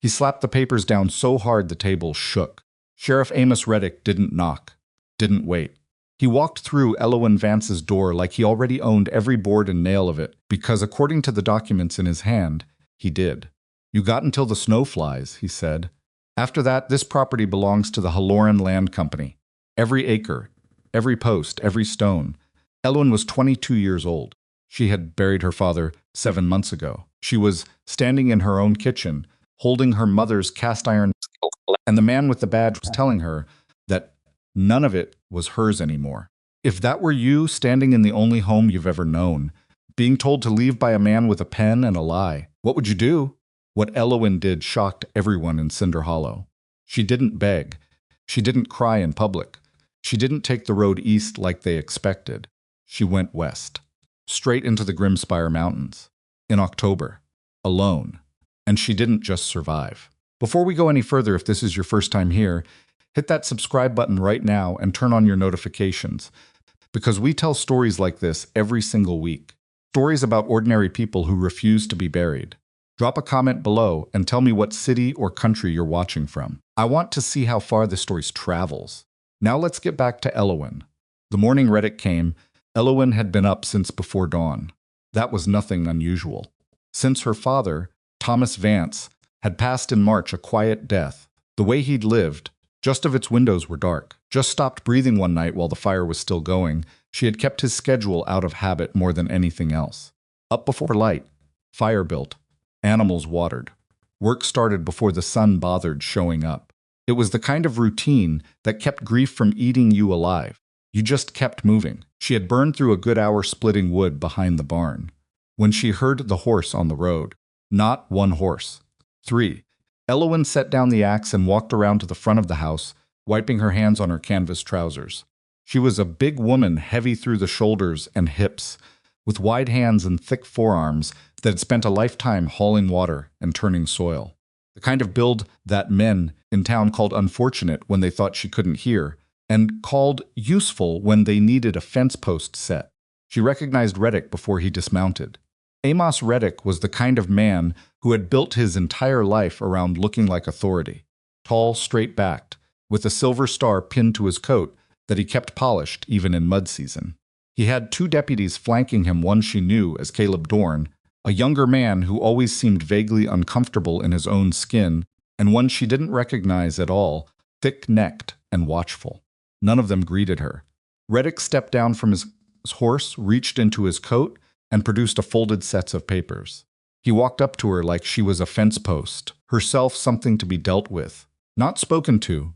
He slapped the papers down so hard the table shook. Sheriff Amos Reddick didn't knock, didn't wait. He walked through Elowin Vance's door like he already owned every board and nail of it, because according to the documents in his hand, he did. "You got until the snow flies," he said. "After that, this property belongs to the Halloran Land Company. Every acre, every post, every stone." Elowin was 22 years old. She had buried her father 7 months ago. She was standing in her own kitchen, holding her mother's cast iron, and the man with the badge was telling her that none of it was hers anymore. If that were you standing in the only home you've ever known, being told to leave by a man with a pen and a lie, what would you do? What Elowin did shocked everyone in Cinder Hollow. She didn't beg. She didn't cry in public. She didn't take the road east like they expected. She went west, straight into the Grimspire Mountains, in October, alone. And she didn't just survive. Before we go any further, if this is your first time here, hit that subscribe button right now and turn on your notifications, because we tell stories like this every single week. Stories about ordinary people who refuse to be buried. Drop a comment below and tell me what city or country you're watching from. I want to see how far this story travels. Now let's get back to Elowin. The morning Reddick came, Elowin had been up since before dawn. That was nothing unusual. Since her father, Thomas Vance, had passed in March a quiet death, the way he'd lived, just of its windows were dark, just stopped breathing one night while the fire was still going, she had kept his schedule out of habit more than anything else. Up before light, fire built, animals watered. Work started before the sun bothered showing up. It was the kind of routine that kept grief from eating you alive. You just kept moving. She had burned through a good hour splitting wood behind the barn, when she heard the horse on the road. Not one horse. 3. Elowin set down the axe and walked around to the front of the house, wiping her hands on her canvas trousers. She was a big woman, heavy through the shoulders and hips, with wide hands and thick forearms that had spent a lifetime hauling water and turning soil. The kind of build that men in town called unfortunate when they thought she couldn't hear, and called useful when they needed a fence post set. She recognized Reddick before he dismounted. Amos Reddick was the kind of man who had built his entire life around looking like authority. Tall, straight-backed, with a silver star pinned to his coat that he kept polished even in mud season. He had 2 deputies flanking him, one she knew as Caleb Dorn, a younger man who always seemed vaguely uncomfortable in his own skin, and one she didn't recognize at all, thick-necked and watchful. None of them greeted her. Reddick stepped down from his horse, reached into his coat, and produced a folded set of papers. He walked up to her like she was a fence post, herself something to be dealt with, not spoken to,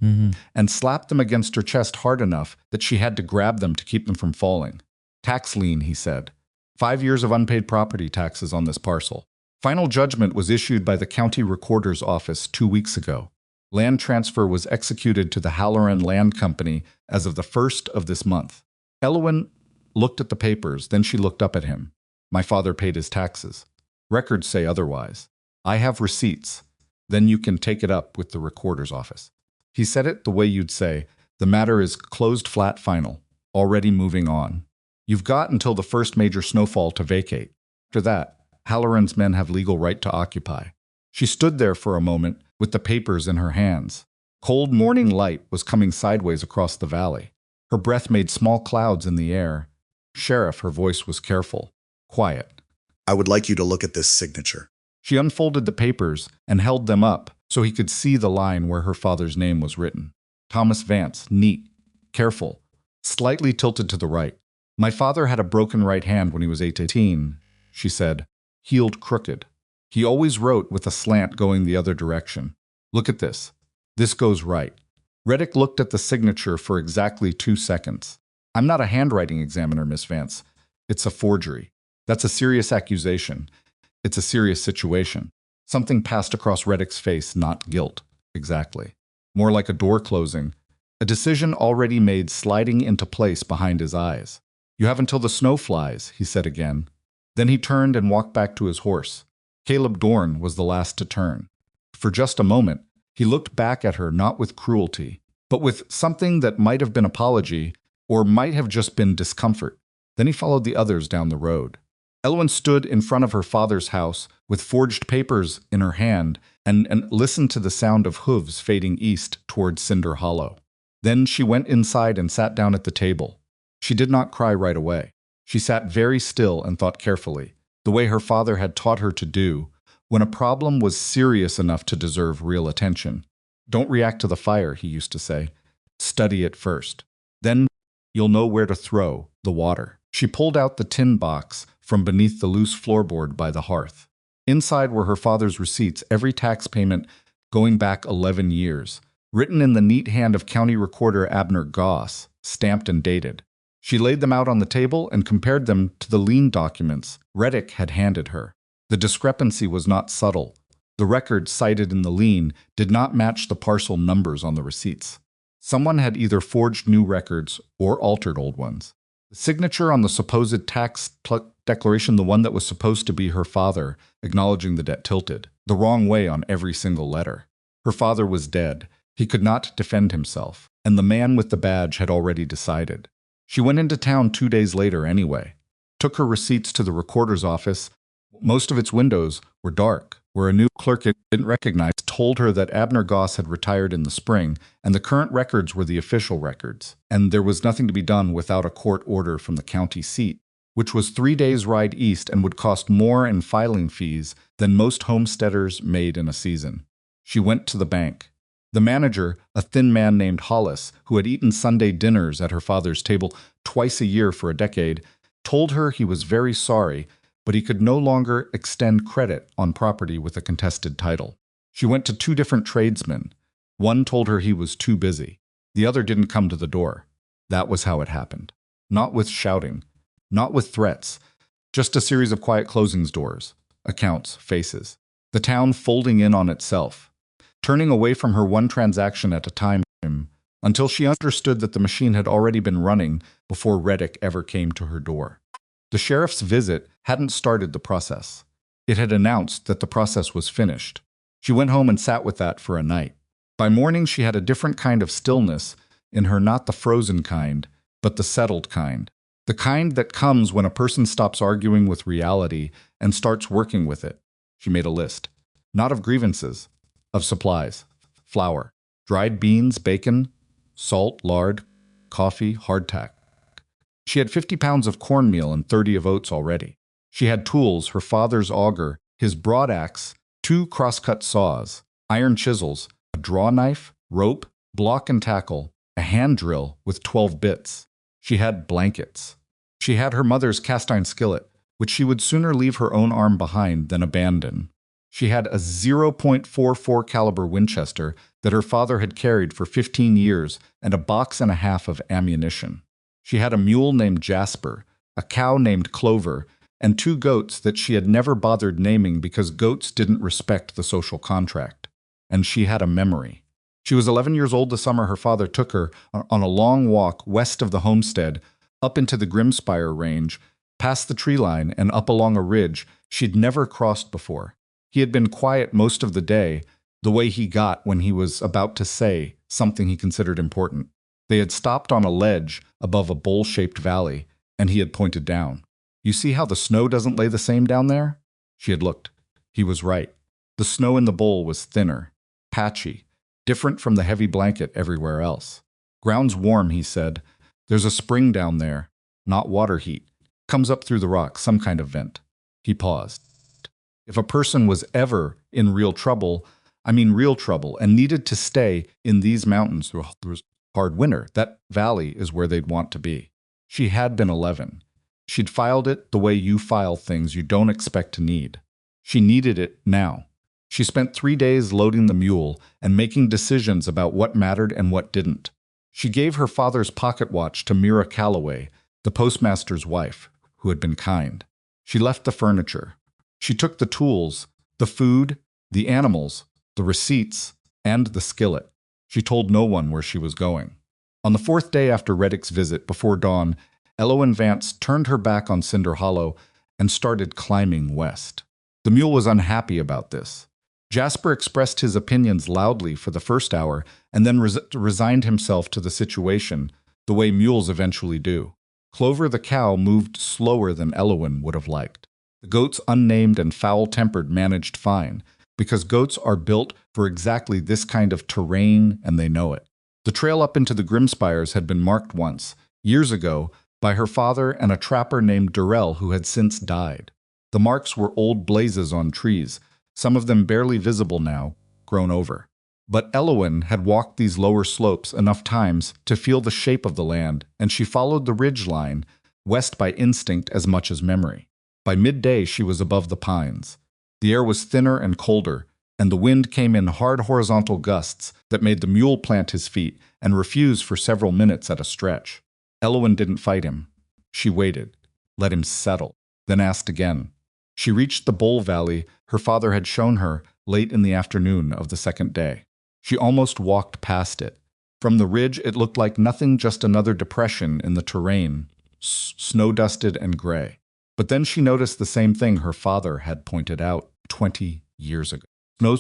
and slapped them against her chest hard enough that she had to grab them to keep them from falling. "Tax lien," he said. 5 years of unpaid property taxes on this parcel. Final judgment was issued by the county recorder's office 2 weeks ago. Land transfer was executed to the Halloran Land Company as of the 1st of this month. Elowin looked at the papers, then she looked up at him. "My father paid his taxes. Records say otherwise. I have receipts. Then you can take it up with the recorder's office." He said it the way you'd say, "The matter is closed flat final, already moving on. You've got until the first major snowfall to vacate. After that, Halloran's men have legal right to occupy." She stood there for a moment with the papers in her hands. Cold morning light was coming sideways across the valley. Her breath made small clouds in the air. "Sheriff," her voice was careful, quiet. "I would like you to look at this signature." She unfolded the papers and held them up so he could see the line where her father's name was written. Thomas Vance, neat, careful, slightly tilted to the right. "My father had a broken right hand when he was 18, she said, healed crooked. He always wrote with a slant going the other direction. Look at this. This goes right." Reddick looked at the signature for exactly 2 seconds. "I'm not a handwriting examiner, Miss Vance. It's a forgery. That's a serious accusation. It's a serious situation." Something passed across Reddick's face, not guilt, exactly. More like a door closing, a decision already made sliding into place behind his eyes. "You have until the snow flies," he said again. Then he turned and walked back to his horse. Caleb Dorn was the last to turn. For just a moment, he looked back at her not with cruelty, but with something that might have been apology or might have just been discomfort. Then he followed the others down the road. Elwyn stood in front of her father's house with forged papers in her hand and listened to the sound of hooves fading east toward Cinder Hollow. Then she went inside and sat down at the table. She did not cry right away. She sat very still and thought carefully, the way her father had taught her to do, when a problem was serious enough to deserve real attention. Don't react to the fire, he used to say. Study it first. Then you'll know where to throw the water. She pulled out the tin box from beneath the loose floorboard by the hearth. Inside were her father's receipts, every tax payment going back 11 years, written in the neat hand of County Recorder Abner Goss, stamped and dated. She laid them out on the table and compared them to the lien documents Reddick had handed her. The discrepancy was not subtle. The records cited in the lien did not match the parcel numbers on the receipts. Someone had either forged new records or altered old ones. The signature on the supposed tax declaration, the one that was supposed to be her father, acknowledging the debt, tilted the wrong way on every single letter. Her father was dead. He could not defend himself, and the man with the badge had already decided. She went into town 2 days later anyway, took her receipts to the recorder's office. Most of its windows were dark, where a new clerk it didn't recognize told her that Abner Goss had retired in the spring, and the current records were the official records, and there was nothing to be done without a court order from the county seat, which was 3 days' ride east and would cost more in filing fees than most homesteaders made in a season. She went to the bank. The manager, a thin man named Hollis, who had eaten Sunday dinners at her father's table twice a year for a decade, told her he was very sorry, but he could no longer extend credit on property with a contested title. She went to 2 different tradesmen. One told her he was too busy. The other didn't come to the door. That was how it happened. Not with shouting, not with threats, just a series of quiet closings doors, accounts, faces. The town folding in on itself, turning away from her one transaction at a time until she understood that the machine had already been running before Reddick ever came to her door. The sheriff's visit hadn't started the process. It had announced that the process was finished. She went home and sat with that for a night. By morning, she had a different kind of stillness in her, not the frozen kind, but the settled kind. The kind that comes when a person stops arguing with reality and starts working with it. She made a list, not of grievances, of supplies: flour, dried beans, bacon, salt, lard, coffee, hardtack. She had 50 pounds of cornmeal and 30 of oats already. She had tools: her father's auger, his broadaxe, 2 crosscut saws, iron chisels, a draw knife, rope, block and tackle, a hand drill with 12 bits. She had blankets. She had her mother's cast-iron skillet, which she would sooner leave her own arm behind than abandon. She had a .44 caliber Winchester that her father had carried for 15 years and a box and a half of ammunition. She had a mule named Jasper, a cow named Clover, and 2 goats that she had never bothered naming because goats didn't respect the social contract. And she had a memory. She was 11 years old the summer her father took her on a long walk west of the homestead, up into the Grimspire range, past the tree line and up along a ridge she'd never crossed before. He had been quiet most of the day, the way he got when he was about to say something he considered important. They had stopped on a ledge above a bowl-shaped valley, and he had pointed down. "You see how the snow doesn't lay the same down there?" She had looked. He was right. The snow in the bowl was thinner, patchy, different from the heavy blanket everywhere else. "Ground's warm," he said. "There's a spring down there, not water heat. Comes up through the rocks, some kind of vent." He paused. If a person was ever in real trouble, and needed to stay in these mountains through a hard winter, that valley is where they'd want to be. She had been 11. She'd filed it the way you file things you don't expect to need. She needed it now. She spent 3 days loading the mule and making decisions about what mattered and what didn't. She gave her father's pocket watch to Mira Calloway, the postmaster's wife, who had been kind. She left the furniture. She took the tools, the food, the animals, the receipts, and the skillet. She told no one where she was going. On the 4th day after Reddick's visit, before dawn, Elwyn Vance turned her back on Cinder Hollow and started climbing west. The mule was unhappy about this. Jasper expressed his opinions loudly for the first hour and then resigned himself to the situation, the way mules eventually do. Clover the cow moved slower than Elwyn would have liked. The goats, unnamed and foul-tempered, managed fine, because goats are built for exactly this kind of terrain, and they know it. The trail up into the Grimspires had been marked once, years ago, by her father and a trapper named Durrell who had since died. The marks were old blazes on trees, some of them barely visible now, grown over. But Eowyn had walked these lower slopes enough times to feel the shape of the land, and she followed the ridge line, west by instinct as much as memory. By midday she was above the pines. The air was thinner and colder, and the wind came in hard horizontal gusts that made the mule plant his feet and refuse for several minutes at a stretch. Eowyn didn't fight him. She waited, let him settle, then asked again. She reached the bowl valley her father had shown her late in the afternoon of the second day. She almost walked past it. From the ridge it looked like nothing, just another depression in the terrain, snow-dusted and gray. But then she noticed the same thing her father had pointed out 20 years ago. The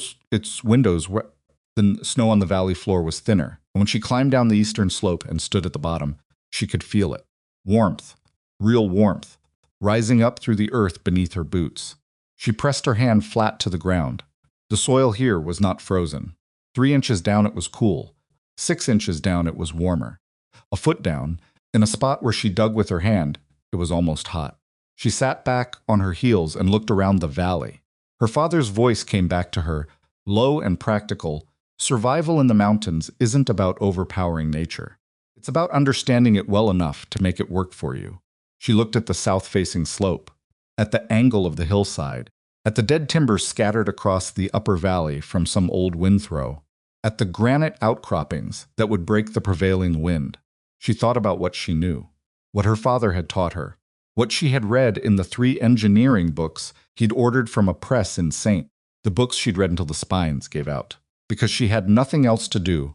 snow on the valley floor was thinner, and when she climbed down the eastern slope and stood at the bottom, she could feel it. Warmth, real warmth, rising up through the earth beneath her boots. She pressed her hand flat to the ground. The soil here was not frozen. 3 inches down it was cool. 6 inches down it was warmer. A foot down, in a spot where she dug with her hand, it was almost hot. She sat back on her heels and looked around the valley. Her father's voice came back to her, low and practical. Survival in the mountains isn't about overpowering nature. It's about understanding it well enough to make it work for you. She looked at the south-facing slope, at the angle of the hillside, at the dead timber scattered across the upper valley from some old windthrow, at the granite outcroppings that would break the prevailing wind. She thought about what she knew, what her father had taught her, what she had read in the 3 engineering books he'd ordered from a press in St. The books she'd read until the spines gave out, because she had nothing else to do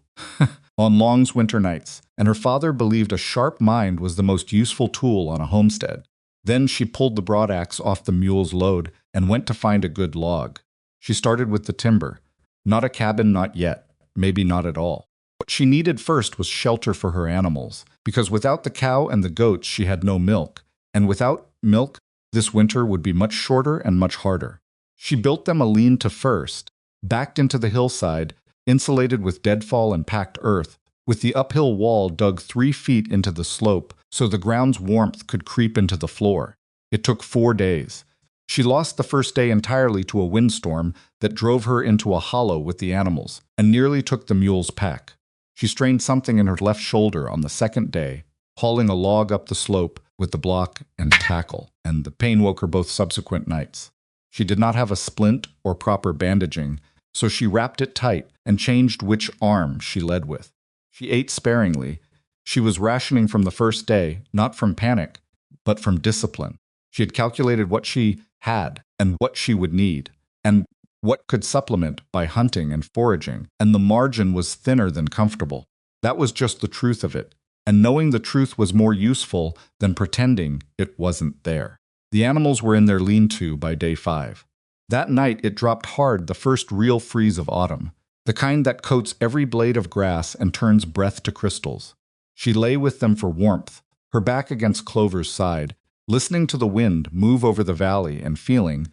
on long winter nights, and her father believed a sharp mind was the most useful tool on a homestead. Then she pulled the broadaxe off the mule's load and went to find a good log. She started with the timber. Not a cabin, not yet, maybe not at all. What she needed first was shelter for her animals, because without the cow and the goats she had no milk, and without milk this winter would be much shorter and much harder. She built them a lean-to first, backed into the hillside, insulated with deadfall and packed earth, with the uphill wall dug 3 feet into the slope so the ground's warmth could creep into the floor. It took 4 days. She lost the first day entirely to a windstorm that drove her into a hollow with the animals and nearly took the mule's pack. She strained something in her left shoulder on the second day, hauling a log up the slope with the block and tackle, and the pain woke her both subsequent nights. She did not have a splint or proper bandaging, so she wrapped it tight and changed which arm she led with. She ate sparingly. She was rationing from the first day, not from panic, but from discipline. She had calculated what she had and what she would need, and what could supplement by hunting and foraging, and the margin was thinner than comfortable. That was just the truth of it, and knowing the truth was more useful than pretending it wasn't there. The animals were in their lean-to by day 5. That night it dropped hard, the first real freeze of autumn, the kind that coats every blade of grass and turns breath to crystals. She lay with them for warmth, her back against Clover's side, listening to the wind move over the valley and feeling,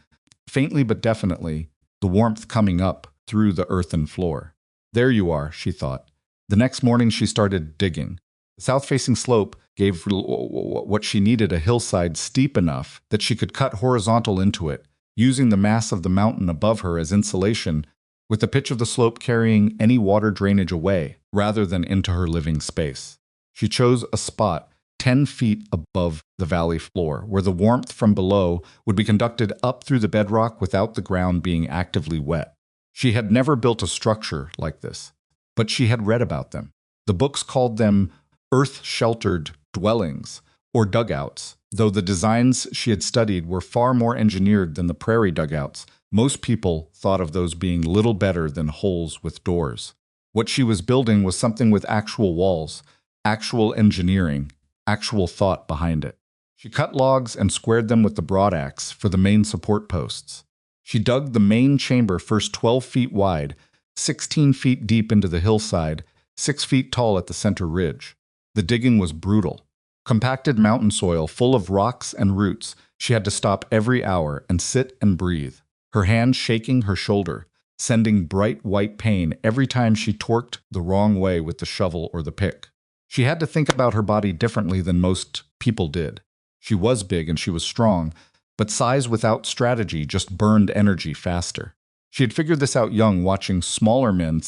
faintly but definitely, the warmth coming up through the earthen floor. There you are, she thought. The next morning she started digging. The south-facing slope gave what she needed, a hillside steep enough that she could cut horizontal into it, using the mass of the mountain above her as insulation, with the pitch of the slope carrying any water drainage away, rather than into her living space. She chose a spot 10 feet above the valley floor, where the warmth from below would be conducted up through the bedrock without the ground being actively wet. She had never built a structure like this, but she had read about them. The books called them earth-sheltered dwellings, or dugouts. Though the designs she had studied were far more engineered than the prairie dugouts, most people thought of those being little better than holes with doors. What she was building was something with actual walls, actual engineering, actual thought behind it. She cut logs and squared them with the broadaxe for the main support posts. She dug the main chamber first 12 feet wide, 16 feet deep into the hillside, 6 feet tall at the center ridge. The digging was brutal. Compacted mountain soil full of rocks and roots, she had to stop every hour and sit and breathe, her hand shaking her shoulder, sending bright white pain every time she torqued the wrong way with the shovel or the pick. She had to think about her body differently than most people did. She was big and she was strong, but size without strategy just burned energy faster. She had figured this out young, watching smaller men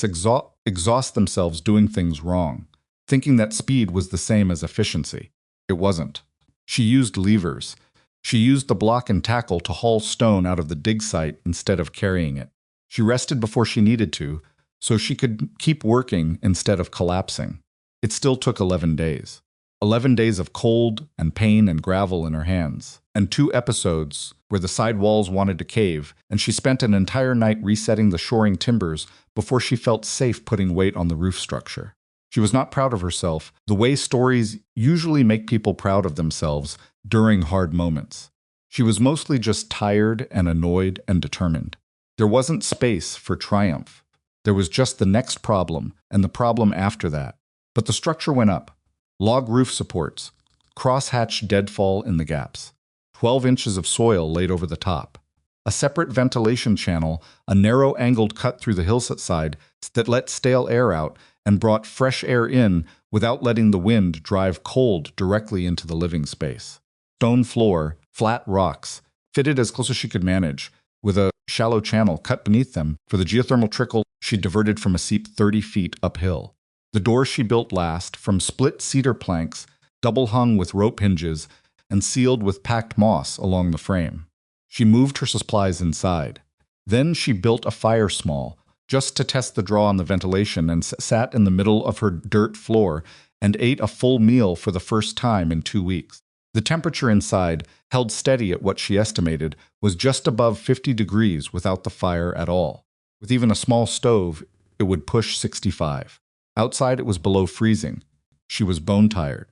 exhaust themselves doing things wrong, thinking that speed was the same as efficiency. It wasn't. She used levers. She used the block and tackle to haul stone out of the dig site instead of carrying it. She rested before she needed to, so she could keep working instead of collapsing. It still took 11 days. 11 days of cold and pain and gravel in her hands, and 2 episodes where the side walls wanted to cave, and she spent an entire night resetting the shoring timbers before she felt safe putting weight on the roof structure. She was not proud of herself, the way stories usually make people proud of themselves during hard moments. She was mostly just tired and annoyed and determined. There wasn't space for triumph. There was just the next problem and the problem after that. But the structure went up. Log roof supports, crosshatch deadfall in the gaps, 12 inches of soil laid over the top, a separate ventilation channel, a narrow-angled cut through the hillside that let stale air out and brought fresh air in without letting the wind drive cold directly into the living space. Stone floor, flat rocks, fitted as close as she could manage, with a shallow channel cut beneath them for the geothermal trickle she diverted from a seep 30 feet uphill. The door she built last, from split cedar planks, double hung with rope hinges, and sealed with packed moss along the frame. She moved her supplies inside. Then she built a fire small, just to test the draw on the ventilation, and sat in the middle of her dirt floor and ate a full meal for the first time in 2 weeks. The temperature inside, held steady at what she estimated, was just above 50 degrees without the fire at all. With even a small stove, it would push 65. Outside, it was below freezing. She was bone-tired.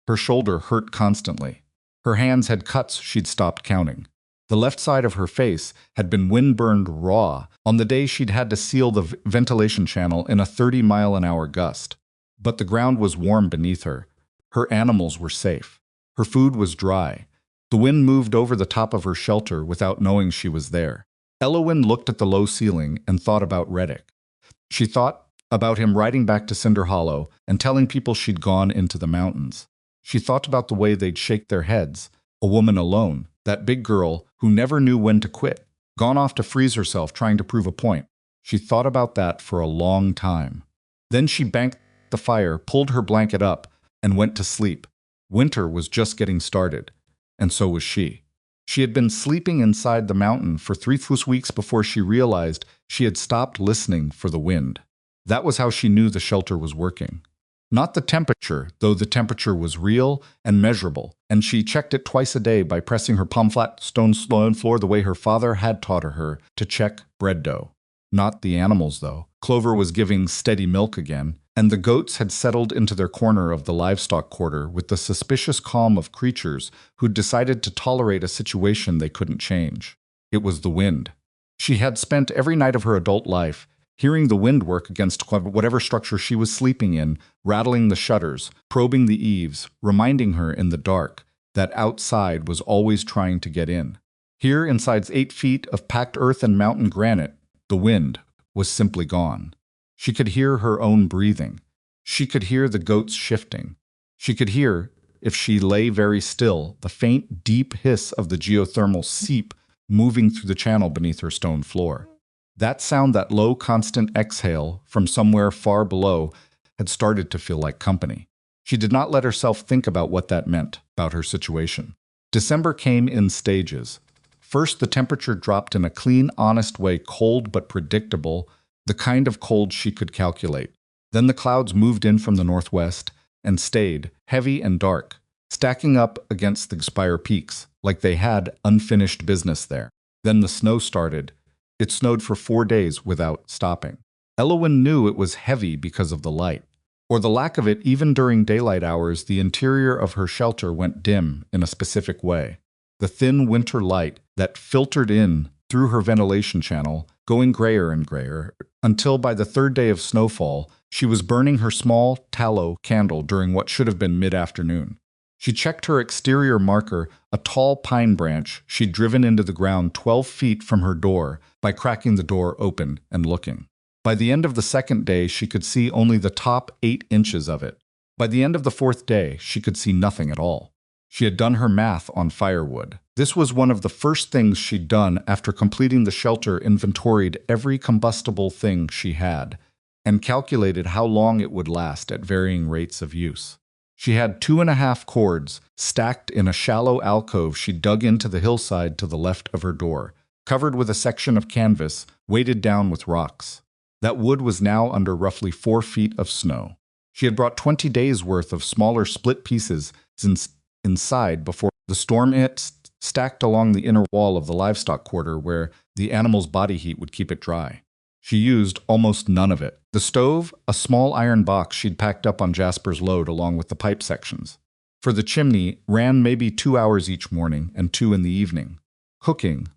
Her shoulder hurt constantly. Her hands had cuts she'd stopped counting. The left side of her face had been wind-burned raw on the day she'd had to seal the ventilation channel in a 30-mile-an-hour gust. But the ground was warm beneath her. Her animals were safe. Her food was dry. The wind moved over the top of her shelter without knowing she was there. Elowen looked at the low ceiling and thought about Reddick. She thought about him riding back to Cinder Hollow and telling people she'd gone into the mountains. She thought about the way they'd shake their heads. A woman alone, that big girl who never knew when to quit, gone off to freeze herself trying to prove a point. She thought about that for a long time. Then she banked the fire, pulled her blanket up, and went to sleep. Winter was just getting started, and so was she. She had been sleeping inside the mountain for 3 weeks before she realized she had stopped listening for the wind. That was how she knew the shelter was working. Not the temperature, though the temperature was real and measurable, and she checked it twice a day by pressing her palm-flat stone floor the way her father had taught her to check bread dough. Not the animals, though. Clover was giving steady milk again, and the goats had settled into their corner of the livestock quarter with the suspicious calm of creatures who'd decided to tolerate a situation they couldn't change. It was the wind. She had spent every night of her adult life hearing the wind work against whatever structure she was sleeping in, rattling the shutters, probing the eaves, reminding her in the dark that outside was always trying to get in. Here, inside 8 feet of packed earth and mountain granite, the wind was simply gone. She could hear her own breathing. She could hear the goats shifting. She could hear, if she lay very still, the faint, deep hiss of the geothermal seep moving through the channel beneath her stone floor. That sound, that low, constant exhale from somewhere far below, had started to feel like company. She did not let herself think about what that meant about her situation. December came in stages. First, the temperature dropped in a clean, honest way, cold but predictable, the kind of cold she could calculate. Then the clouds moved in from the northwest and stayed, heavy and dark, stacking up against the Grimspire peaks, like they had unfinished business there. Then the snow started. It snowed for 4 days without stopping. Elowen knew it was heavy because of the light, or the lack of it. Even during daylight hours, the interior of her shelter went dim in a specific way. The thin winter light that filtered in through her ventilation channel, going grayer and grayer, until by the 3rd day of snowfall, she was burning her small tallow candle during what should have been mid-afternoon. She checked her exterior marker, a tall pine branch she'd driven into the ground 12 feet from her door, by cracking the door open and looking. By the end of the second day, she could see only the top 8 inches of it. By the end of the fourth day, she could see nothing at all. She had done her math on firewood. This was one of the first things she'd done after completing the shelter, inventoried every combustible thing she had, and calculated how long it would last at varying rates of use. She had 2.5 cords stacked in a shallow alcove she dug into the hillside to the left of her door, covered with a section of canvas weighted down with rocks. That wood was now under roughly 4 feet of snow. She had brought 20 days' worth of smaller split pieces inside before the storm hit, stacked along the inner wall of the livestock quarter where the animal's body heat would keep it dry. She used almost none of it. The stove, a small iron box she'd packed up on Jasper's load along with the pipe sections. For the chimney, ran maybe 2 hours each morning and 2 in the evening. Cooking,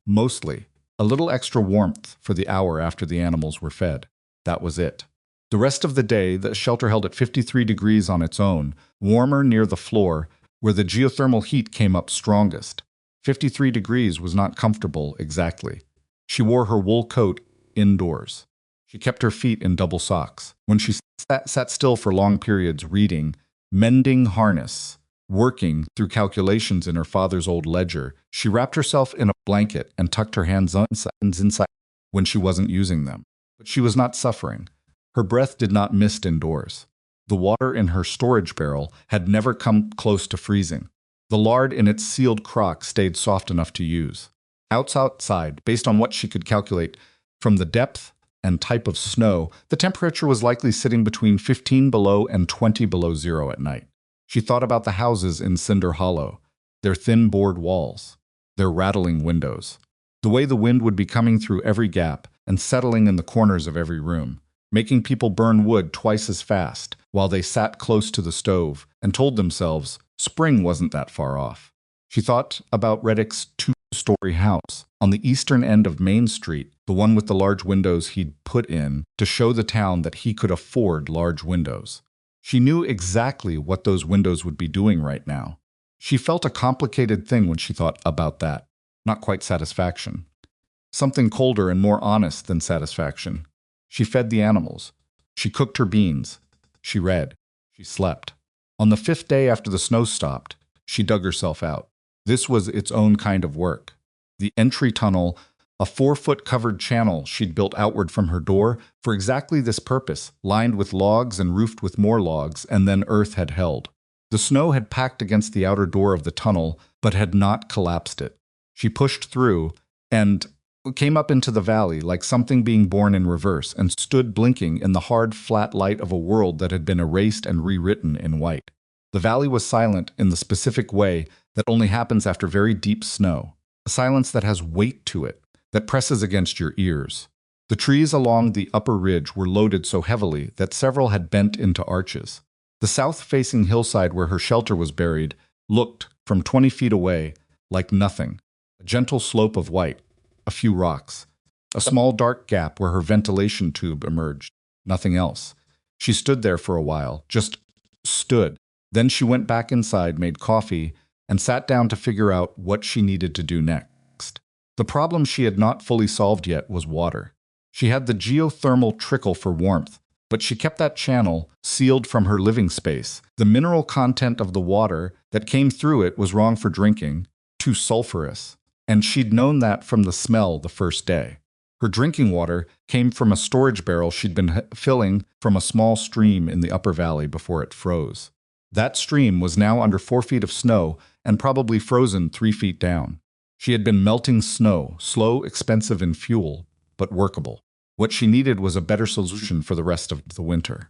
mostly. A little extra warmth for the hour after the animals were fed. That was it. The rest of the day, the shelter held at 53 degrees on its own, warmer near the floor, where the geothermal heat came up strongest. 53 degrees was not comfortable exactly. She wore her wool coat indoors. She kept her feet in double socks. When she sat still for long periods reading, mending harness, working through calculations in her father's old ledger, she wrapped herself in a blanket and tucked her hands inside when she wasn't using them. But she was not suffering. Her breath did not mist indoors. The water in her storage barrel had never come close to freezing. The lard in its sealed crock stayed soft enough to use. Outside, based on what she could calculate from the depth and type of snow, the temperature was likely sitting between 15 below and 20 below zero at night. She thought about the houses in Cinder Hollow, their thin board walls, their rattling windows, the way the wind would be coming through every gap and settling in the corners of every room, making people burn wood twice as fast while they sat close to the stove and told themselves spring wasn't that far off. She thought about Reddick's 2-story house on the eastern end of Main Street, the one with the large windows he'd put in to show the town that he could afford large windows. She knew exactly what those windows would be doing right now. She felt a complicated thing when she thought about that. Not quite satisfaction. Something colder and more honest than satisfaction. She fed the animals. She cooked her beans. She read. She slept. On the 5th day after the snow stopped, she dug herself out. This was its own kind of work. The entry tunnel, a 4-foot covered channel she'd built outward from her door for exactly this purpose, lined with logs and roofed with more logs, and then earth had held. The snow had packed against the outer door of the tunnel, but had not collapsed it. She pushed through and came up into the valley like something being born in reverse and stood blinking in the hard, flat light of a world that had been erased and rewritten in white. The valley was silent in the specific way that only happens after very deep snow, a silence that has weight to it, that presses against your ears. The trees along the upper ridge were loaded so heavily that several had bent into arches. The south-facing hillside where her shelter was buried looked, from 20 feet away, like nothing. A gentle slope of white, a few rocks, a small dark gap where her ventilation tube emerged. Nothing else. She stood there for a while, just stood. Then she went back inside, made coffee, and sat down to figure out what she needed to do next. The problem she had not fully solved yet was water. She had the geothermal trickle for warmth, but she kept that channel sealed from her living space. The mineral content of the water that came through it was wrong for drinking, too sulfurous, and she'd known that from the smell the first day. Her drinking water came from a storage barrel she'd been filling from a small stream in the upper valley before it froze. That stream was now under 4 feet of snow and probably frozen 3 feet down. She had been melting snow, slow, expensive in fuel, but workable. What she needed was a better solution for the rest of the winter.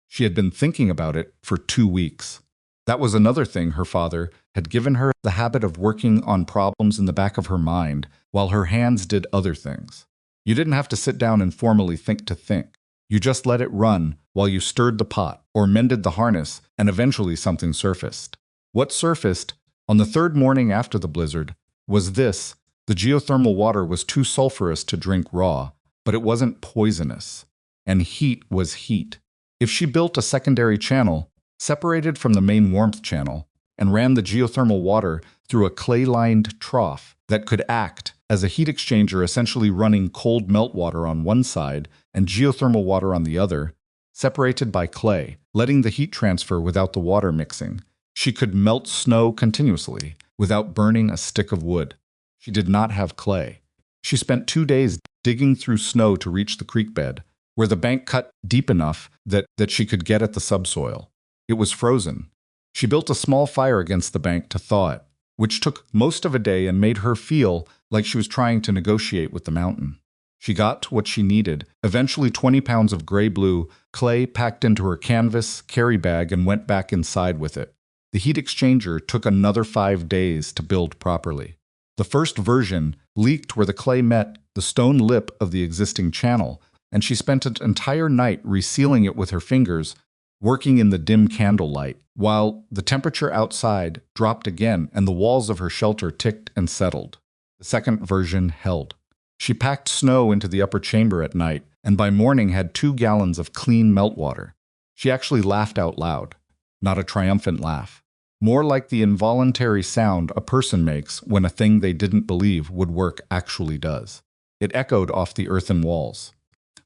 She had been thinking about it for 2 weeks. That was another thing her father had given her, the habit of working on problems in the back of her mind while her hands did other things. You didn't have to sit down and formally think to think. You just let it run while you stirred the pot or mended the harness, and eventually something surfaced. What surfaced on the 3rd morning after the blizzard was this: the geothermal water was too sulfurous to drink raw, but it wasn't poisonous. And heat was heat. If she built a secondary channel, separated from the main warmth channel, and ran the geothermal water through a clay-lined trough that could act as a heat exchanger, essentially running cold meltwater on one side and geothermal water on the other, separated by clay, letting the heat transfer without the water mixing. She could melt snow continuously without burning a stick of wood. She did not have clay. She spent 2 days digging through snow to reach the creek bed, where the bank cut deep enough that she could get at the subsoil. It was frozen. She built a small fire against the bank to thaw it, which took most of a day and made her feel like she was trying to negotiate with the mountain. She got what she needed, eventually 20 pounds of gray-blue clay packed into her canvas carry bag, and went back inside with it. The heat exchanger took another 5 days to build properly. The first version leaked where the clay met the stone lip of the existing channel, and she spent an entire night resealing it with her fingers, working in the dim candlelight, while the temperature outside dropped again and the walls of her shelter ticked and settled. The second version held. She packed snow into the upper chamber at night, and by morning had 2 gallons of clean meltwater. She actually laughed out loud, not a triumphant laugh, more like the involuntary sound a person makes when a thing they didn't believe would work actually does. It echoed off the earthen walls.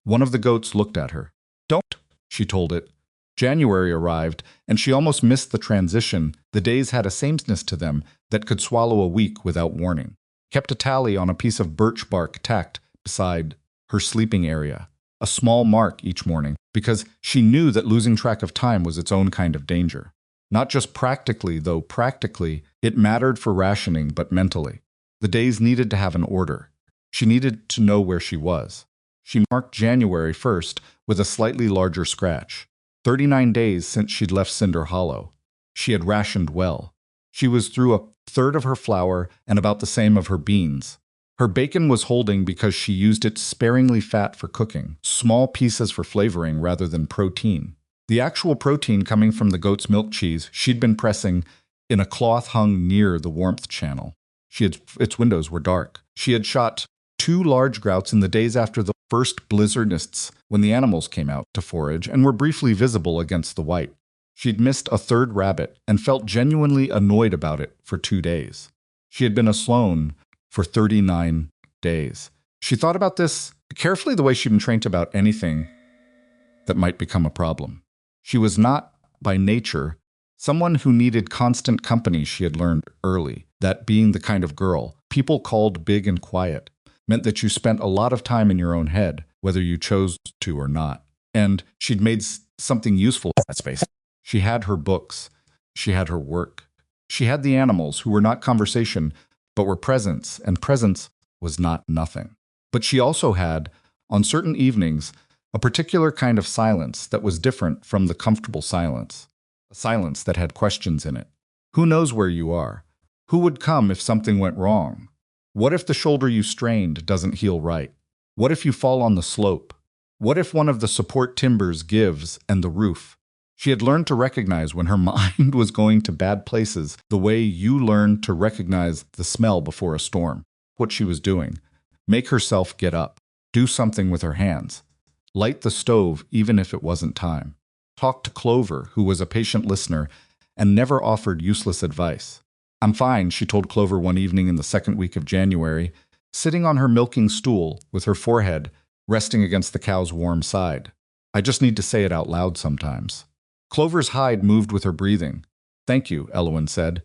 One of the goats looked at her. "Don't," she told it. January arrived, and she almost missed the transition. The days had a sameness to them that could swallow a week without warning. Kept a tally on a piece of birch bark tacked beside her sleeping area, a small mark each morning, because she knew that losing track of time was its own kind of danger. Not just practically, though practically, it mattered for rationing, but mentally. The days needed to have an order. She needed to know where she was. She marked January 1st with a slightly larger scratch. 39 days since she'd left Cinder Hollow. She had rationed well. She was through a third of her flour and about the same of her beans. Her bacon was holding because she used it sparingly fat for cooking, small pieces for flavoring rather than protein. The actual protein coming from the goat's milk cheese she'd been pressing in a cloth hung near the warmth channel. Its windows were dark. She had shot 2 large grouts in the days after the first blizzardists when the animals came out to forage and were briefly visible against the white. She'd missed a 3rd rabbit and felt genuinely annoyed about it for 2 days. She had been a Sloan for 39 days. She thought about this carefully, the way she'd been trained about anything that might become a problem. She was not, by nature, someone who needed constant company. She had learned early that being the kind of girl people called big and quiet meant that you spent a lot of time in your own head, whether you chose to or not. And she'd made something useful in that space. She had her books. She had her work. She had the animals who were not conversation, but were presence, and presence was not nothing. But she also had, on certain evenings, a particular kind of silence that was different from the comfortable silence, a silence that had questions in it. Who knows where you are? Who would come if something went wrong? What if the shoulder you strained doesn't heal right? What if you fall on the slope? What if one of the support timbers gives and the roof? She had learned to recognize when her mind was going to bad places the way you learn to recognize the smell before a storm. What she was doing. Make herself get up. Do something with her hands. Light the stove even if it wasn't time. Talk to Clover, who was a patient listener and never offered useless advice. "I'm fine," she told Clover one evening in the 2nd week of January, sitting on her milking stool with her forehead resting against the cow's warm side. "I just need to say it out loud sometimes." Clover's hide moved with her breathing. "Thank you," Elowen said.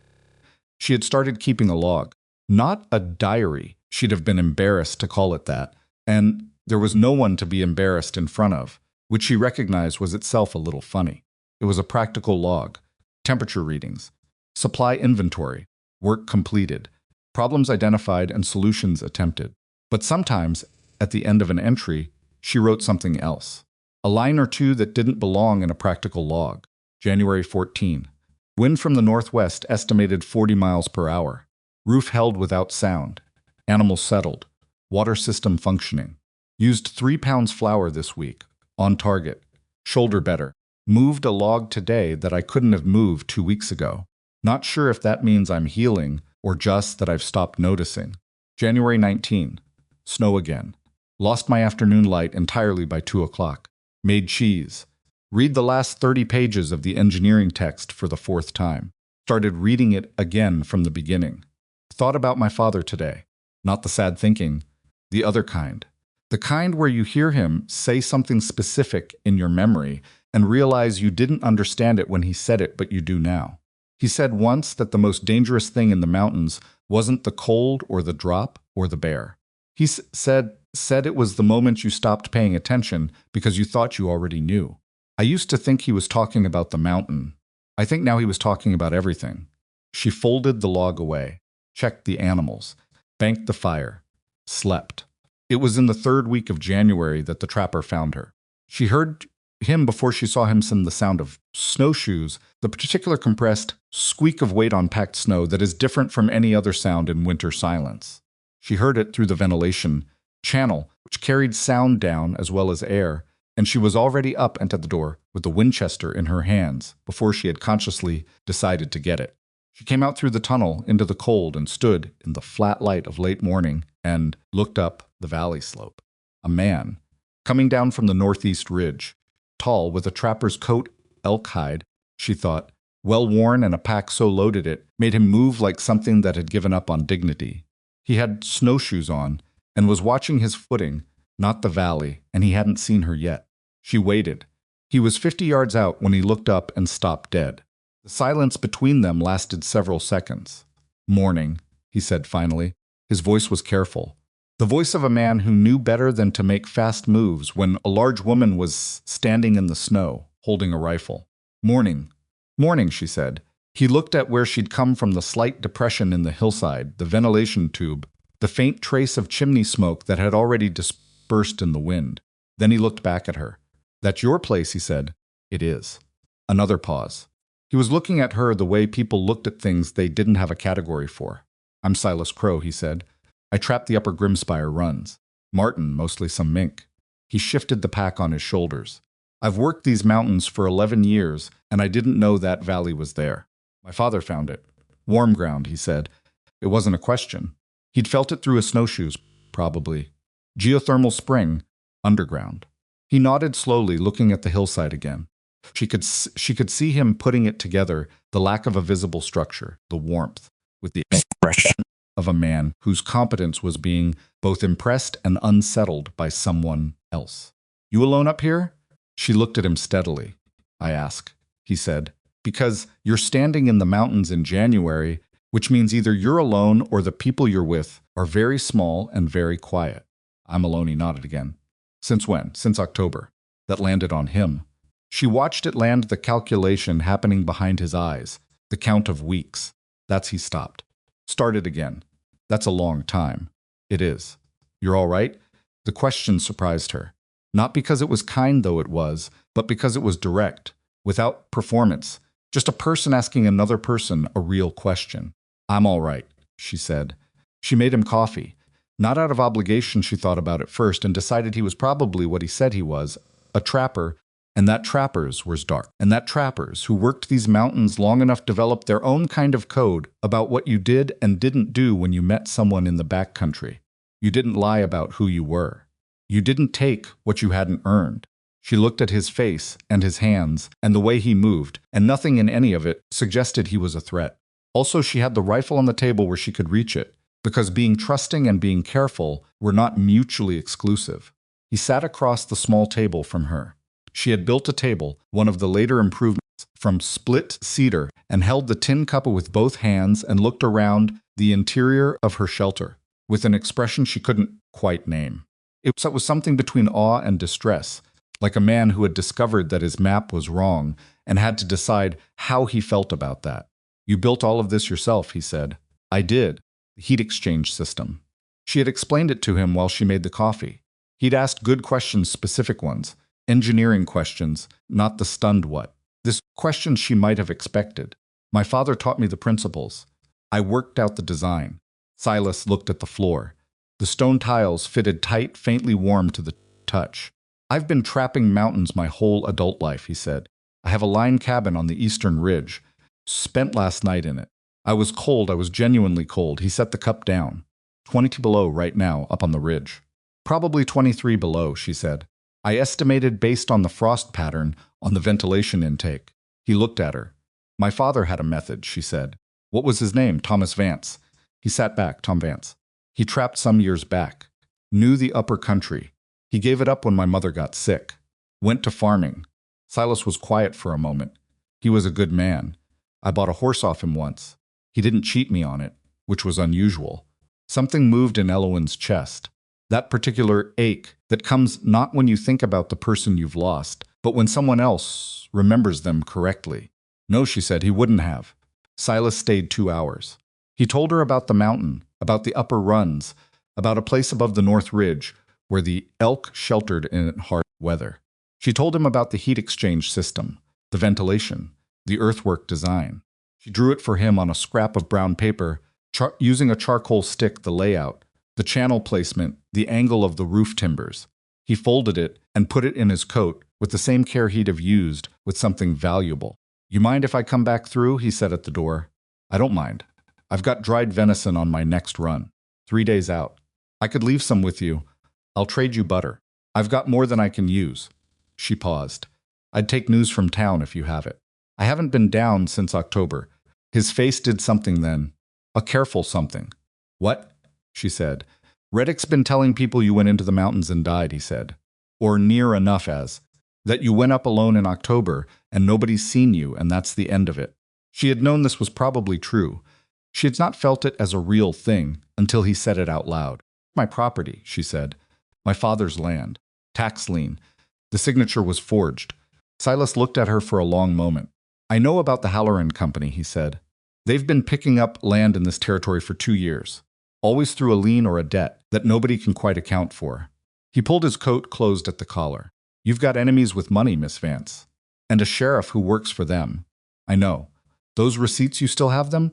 She had started keeping a log. Not a diary. She'd have been embarrassed to call it that. And there was no one to be embarrassed in front of, which she recognized was itself a little funny. It was a practical log. Temperature readings. Supply inventory. Work completed. Problems identified and solutions attempted. But sometimes, at the end of an entry, she wrote something else. A line or two that didn't belong in a practical log. January 14. Wind from the northwest estimated 40 miles per hour. Roof held without sound. Animals settled. Water system functioning. Used 3 pounds flour this week. On target. Shoulder better. Moved a log today that I couldn't have moved 2 weeks ago. Not sure if that means I'm healing or just that I've stopped noticing. January 19. Snow again. Lost my afternoon light entirely by 2 o'clock. Made cheese. Read the last 30 pages of the engineering text for the 4th time. Started reading it again from the beginning. Thought about my father today. Not the sad thinking, the other kind. The kind where you hear him say something specific in your memory and realize you didn't understand it when he said it, but you do now. He said once that the most dangerous thing in the mountains wasn't the cold or the drop or the bear. He said it was the moment you stopped paying attention because you thought you already knew. I used to think he was talking about the mountain. I think now he was talking about everything. She folded the log away, checked the animals, banked the fire, slept. It was in the 3rd week of January that the trapper found her. She heard him before she saw him send the sound of snowshoes, the particular compressed squeak of weight on packed snow that is different from any other sound in winter silence. She heard it through the ventilation channel, which carried sound down as well as air, and she was already up and at the door with the Winchester in her hands before she had consciously decided to get it. She came out through the tunnel into the cold and stood in the flat light of late morning and looked up the valley slope. A man, coming down from the northeast ridge, tall, with a trapper's coat, elk hide, she thought, well worn, and a pack so loaded it made him move like something that had given up on dignity. He had snowshoes on and was watching his footing, not the valley, and he hadn't seen her yet. She waited. He was 50 yards out when he looked up and stopped dead. The silence between them lasted several seconds. "Morning," he said finally. His voice was careful. The voice of a man who knew better than to make fast moves when a large woman was standing in the snow, holding a rifle. "Morning." "Morning," she said. He looked at where she'd come from, the slight depression in the hillside, the ventilation tube, the faint trace of chimney smoke that had already dispersed in the wind. Then he looked back at her. "That's your place," he said. "It is." Another pause. He was looking at her the way people looked at things they didn't have a category for. "I'm Silas Crow," he said. "I trapped the upper Grimspire runs. Martin, mostly some mink." He shifted the pack on his shoulders. "I've worked these mountains for 11 years, and I didn't know that valley was there. My father found it. Warm ground," he said. It wasn't a question. He'd felt it through his snowshoes, probably. Geothermal spring, underground. He nodded slowly, looking at the hillside again. She could see him putting it together, the lack of a visible structure, the warmth, with the expression of a man whose competence was being both impressed and unsettled by someone else. "You alone up here?" She looked at him steadily. "I ask," he said, "because you're standing in the mountains in January, which means either you're alone or the people you're with are very small and very quiet." "I'm alone," he nodded again. "Since when?" "Since October." That landed on him. She watched it land, the calculation happening behind his eyes, the count of weeks. He stopped. Started again. "That's a long time." "It is." "You're all right?" The question surprised her. Not because it was kind, though it was, but because it was direct, without performance, just a person asking another person a real question. "I'm all right," she said. She made him coffee. Not out of obligation, she thought about it first and decided he was probably what he said he was, a trapper, and that trappers was dark. And that trappers who worked these mountains long enough developed their own kind of code about what you did and didn't do when you met someone in the backcountry. You didn't lie about who you were. You didn't take what you hadn't earned. She looked at his face and his hands and the way he moved, and nothing in any of it suggested he was a threat. Also, she had the rifle on the table where she could reach it, because being trusting and being careful were not mutually exclusive. He sat across the small table from her. She had built a table, one of the later improvements, from split cedar, and held the tin cup with both hands and looked around the interior of her shelter, with an expression she couldn't quite name. It was something between awe and distress, like a man who had discovered that his map was wrong and had to decide how he felt about that. "You built all of this yourself," he said. "I did. The heat exchange system." She had explained it to him while she made the coffee. He'd asked good questions, specific ones, engineering questions, not the stunned what. This question she might have expected. "My father taught me the principles. I worked out the design." Silas looked at the floor. The stone tiles fitted tight, faintly warm to the touch. "I've been trapping mountains my whole adult life," he said. "I have a line cabin on the eastern ridge. Spent last night in it. I was cold, I was genuinely cold." He set the cup down. 20 below right now, up on the ridge. "Probably 23 below," she said. "I estimated based on the frost pattern on the ventilation intake." He looked at her. My father had a method, she said. What was his name? Thomas Vance. He sat back, Tom Vance. He trapped some years back. Knew the upper country. He gave it up when my mother got sick. Went to farming. Silas was quiet for a moment. He was a good man. I bought a horse off him once. He didn't cheat me on it, which was unusual. Something moved in Elowen's chest. That particular ache that comes not when you think about the person you've lost, but when someone else remembers them correctly. No, she said, he wouldn't have. Silas stayed 2 hours. He told her about the mountain, about the upper runs, about a place above the North Ridge where the elk sheltered in hard weather. She told him about the heat exchange system, the ventilation, the earthwork design. She drew it for him on a scrap of brown paper, using a charcoal stick, the layout, the channel placement, the angle of the roof timbers. He folded it and put it in his coat with the same care he'd have used with something valuable. You mind if I come back through? He said at the door. I don't mind. I've got dried venison on my next run. 3 days out. I could leave some with you. I'll trade you butter. I've got more than I can use. She paused. I'd take news from town if you have it. I haven't been down since October. His face did something then. A careful something. What? She said. Reddick's been telling people you went into the mountains and died, he said. Or near enough as. That you went up alone in October and nobody's seen you, and that's the end of it. She had known this was probably true. She had not felt it as a real thing until he said it out loud. My property, she said. My father's land. Tax lien. The signature was forged. Silas looked at her for a long moment. I know about the Halloran Company, he said. They've been picking up land in this territory for 2 years, always through a lien or a debt that nobody can quite account for. He pulled his coat closed at the collar. You've got enemies with money, Miss Vance. And a sheriff who works for them. I know. Those receipts, you still have them?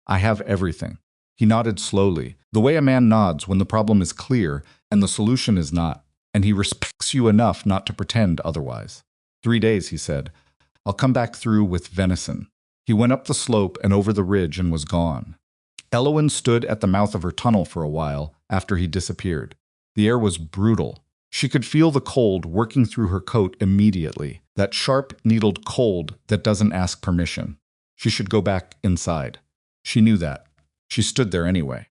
I have everything. He nodded slowly, the way a man nods when the problem is clear and the solution is not, and he respects you enough not to pretend otherwise. 3 days, he said. I'll come back through with venison. He went up the slope and over the ridge and was gone. Elowen stood at the mouth of her tunnel for a while after he disappeared. The air was brutal. She could feel the cold working through her coat immediately, that sharp, needled cold that doesn't ask permission. She should go back inside. She knew that. She stood there anyway.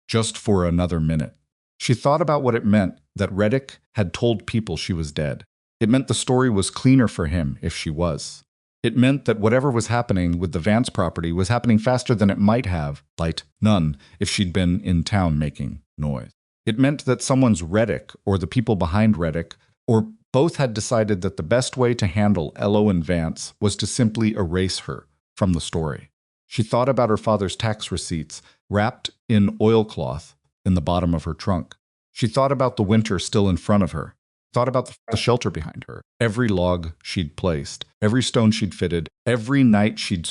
Just for another minute. She thought about what it meant that Reddick had told people she was dead. It meant the story was cleaner for him if she was. It meant that whatever was happening with the Vance property was happening faster than it might have, light none, if she'd been in town making noise. It meant that someone's Reddick, or the people behind Reddick, or both had decided that the best way to handle Elowen Vance was to simply erase her from the story. She thought about her father's tax receipts, wrapped in oilcloth in the bottom of her trunk. She thought about the winter still in front of her. Thought about the shelter behind her, every log she'd placed, every stone she'd fitted, every night she'd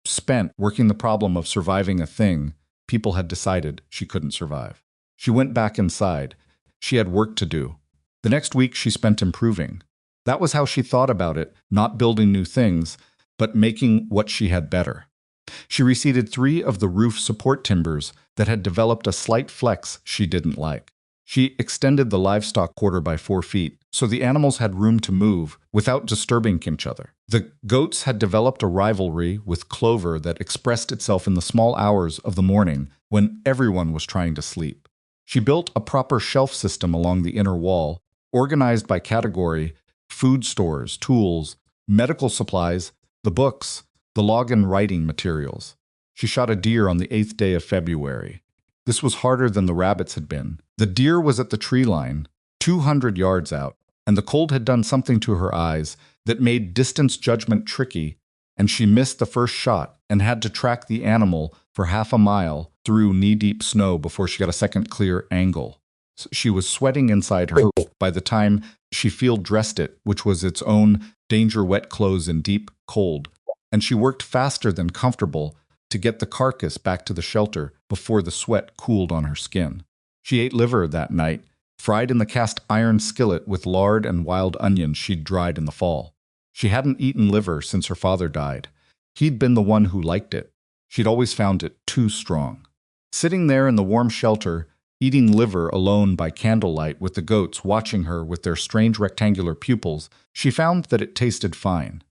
spent working the problem of surviving a thing people had decided she couldn't survive. She went back inside. She had work to do. The next week she spent improving. That was how she thought about it, not building new things, but making what she had better. She reseated 3 of the roof support timbers that had developed a slight flex she didn't like. She extended the livestock quarter by 4 feet, so the animals had room to move without disturbing each other. The goats had developed a rivalry with clover that expressed itself in the small hours of the morning when everyone was trying to sleep. She built a proper shelf system along the inner wall, organized by category: food stores, tools, medical supplies, the books, the log and writing materials. She shot a deer on the 8th day of February. This was harder than the rabbits had been. The deer was at the tree line, 200 yards out, and the cold had done something to her eyes that made distance judgment tricky, and she missed the first shot and had to track the animal for half a mile through knee-deep snow before she got a second clear angle. She was sweating inside her by the time she field-dressed it, which was its own danger-wet clothes in deep cold, and she worked faster than comfortable to get the carcass back to the shelter before the sweat cooled on her skin. She ate liver that night, fried in the cast iron skillet with lard and wild onions she'd dried in the fall. She hadn't eaten liver since her father died. He'd been the one who liked it. She'd always found it too strong. Sitting there in the warm shelter, eating liver alone by candlelight with the goats watching her with their strange rectangular pupils, she found that it tasted fine.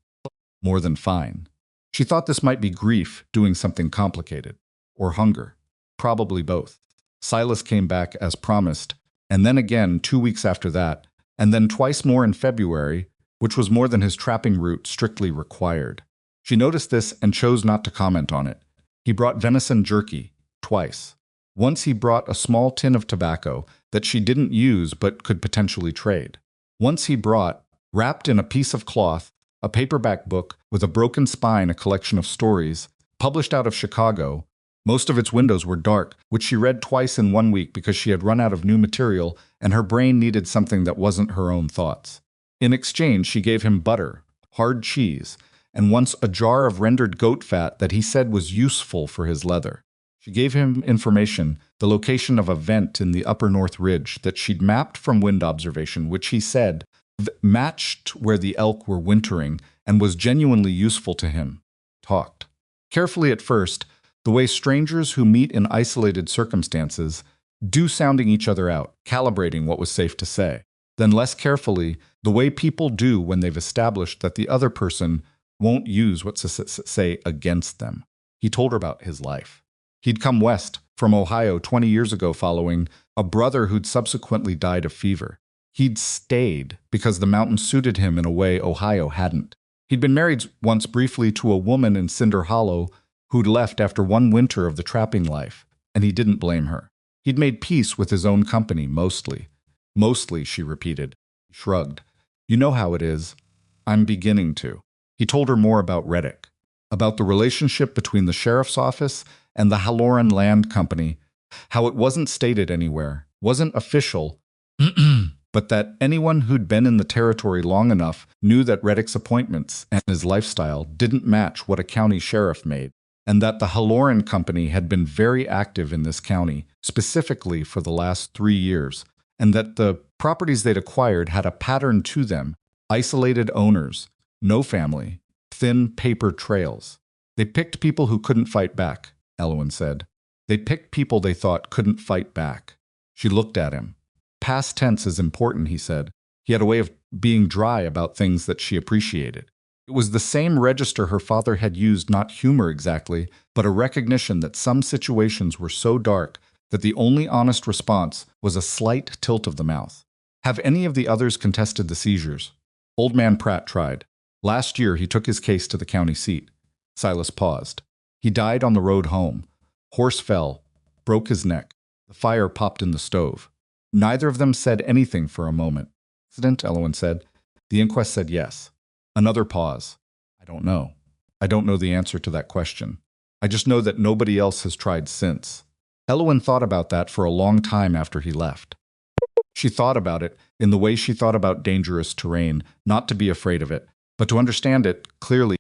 More than fine. She thought this might be grief doing something complicated, or hunger, probably both. Silas came back as promised, and then again 2 weeks after that, and then twice more in February, which was more than his trapping route strictly required. She noticed this and chose not to comment on it. He brought venison jerky, twice. Once he brought a small tin of tobacco that she didn't use but could potentially trade. Once he brought, wrapped in a piece of cloth, a paperback book with a broken spine, a collection of stories, published out of Chicago. Most of its windows were dark, which she read twice in 1 week because she had run out of new material and her brain needed something that wasn't her own thoughts. In exchange, she gave him butter, hard cheese, and once a jar of rendered goat fat that he said was useful for his leather. She gave him information, the location of a vent in the upper North Ridge that she'd mapped from wind observation, which he said matched where the elk were wintering and was genuinely useful to him. Talked. Carefully at first, the way strangers who meet in isolated circumstances do, sounding each other out, calibrating what was safe to say. Then less carefully, the way people do when they've established that the other person won't use what to say against them. He told her about his life. He'd come west from Ohio 20 years ago following a brother who'd subsequently died of fever. He'd stayed because the mountains suited him in a way Ohio hadn't. He'd been married once briefly to a woman in Cinder Hollow who'd left after 1 winter of the trapping life, and he didn't blame her. He'd made peace with his own company, mostly. Mostly, she repeated. He shrugged. You know how it is. I'm beginning to. He told her more about Reddick, about the relationship between the sheriff's office and the Halloran Land Company, how it wasn't stated anywhere, wasn't official, but that anyone who'd been in the territory long enough knew that Reddick's appointments and his lifestyle didn't match what a county sheriff made, and that the Halloran Company had been very active in this county, specifically for the last 3 years, and that the properties they'd acquired had a pattern to them, isolated owners, no family, thin paper trails. They picked people who couldn't fight back, Elwyn said. They picked people they thought couldn't fight back. She looked at him. Past tense is important, he said. He had a way of being dry about things that she appreciated. It was the same register her father had used, not humor exactly, but a recognition that some situations were so dark that the only honest response was a slight tilt of the mouth. Have any of the others contested the seizures? Old man Pratt tried. Last year he took his case to the county seat. Silas paused. He died on the road home. Horse fell, broke his neck. The fire popped in the stove. Neither of them said anything for a moment. Accident, Elwyn said. The inquest said yes. Another pause. I don't know. I don't know the answer to that question. I just know that nobody else has tried since. Elwyn thought about that for a long time after he left. She thought about it in the way she thought about dangerous terrain, not to be afraid of it, but to understand it clearly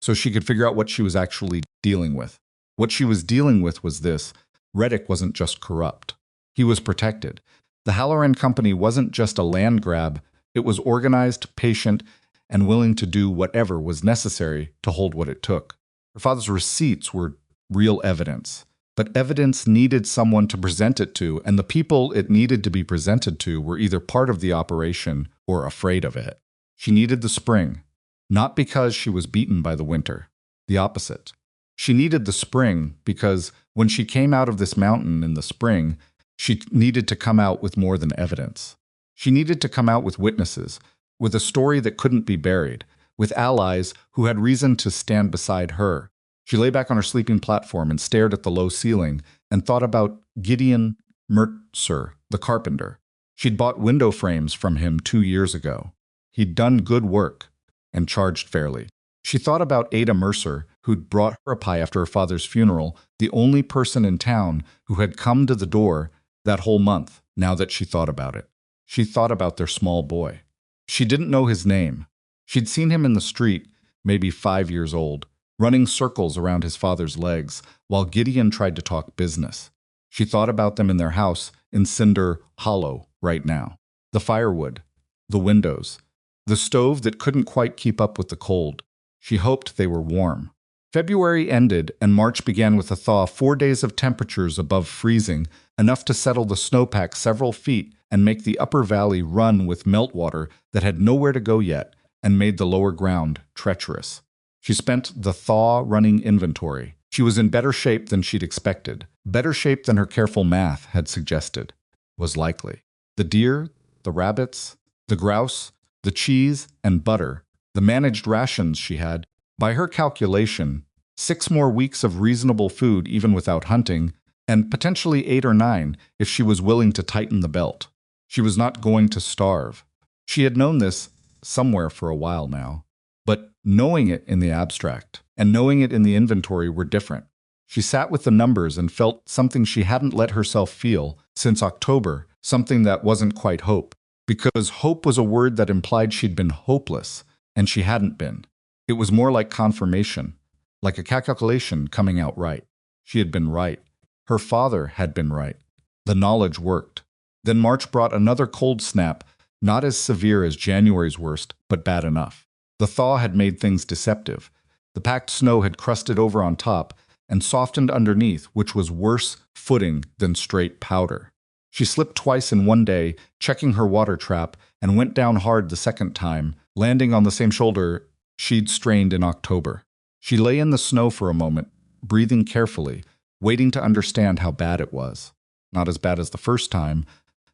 so she could figure out what she was actually dealing with. What she was dealing with was this. Reddick wasn't just corrupt. He was protected. The Halloran Company wasn't just a land grab. It was organized, patient, and willing to do whatever was necessary to hold what it took. Her father's receipts were real evidence. But evidence needed someone to present it to, and the people it needed to be presented to were either part of the operation or afraid of it. She needed the spring, not because she was beaten by the winter. The opposite. She needed the spring because when she came out of this mountain in the spring, she needed to come out with more than evidence. She needed to come out with witnesses, with a story that couldn't be buried, with allies who had reason to stand beside her. She lay back on her sleeping platform and stared at the low ceiling and thought about Gideon Mercer, the carpenter. She'd bought window frames from him 2 years ago. He'd done good work and charged fairly. She thought about Ada Mercer, who'd brought her a pie after her father's funeral, the only person in town who had come to the door that whole month, now that she thought about it. She thought about their small boy. She didn't know his name. She'd seen him in the street, maybe 5 years old, running circles around his father's legs, while Gideon tried to talk business. She thought about them in their house in Cinder Hollow right now. The firewood, the windows, the stove that couldn't quite keep up with the cold. She hoped they were warm. February ended and March began with a thaw, 4 days of temperatures above freezing, enough to settle the snowpack several feet and make the upper valley run with meltwater that had nowhere to go yet and made the lower ground treacherous. She spent the thaw running inventory. She was in better shape than she'd expected, better shape than her careful math had suggested, was likely. The deer, the rabbits, the grouse, the cheese and butter, the managed rations she had, by her calculation, 6 more weeks of reasonable food even without hunting, and potentially 8 or 9 if she was willing to tighten the belt. She was not going to starve. She had known this somewhere for a while now. But knowing it in the abstract and knowing it in the inventory were different. She sat with the numbers and felt something she hadn't let herself feel since October, something that wasn't quite hope. Because hope was a word that implied she'd been hopeless, and she hadn't been. It was more like confirmation, like a calculation coming out right. She had been right. Her father had been right. The knowledge worked. Then March brought another cold snap, not as severe as January's worst, but bad enough. The thaw had made things deceptive. The packed snow had crusted over on top and softened underneath, which was worse footing than straight powder. She slipped twice in one day, checking her water trap, and went down hard the second time, landing on the same shoulder she'd strained in October. She lay in the snow for a moment, breathing carefully, waiting to understand how bad it was. Not as bad as the first time,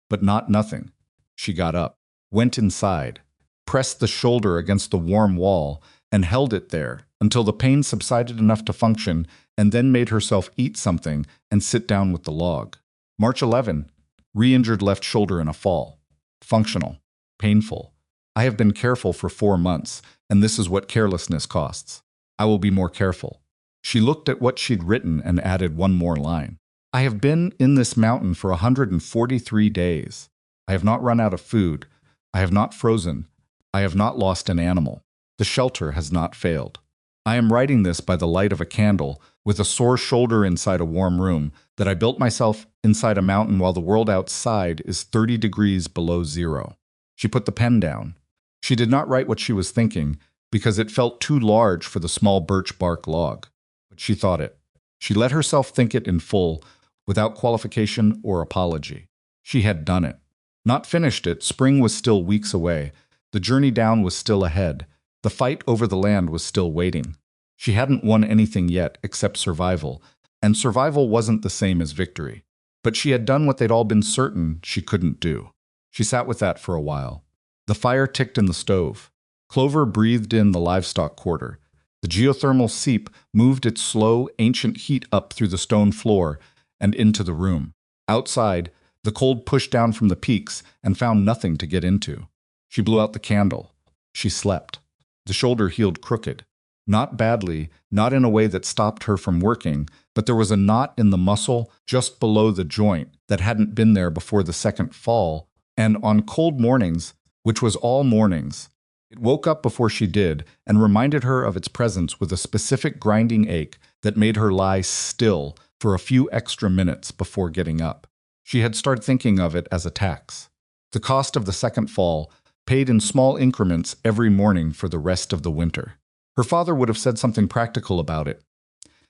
but not nothing. She got up, went inside, pressed the shoulder against the warm wall, and held it there until the pain subsided enough to function, and then made herself eat something and sit down with the log. March 11, re-injured left shoulder in a fall. Functional. Painful. I have been careful for 4 months, and this is what carelessness costs. I will be more careful. She looked at what she'd written and added one more line. I have been in this mountain for 143 days. I have not run out of food. I have not frozen. I have not lost an animal. The shelter has not failed. I am writing this by the light of a candle, with a sore shoulder inside a warm room, that I built myself inside a mountain while the world outside is 30 degrees below zero. She put the pen down. She did not write what she was thinking, because it felt too large for the small birch bark log. But she thought it. She let herself think it in full, without qualification or apology. She had done it. Not finished it, spring was still weeks away. The journey down was still ahead. The fight over the land was still waiting. She hadn't won anything yet except survival, and survival wasn't the same as victory. But she had done what they'd all been certain she couldn't do. She sat with that for a while. The fire ticked in the stove. Clover breathed in the livestock quarter. The geothermal seep moved its slow, ancient heat up through the stone floor and into the room. Outside, the cold pushed down from the peaks and found nothing to get into. She blew out the candle. She slept. The shoulder healed crooked. Not badly, not in a way that stopped her from working, but there was a knot in the muscle just below the joint that hadn't been there before the second fall, and on cold mornings, which was all mornings, it woke up before she did and reminded her of its presence with a specific grinding ache that made her lie still for a few extra minutes before getting up. She had started thinking of it as a tax. The cost of the second fall, paid in small increments every morning for the rest of the winter. Her father would have said something practical about it.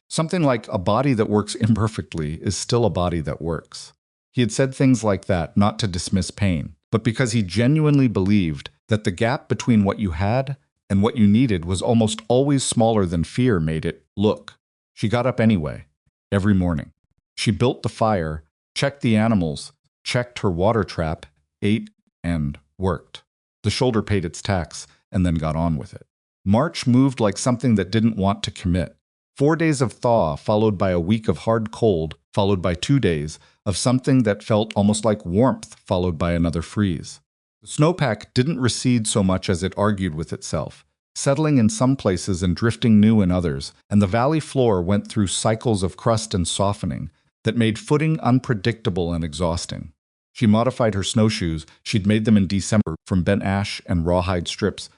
Something like a body that works imperfectly is still a body that works. He had said things like that not to dismiss pain, but because he genuinely believed that the gap between what you had and what you needed was almost always smaller than fear made it look. She got up anyway, every morning. She built the fire, checked the animals, checked her water trap, ate, and worked. The shoulder paid its tax and then got on with it. March moved like something that didn't want to commit. 4 days of thaw, followed by a week of hard cold, followed by 2 days of something that felt almost like warmth, followed by another freeze. The snowpack didn't recede so much as it argued with itself, settling in some places and drifting new in others, and the valley floor went through cycles of crust and softening that made footing unpredictable and exhausting. She modified her snowshoes. She'd made them in December from bent ash and rawhide strips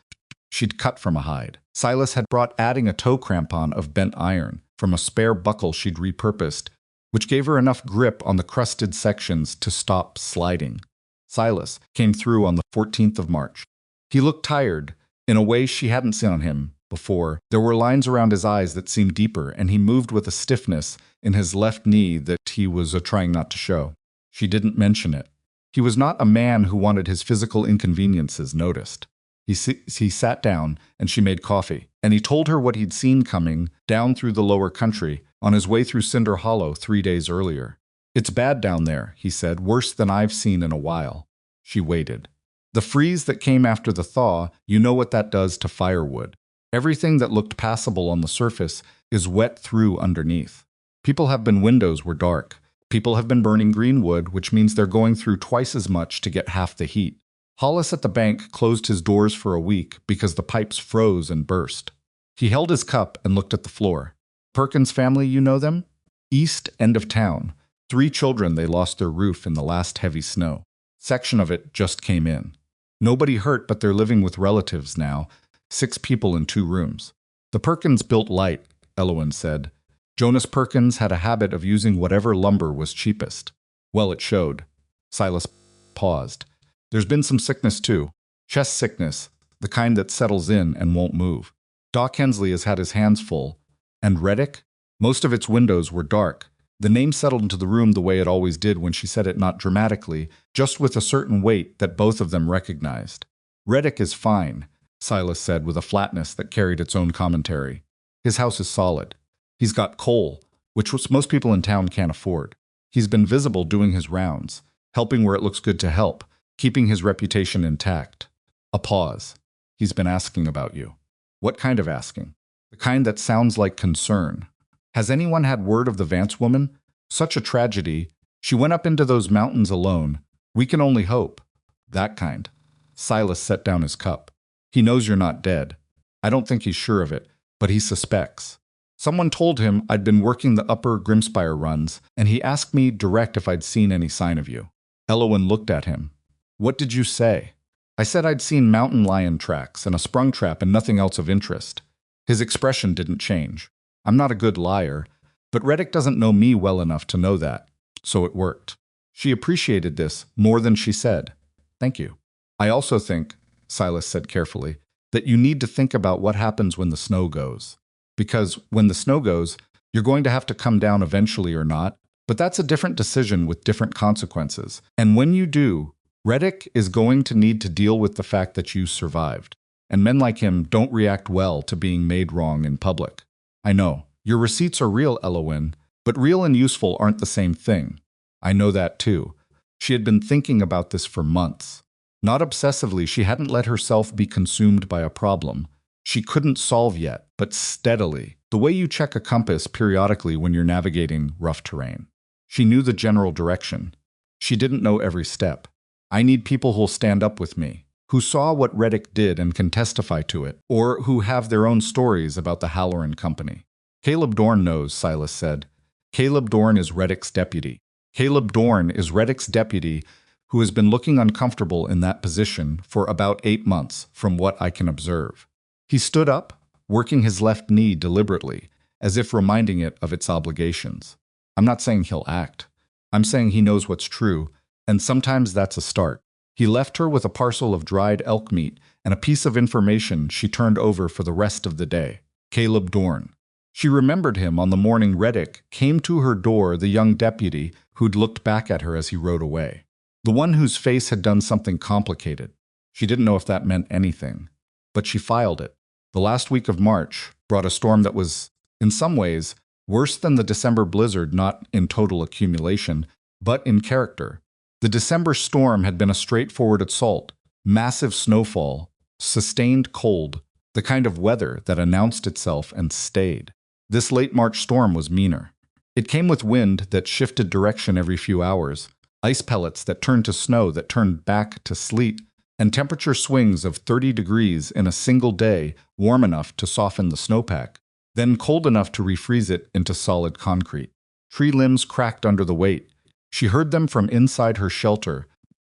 she'd cut from a hide. Silas had brought adding a toe crampon of bent iron from a spare buckle she'd repurposed, which gave her enough grip on the crusted sections to stop sliding. Silas came through on the 14th of March. He looked tired, in a way she hadn't seen on him before. There were lines around his eyes that seemed deeper, and he moved with a stiffness in his left knee that he was trying not to show. She didn't mention it. He was not a man who wanted his physical inconveniences noticed. He sat down, and she made coffee, and he told her what he'd seen coming down through the lower country on his way through Cinder Hollow 3 days earlier. "It's bad down there," he said, "worse than I've seen in a while." She waited. "The freeze that came after the thaw, you know what that does to firewood. Everything that looked passable on the surface is wet through underneath. Windows were dark. People have been burning green wood, which means they're going through twice as much to get half the heat. Hollis at the bank closed his doors for a week because the pipes froze and burst." He held his cup and looked at the floor. "Perkins family, you know them? East end of town. 3 children, they lost their roof in the last heavy snow. Section of it just came in. Nobody hurt, but they're living with relatives now. 6 people in 2 rooms. The Perkins built light," Elowen said. "Jonas Perkins had a habit of using whatever lumber was cheapest. Well, it showed." Silas paused. "There's been some sickness too. Chest sickness, the kind that settles in and won't move. Doc Hensley has had his hands full. And Reddick? Most of its windows were dark. The name settled into the room the way it always did when she said it, not dramatically, just with a certain weight that both of them recognized. "Reddick is fine," Silas said with a flatness that carried its own commentary. "His house is solid. He's got coal, which most people in town can't afford. He's been visible doing his rounds, helping where it looks good to help, keeping his reputation intact." A pause. "He's been asking about you." "What kind of asking?" "The kind that sounds like concern." "Has anyone had word of the Vance woman? Such a tragedy. She went up into those mountains alone. We can only hope." "That kind." Silas set down his cup. "He knows you're not dead. I don't think he's sure of it, but he suspects. Someone told him I'd been working the upper Grimspire runs, and he asked me direct if I'd seen any sign of you." Elowen looked at him. "What did you say?" "I said I'd seen mountain lion tracks and a sprung trap and nothing else of interest." His expression didn't change. "I'm not a good liar, but Reddick doesn't know me well enough to know that. So it worked." She appreciated this more than she said. "Thank you." "I also think," Silas said carefully, "that you need to think about what happens when the snow goes. Because when the snow goes, you're going to have to come down eventually or not, but that's a different decision with different consequences. And when you do, Reddick is going to need to deal with the fact that you survived. And men like him don't react well to being made wrong in public. I know, your receipts are real, Elowen, but real and useful aren't the same thing. I know that too." She had been thinking about this for months. Not obsessively, she hadn't let herself be consumed by a problem she couldn't solve yet, but steadily, the way you check a compass periodically when you're navigating rough terrain. She knew the general direction. She didn't know every step. "I need people who'll stand up with me, who saw what Reddick did and can testify to it, or who have their own stories about the Halloran Company." "Caleb Dorn knows," Silas said. "Caleb Dorn is Reddick's deputy. Caleb Dorn is Reddick's deputy who has been looking uncomfortable in that position for about 8 months, from what I can observe." He stood up, working his left knee deliberately, as if reminding it of its obligations. "I'm not saying he'll act. I'm saying he knows what's true, and sometimes that's a start." He left her with a parcel of dried elk meat and a piece of information she turned over for the rest of the day. Caleb Dorn. She remembered him on the morning Reddick came to her door, the young deputy who'd looked back at her as he rode away. The one whose face had done something complicated. She didn't know if that meant anything, but she filed it. The last week of March brought a storm that was, in some ways, worse than the December blizzard, not in total accumulation, but in character. The December storm had been a straightforward assault, massive snowfall, sustained cold, the kind of weather that announced itself and stayed. This late March storm was meaner. It came with wind that shifted direction every few hours, ice pellets that turned to snow that turned back to sleet, and temperature swings of 30 degrees in a single day, warm enough to soften the snowpack, then cold enough to refreeze it into solid concrete. Tree limbs cracked under the weight. She heard them from inside her shelter,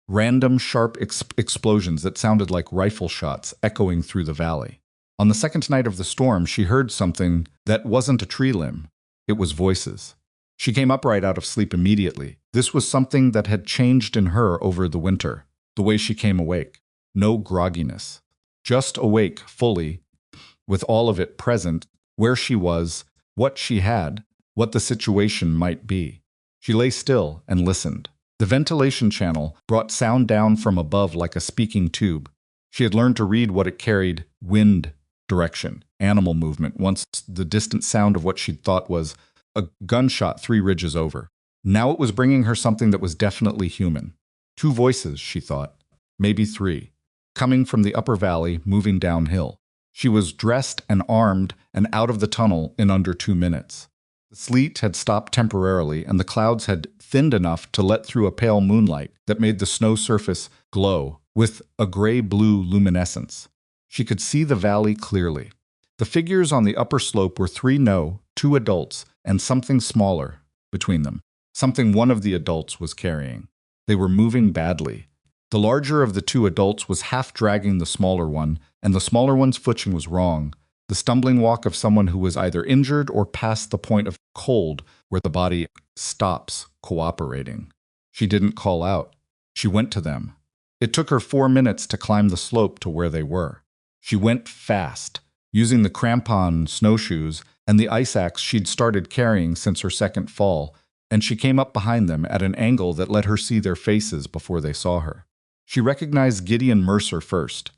random sharp explosions that sounded like rifle shots echoing through the valley. On the second night of the storm, she heard something that wasn't a tree limb. It was voices. She came upright out of sleep immediately. This was something that had changed in her over the winter, the way she came awake. No grogginess. Just awake fully, with all of it present, where she was, what she had, what the situation might be. She lay still and listened. The ventilation channel brought sound down from above like a speaking tube. She had learned to read what it carried: wind, direction, animal movement, once the distant sound of what she'd thought was a gunshot 3 ridges over. Now it was bringing her something that was definitely human. 2 voices, she thought. Maybe 3. Coming from the upper valley, moving downhill. She was dressed and armed and out of the tunnel in under 2 minutes. The sleet had stopped temporarily, and the clouds had thinned enough to let through a pale moonlight that made the snow surface glow with a gray-blue luminescence. She could see the valley clearly. The figures on the upper slope were 2 adults, and something smaller between them, something one of the adults was carrying. They were moving badly. The larger of the 2 adults was half dragging the smaller one, and the smaller one's footing was wrong, the stumbling walk of someone who was either injured or past the point of cold where the body stops cooperating. She didn't call out. She went to them. It took her 4 minutes to climb the slope to where they were. She went fast, using the crampon snowshoes and the ice axe she'd started carrying since her second fall, and she came up behind them at an angle that let her see their faces before they saw her. She recognized Gideon Mercer first,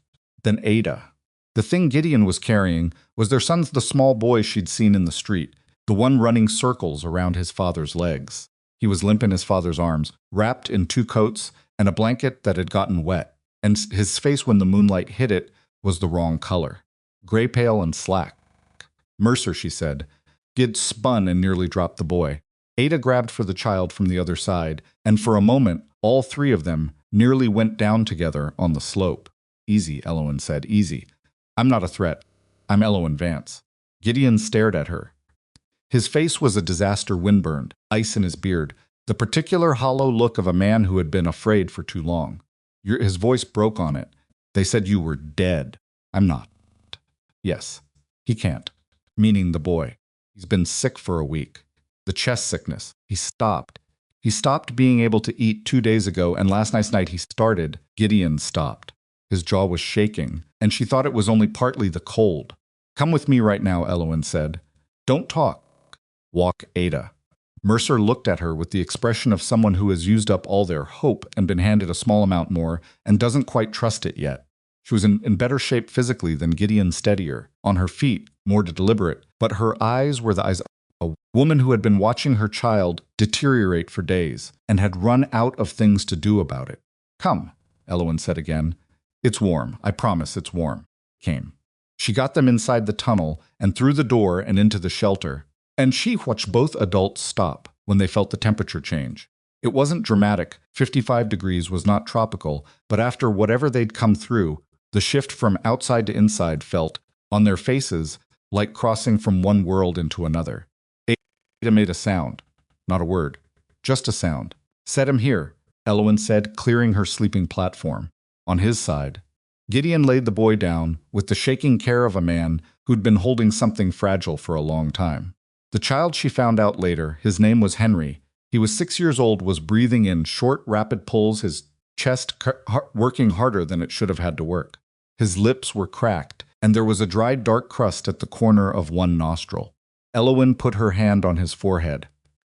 then Ada. The thing Gideon was carrying was their son's, the small boy she'd seen in the street, the one running circles around his father's legs. He was limp in his father's arms, wrapped in 2 coats and a blanket that had gotten wet, and his face when the moonlight hit it was the wrong color, gray pale and slack. Mercer, she said. Gid spun and nearly dropped the boy. Ada grabbed for the child from the other side, and for a moment, all 3 of them nearly went down together on the slope. Easy, Elowen said, easy. I'm not a threat. I'm Elowen Vance. Gideon stared at her. His face was a disaster windburned, ice in his beard, the particular hollow look of a man who had been afraid for too long. His voice broke on it. They said you were dead. I'm not. Yes. He can't. Meaning the boy. He's been sick for a week. The chest sickness. He stopped. He stopped being able to eat 2 days ago, and last night's night he started. Gideon stopped. His jaw was shaking, and she thought it was only partly the cold. Come with me right now, Elowen said. Don't talk. Walk, Ada. Mercer looked at her with the expression of someone who has used up all their hope and been handed a small amount more and doesn't quite trust it yet. She was in better shape physically than Gideon, steadier, on her feet, more deliberate, but her eyes were the eyes of a woman who had been watching her child deteriorate for days and had run out of things to do about it. Come, Elowen said again. It's warm. I promise it's warm. Came. She got them inside the tunnel and through the door and into the shelter, and she watched both adults stop when they felt the temperature change. It wasn't dramatic. 55 degrees was not tropical, but after whatever they'd come through, the shift from outside to inside felt, on their faces, like crossing from one world into another. Ada made a sound. Not a word. Just a sound. Set him here, Elowen said, clearing her sleeping platform. On his side, Gideon laid the boy down with the shaking care of a man who'd been holding something fragile for a long time. The child, she found out later, his name was Henry. He was 6 years old, was breathing in short, rapid pulls, his chest working harder than it should have had to work. His lips were cracked, and there was a dry, dark crust at the corner of one nostril. Elowen put her hand on his forehead.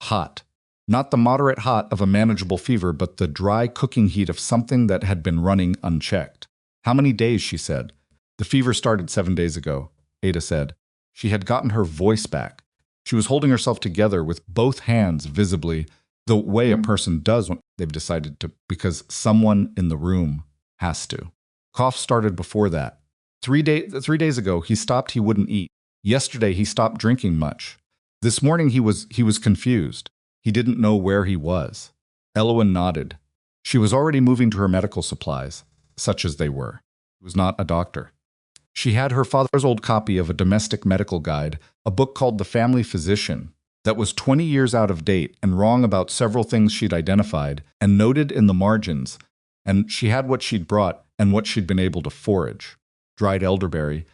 Hot. Not the moderate hot of a manageable fever, but the dry cooking heat of something that had been running unchecked. How many days, she said. The fever started 7 days ago, Ada said. She had gotten her voice back. She was holding herself together with both hands visibly, the way a person does when they've decided to, because someone in the room has to. Cough started before that. 3 days ago, he stopped, he wouldn't eat. Yesterday, he stopped drinking much. This morning, he was confused. He didn't know where he was. Elowen nodded. She was already moving to her medical supplies, such as they were. She was not a doctor. She had her father's old copy of a domestic medical guide, a book called The Family Physician, that was 20 years out of date and wrong about several things she'd identified and noted in the margins, and she had what she'd brought and what she'd been able to forage. Dried elderberry,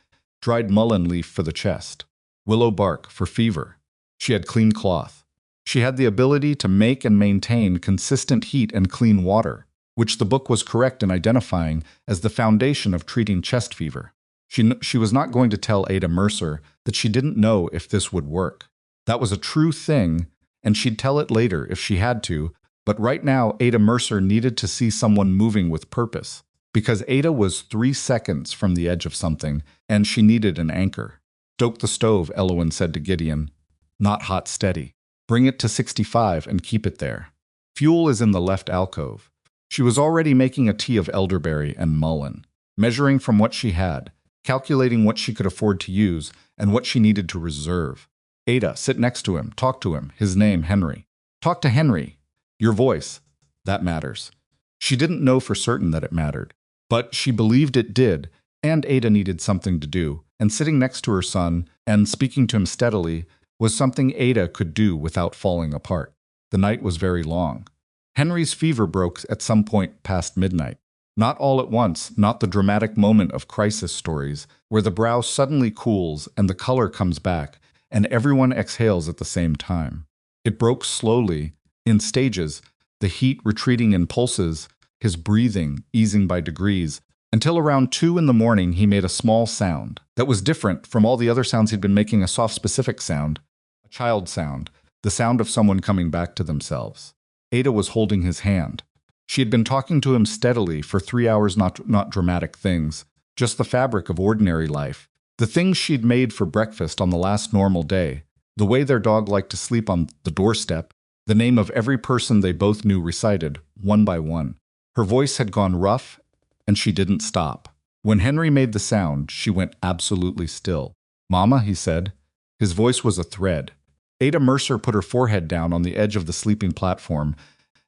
dried mullein leaf for the chest, willow bark for fever. She had clean cloth. She had the ability to make and maintain consistent heat and clean water, which the book was correct in identifying as the foundation of treating chest fever. She was not going to tell Ada Mercer that she didn't know if this would work. That was a true thing, and she'd tell it later if she had to, but right now Ada Mercer needed to see someone moving with purpose, Because Ada was 3 seconds from the edge of something, and she needed an anchor. Stoke the stove, Elowen said to Gideon. Not hot steady. Bring it to 65 and keep it there. Fuel is in the left alcove. She was already making a tea of elderberry and mullein, measuring from what she had, calculating what she could afford to use and what she needed to reserve. Ada, sit next to him, talk to him, his name Henry. Talk to Henry. Your voice. That matters. She didn't know for certain that it mattered, but she believed it did, and Ada needed something to do, and sitting next to her son and speaking to him steadily was something Ada could do without falling apart. The night was very long. Henry's fever broke at some point past midnight. Not all at once, not the dramatic moment of crisis stories, where the brow suddenly cools and the color comes back, and everyone exhales at the same time. It broke slowly, in stages, the heat retreating in pulses, his breathing easing by degrees, until around 2 in the morning he made a small sound that was different from all the other sounds he'd been making, a soft specific sound, a child sound, the sound of someone coming back to themselves. Ada was holding his hand. She had been talking to him steadily for 3 hours, not dramatic things, just the fabric of ordinary life, the things she'd made for breakfast on the last normal day, the way their dog liked to sleep on the doorstep, the name of every person they both knew recited, one by one. Her voice had gone rough, and she didn't stop. When Henry made the sound, she went absolutely still. Mama, he said. His voice was a thread. Ada Mercer put her forehead down on the edge of the sleeping platform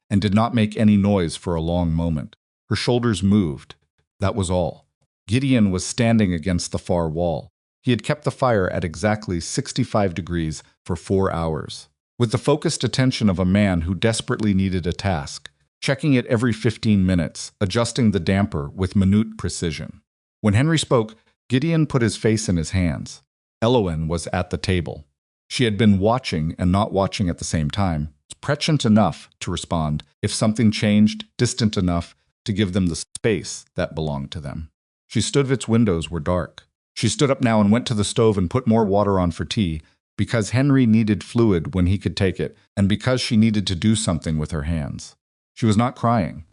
and did not make any noise for a long moment. Her shoulders moved. That was all. Gideon was standing against the far wall. He had kept the fire at exactly 65 degrees for 4 hours, with the focused attention of a man who desperately needed a task, checking it every 15 minutes, adjusting the damper with minute precision. When Henry spoke, Gideon put his face in his hands. Elowen was at the table. She had been watching and not watching at the same time, prescient enough to respond if something changed, distant enough to give them the space that belonged to them. She stood. Its windows were dark. She stood up now and went to the stove and put more water on for tea, because Henry needed fluid when he could take it, and because she needed to do something with her hands. She was not crying.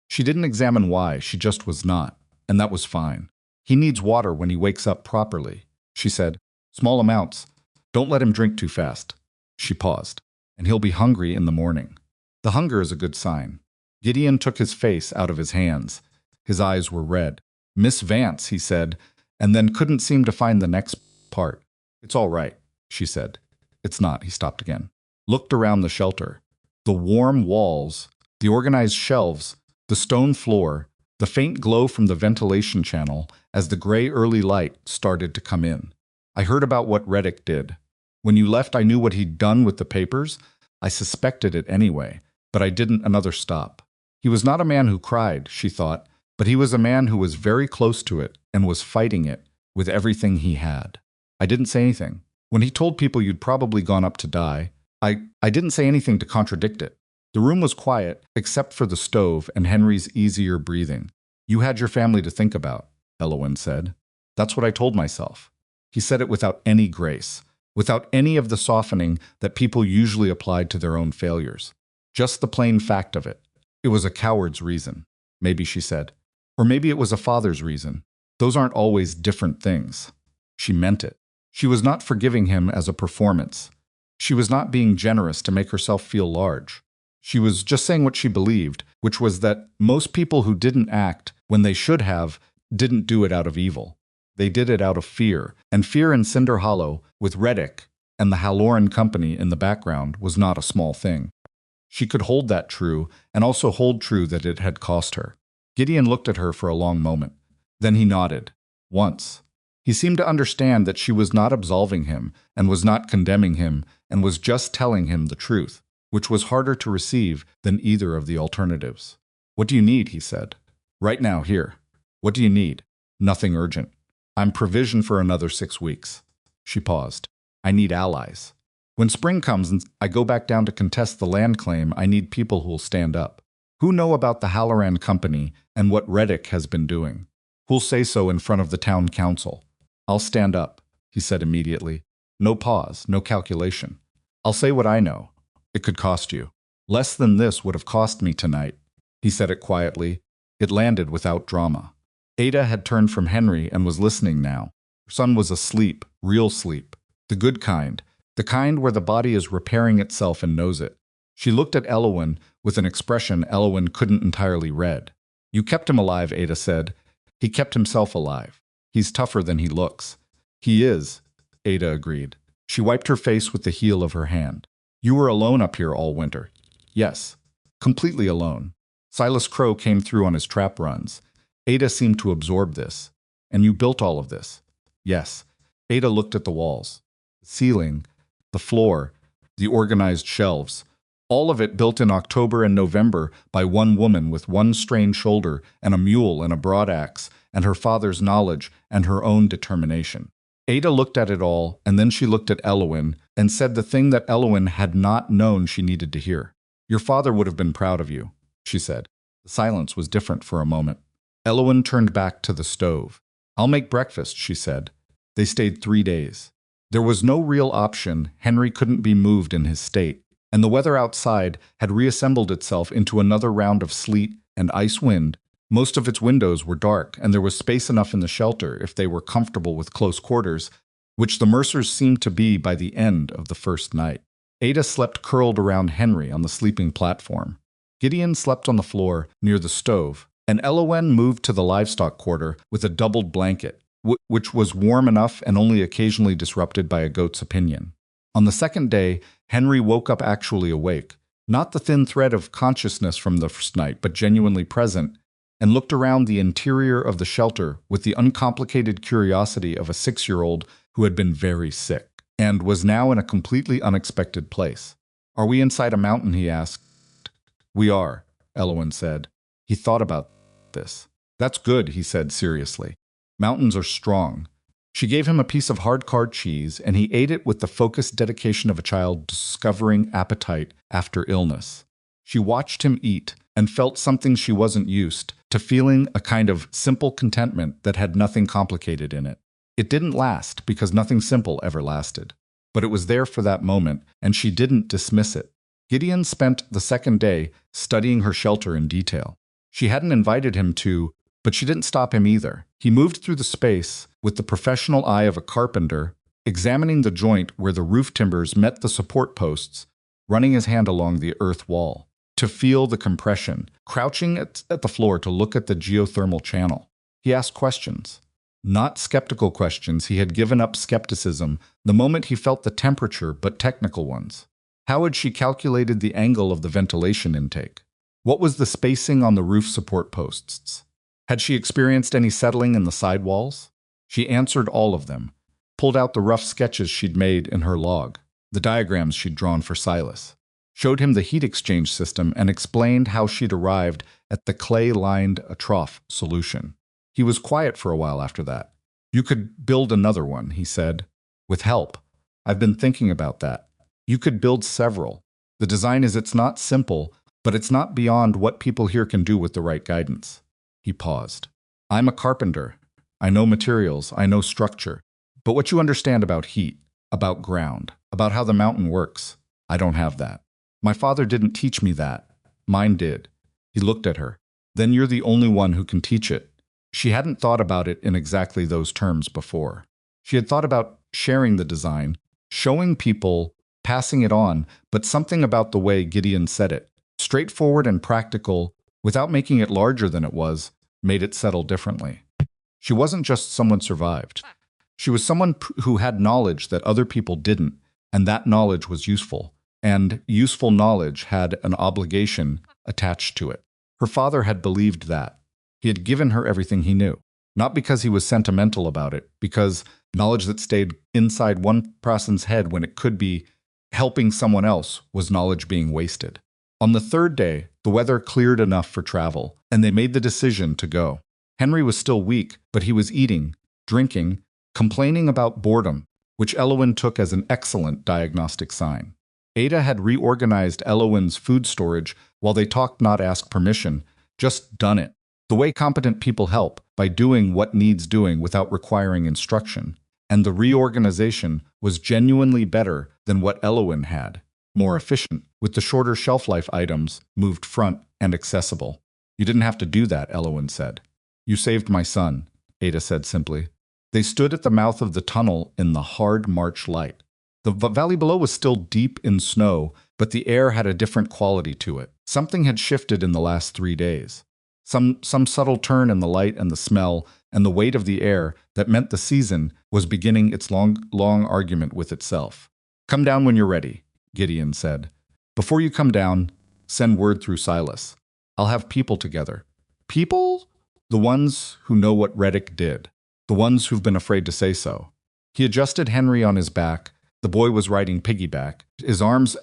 She didn't examine why, she just was not, and that was fine. He needs water when he wakes up properly, she said. Small amounts. Don't let him drink too fast. She paused. And he'll be hungry in the morning. The hunger is a good sign. Gideon took his face out of his hands. His eyes were red. Miss Vance, he said, and then couldn't seem to find the next part. It's all right, she said. It's not, he stopped again. Looked around the shelter. The warm walls, the organized shelves, the stone floor, the faint glow from the ventilation channel as the gray early light started to come in. I heard about what Reddick did. When you left, I knew what he'd done with the papers. I suspected it anyway, but I didn't. Another stop. He was not a man who cried, she thought, but he was a man who was very close to it and was fighting it with everything he had. I didn't say anything. When he told people you'd probably gone up to die, I didn't say anything to contradict it. The room was quiet, except for the stove and Henry's easier breathing. You had your family to think about, Elowen said. That's what I told myself. He said it without any grace, without any of the softening that people usually applied to their own failures. Just the plain fact of it. It was a coward's reason, maybe she said. Or maybe it was a father's reason. Those aren't always different things. She meant it. She was not forgiving him as a performance. She was not being generous to make herself feel large. She was just saying what she believed, which was that most people who didn't act when they should have didn't do it out of evil. They did it out of fear, and fear in Cinder Hollow, with Reddick and the Halloran Company in the background, was not a small thing. She could hold that true, and also hold true that it had cost her. Gideon looked at her for a long moment. Then he nodded. Once. He seemed to understand that she was not absolving him, and was not condemning him, and was just telling him the truth, which was harder to receive than either of the alternatives. What do you need, he said. Right now, here. What do you need? Nothing urgent. I'm provisioned for another 6 weeks. She paused. I need allies. When spring comes and I go back down to contest the land claim, I need people who'll stand up. Who know about the Halloran Company and what Reddick has been doing? Who'll say so in front of the town council? I'll stand up, he said immediately. No pause, no calculation. I'll say what I know. It could cost you. Less than this would have cost me tonight. He said it quietly. It landed without drama. Ada had turned from Henry and was listening now. Her son was asleep, real sleep. The good kind. The kind where the body is repairing itself and knows it. She looked at Elowin with an expression Elowin couldn't entirely read. You kept him alive, Ada said. He kept himself alive. He's tougher than he looks. He is, Ada agreed. She wiped her face with the heel of her hand. You were alone up here all winter. Yes, completely alone. Silas Crow came through on his trap runs. Ada seemed to absorb this. And you built all of this. Yes. Ada looked at the walls. The ceiling, the floor, the organized shelves. All of it built in October and November by one woman with one strained shoulder and a mule and a broadaxe and her father's knowledge and her own determination. Ada looked at it all, and then she looked at Elowin and said the thing that Elowin had not known she needed to hear. Your father would have been proud of you, she said. The silence was different for a moment. Elowin turned back to the stove. I'll make breakfast, she said. They stayed 3 days. There was no real option. Henry couldn't be moved in his state, and the weather outside had reassembled itself into another round of sleet and ice wind. Most of its windows were dark, and there was space enough in the shelter if they were comfortable with close quarters, which the Mercers seemed to be by the end of the first night. Ada slept curled around Henry on the sleeping platform. Gideon slept on the floor near the stove, and Elowin moved to the livestock quarter with a doubled blanket, which was warm enough and only occasionally disrupted by a goat's opinion. On the second day, Henry woke up actually awake, not the thin thread of consciousness from the first night, but genuinely present, and looked around the interior of the shelter with the uncomplicated curiosity of a 6-year-old who had been very sick, and was now in a completely unexpected place. Are we inside a mountain, he asked. We are, Elowin said. He thought about this. That's good, he said seriously. Mountains are strong. She gave him a piece of hard-card cheese, and he ate it with the focused dedication of a child discovering appetite after illness. She watched him eat and felt something she wasn't used to, feeling a kind of simple contentment that had nothing complicated in it. It didn't last because nothing simple ever lasted. But it was there for that moment, and she didn't dismiss it. Gideon spent the second day studying her shelter in detail. She hadn't invited him to, but she didn't stop him either. He moved through the space with the professional eye of a carpenter, examining the joint where the roof timbers met the support posts, running his hand along the earth wall to feel the compression, crouching at the floor to look at the geothermal channel. He asked questions. Not skeptical questions. He had given up skepticism the moment he felt the temperature, but technical ones. How had she calculated the angle of the ventilation intake? What was the spacing on the roof support posts? Had she experienced any settling in the sidewalls? She answered all of them, pulled out the rough sketches she'd made in her log, the diagrams she'd drawn for Silas, showed him the heat exchange system, and explained how she'd arrived at the clay-lined trough solution. He was quiet for a while after that. You could build another one, he said. With help. I've been thinking about that. You could build several. The design is it's not simple, but it's not beyond what people here can do with the right guidance. He paused. I'm a carpenter. I know materials, I know structure. But what you understand about heat, about ground, about how the mountain works, I don't have that. My father didn't teach me that. Mine did. He looked at her. Then you're the only one who can teach it. She hadn't thought about it in exactly those terms before. She had thought about sharing the design, showing people, passing it on, but something about the way Gideon said it, straightforward and practical, without making it larger than it was, made it settle differently. She wasn't just someone survived. She was someone who had knowledge that other people didn't, and that knowledge was useful. And useful knowledge had an obligation attached to it. Her father had believed that. He had given her everything he knew, not because he was sentimental about it, because knowledge that stayed inside one person's head when it could be helping someone else was knowledge being wasted. On the third day, the weather cleared enough for travel, and they made the decision to go. Henry was still weak, but he was eating, drinking, complaining about boredom, which Elowin took as an excellent diagnostic sign. Ada had reorganized Elowin's food storage while they talked, not asked permission, just done it. The way competent people help, by doing what needs doing without requiring instruction. And the reorganization was genuinely better than what Elowin had, more efficient, with the shorter shelf life items moved front and accessible. You didn't have to do that, Elowen said. You saved my son, Ada said simply. They stood at the mouth of the tunnel in the hard March light. The valley below was still deep in snow, but the air had a different quality to it. Something had shifted in the last 3 days. Some subtle turn in the light and the smell and the weight of the air that meant the season was beginning its long argument with itself. Come down when you're ready, Gideon said. Before you come down, send word through Silas. I'll have people together. People? The ones who know what Reddick did. The ones who've been afraid to say so. He adjusted Henry on his back. The boy was riding piggyback, his arms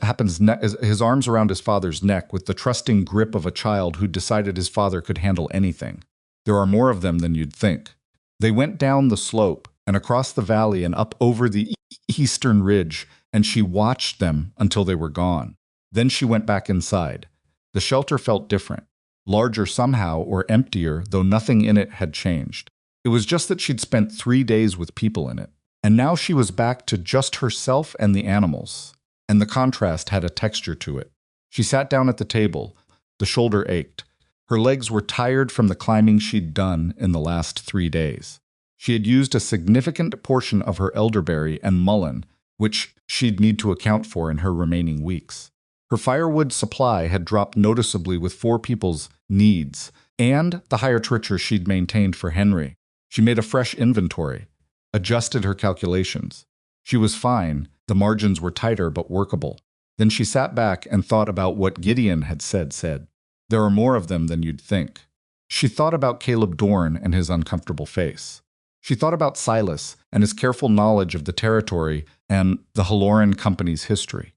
around his father's neck with the trusting grip of a child who decided his father could handle anything. There are more of them than you'd think. They went down the slope and across the valley and up over the eastern ridge, and she watched them until they were gone. Then she went back inside. The shelter felt different, larger somehow or emptier, though nothing in it had changed. It was just that she'd spent 3 days with people in it. And now she was back to just herself and the animals, and the contrast had a texture to it. She sat down at the table. The shoulder ached. Her legs were tired from the climbing she'd done in the last 3 days. She had used a significant portion of her elderberry and mullein, which she'd need to account for in her remaining weeks. Her firewood supply had dropped noticeably with 4 people's needs, and the higher temperature she'd maintained for Henry. She made a fresh inventory. Adjusted her calculations. She was fine. The margins were tighter but workable. Then she sat back and thought about what Gideon had said. There are more of them than you'd think. She thought about Caleb Dorn and his uncomfortable face. She thought about Silas and his careful knowledge of the territory and the Halloran Company's history.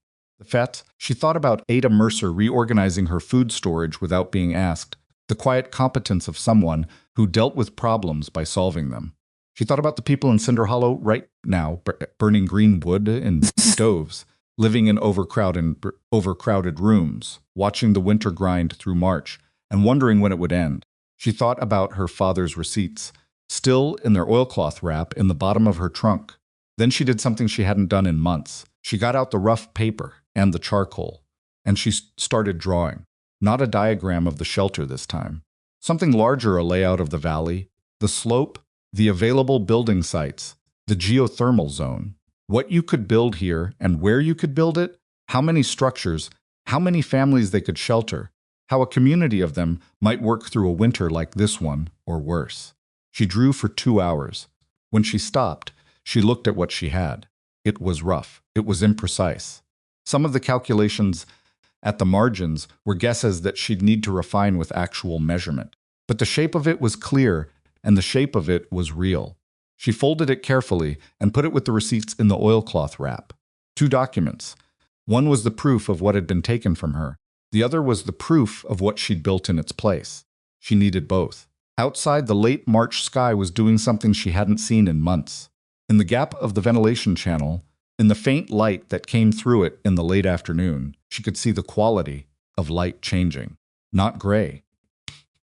She thought about Ada Mercer reorganizing her food storage without being asked, the quiet competence of someone who dealt with problems by solving them. She thought about the people in Cinder Hollow right now, burning green wood in stoves, living in overcrowded rooms, watching the winter grind through March, and wondering when it would end. She thought about her father's receipts, still in their oilcloth wrap in the bottom of her trunk. Then she did something she hadn't done in months. She got out the rough paper and the charcoal, and she started drawing. Not a diagram of the shelter this time. Something larger, a layout of the valley, the slope, the available building sites, the geothermal zone, what you could build here and where you could build it, how many structures, how many families they could shelter, how a community of them might work through a winter like this one or worse. She drew for 2 hours. When she stopped, she looked at what she had. It was rough. It was imprecise. Some of the calculations at the margins were guesses that she'd need to refine with actual measurement. But the shape of it was clear, and the shape of it was real. She folded it carefully and put it with the receipts in the oilcloth wrap. 2 documents. One was the proof of what had been taken from her. The other was the proof of what she'd built in its place. She needed both. Outside, the late March sky was doing something she hadn't seen in months. In the gap of the ventilation channel, in the faint light that came through it in the late afternoon, she could see the quality of light changing. Not gray.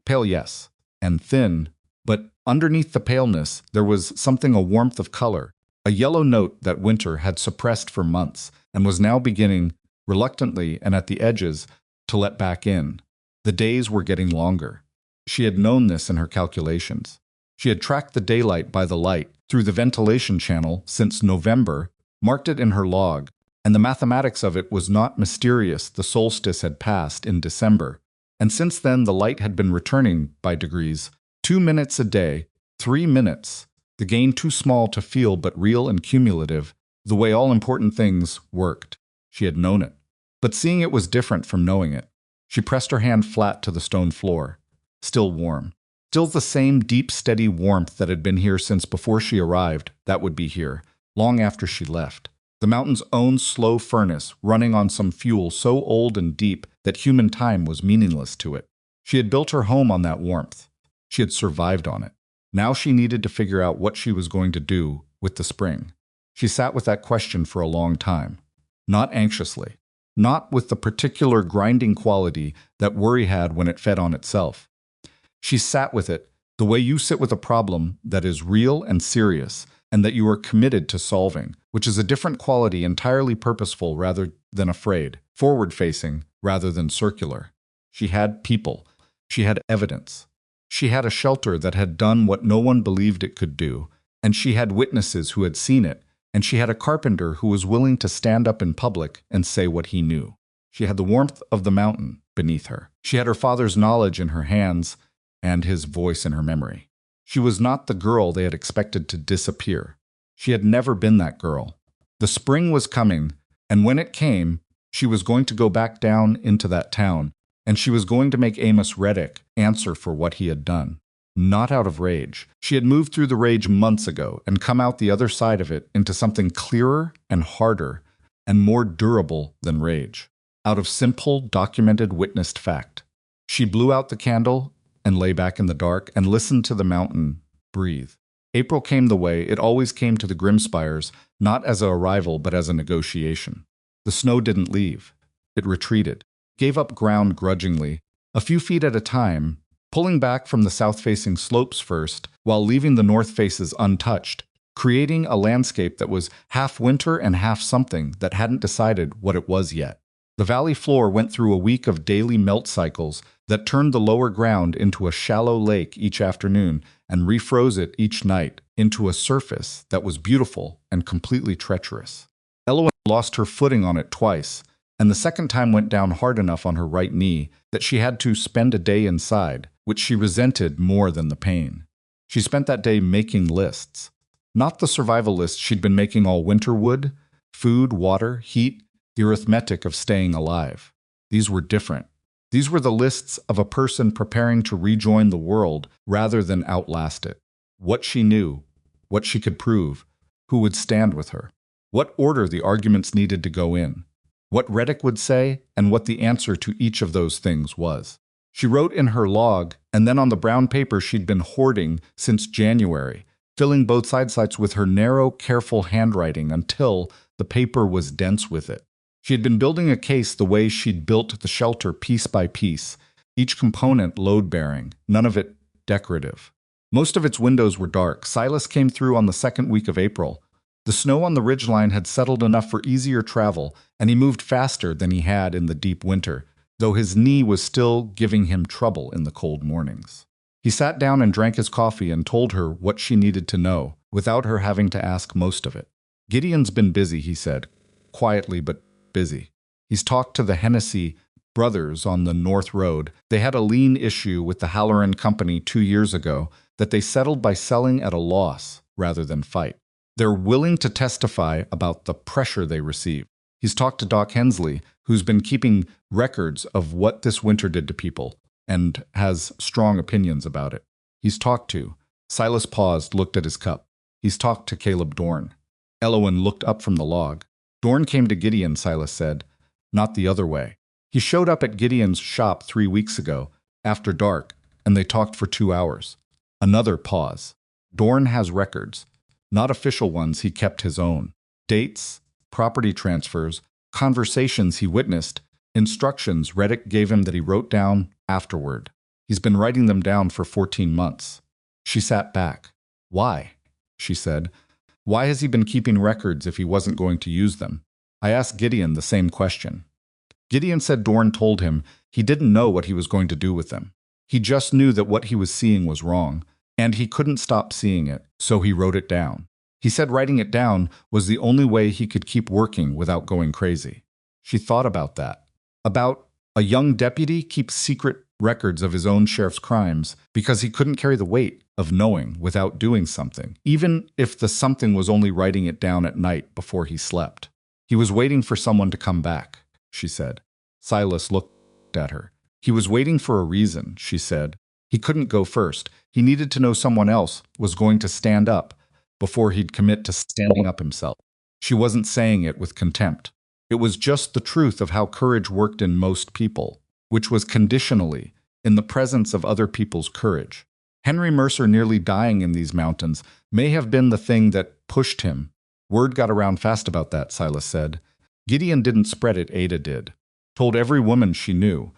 Pale, yes, and thin, but underneath the paleness, there was something, a warmth of color, a yellow note that winter had suppressed for months and was now beginning, reluctantly and at the edges, to let back in. The days were getting longer. She had known this in her calculations. She had tracked the daylight by the light through the ventilation channel since November, marked it in her log, and the mathematics of it was not mysterious. The solstice had passed in December, and since then the light had been returning by degrees. 2 minutes a day, 3 minutes, the gain too small to feel but real and cumulative, the way all important things worked. She had known it. But seeing it was different from knowing it. She pressed her hand flat to the stone floor. Still warm. Still the same deep, steady warmth that had been here since before she arrived, that would be here, long after she left. The mountain's own slow furnace, running on some fuel so old and deep that human time was meaningless to it. She had built her home on that warmth. She had survived on it. Now she needed to figure out what she was going to do with the spring. She sat with that question for a long time. Not anxiously. Not with the particular grinding quality that worry had when it fed on itself. She sat with it the way you sit with a problem that is real and serious and that you are committed to solving, which is a different quality, entirely purposeful rather than afraid, forward-facing rather than circular. She had people. She had evidence. She had a shelter that had done what no one believed it could do, and she had witnesses who had seen it, and she had a carpenter who was willing to stand up in public and say what he knew. She had the warmth of the mountain beneath her. She had her father's knowledge in her hands and his voice in her memory. She was not the girl they had expected to disappear. She had never been that girl. The spring was coming, and when it came, she was going to go back down into that town, and she was going to make Amos Reddick answer for what he had done. Not out of rage. She had moved through the rage months ago and come out the other side of it into something clearer and harder and more durable than rage. Out of simple, documented, witnessed fact. She blew out the candle and lay back in the dark and listened to the mountain breathe. April came the way it always came to the Grimspires, not as a arrival but as a negotiation. The snow didn't leave. It retreated, gave up ground grudgingly, a few feet at a time, pulling back from the south-facing slopes first, while leaving the north faces untouched, creating a landscape that was half winter and half something that hadn't decided what it was yet. The valley floor went through a week of daily melt cycles that turned the lower ground into a shallow lake each afternoon and refroze it each night into a surface that was beautiful and completely treacherous. Elowen lost her footing on it twice, and the second time went down hard enough on her right knee that she had to spend a day inside, which she resented more than the pain. She spent that day making lists. Not the survival list she'd been making all winter would: food, water, heat, the arithmetic of staying alive. These were different. These were the lists of a person preparing to rejoin the world rather than outlast it. What she knew, what she could prove, who would stand with her, what order the arguments needed to go in, what Reddick would say, and what the answer to each of those things was. She wrote in her log, and then on the brown paper she'd been hoarding since January, filling both side sites with her narrow, careful handwriting until the paper was dense with it. She had been building a case the way she'd built the shelter piece by piece, each component load-bearing, none of it decorative. Most of its windows were dark. Silas came through on the second week of April. The snow on the ridgeline had settled enough for easier travel, and he moved faster than he had in the deep winter, though his knee was still giving him trouble in the cold mornings. He sat down and drank his coffee and told her what she needed to know, without her having to ask most of it. Gideon's been busy, he said, quietly but busy. He's talked to the Hennessy brothers on the North Road. They had a lien issue with the Halloran Company 2 years ago that they settled by selling at a loss rather than fight. They're willing to testify about the pressure they receive. He's talked to Doc Hensley, who's been keeping records of what this winter did to people and has strong opinions about it. He's talked to— Silas paused, looked at his cup. He's talked to Caleb Dorn. Elowen looked up from the log. Dorn came to Gideon, Silas said, not the other way. He showed up at Gideon's shop 3 weeks ago, after dark, and they talked for 2 hours. Another pause. Dorn has records. Not official ones, he kept his own. Dates, property transfers, conversations he witnessed, instructions Reddick gave him that he wrote down afterward. He's been writing them down for 14 months. She sat back. Why? She said. Why has he been keeping records if he wasn't going to use them? I asked Gideon the same question. Gideon said Dorn told him he didn't know what he was going to do with them. He just knew that what he was seeing was wrong, and he couldn't stop seeing it, so he wrote it down. He said writing it down was the only way he could keep working without going crazy. She thought about that. About a young deputy keeps secret records of his own sheriff's crimes because he couldn't carry the weight of knowing without doing something, even if the something was only writing it down at night before he slept. He was waiting for someone to come back, she said. Silas looked at her. He was waiting for a reason, she said. He couldn't go first. He needed to know someone else was going to stand up before he'd commit to standing up himself. She wasn't saying it with contempt. It was just the truth of how courage worked in most people, which was conditionally in the presence of other people's courage. Henry Mercer nearly dying in these mountains may have been the thing that pushed him. Word got around fast about that, Silas said. Gideon didn't spread it, Ada did. Told every woman she knew.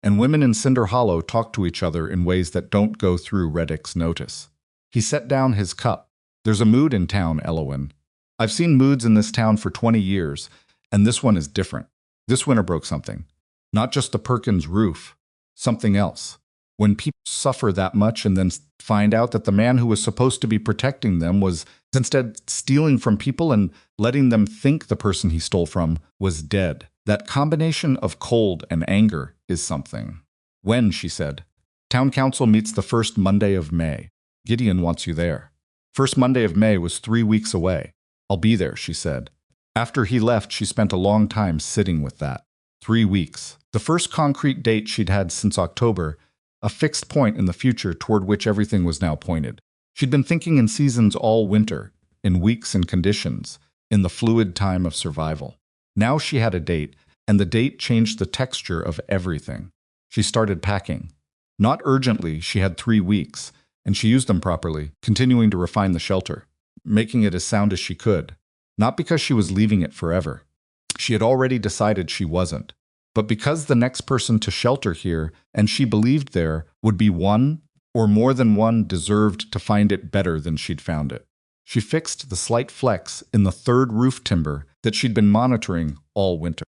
And women in Cinder Hollow talk to each other in ways that don't go through Reddick's notice. He set down his cup. There's a mood in town, Elowen. I've seen moods in this town for 20 years, and this one is different. This winter broke something. Not just the Perkins roof. Something else. When people suffer that much and then find out that the man who was supposed to be protecting them was instead stealing from people and letting them think the person he stole from was dead. That combination of cold and anger is something. When, she said. Town council meets the first Monday of May. Gideon wants you there. First Monday of May was 3 weeks away. I'll be there, she said. After he left, she spent a long time sitting with that. 3 weeks. The first concrete date she'd had since October, a fixed point in the future toward which everything was now pointed. She'd been thinking in seasons all winter, in weeks and conditions, in the fluid time of survival. Now she had a date, and the date changed the texture of everything. She started packing. Not urgently, she had 3 weeks, and she used them properly, continuing to refine the shelter, making it as sound as she could. Not because she was leaving it forever. She had already decided she wasn't. But because the next person to shelter here, and she believed there, would be one, or more than one, deserved to find it better than she'd found it. She fixed the slight flex in the third roof timber that she'd been monitoring all winter.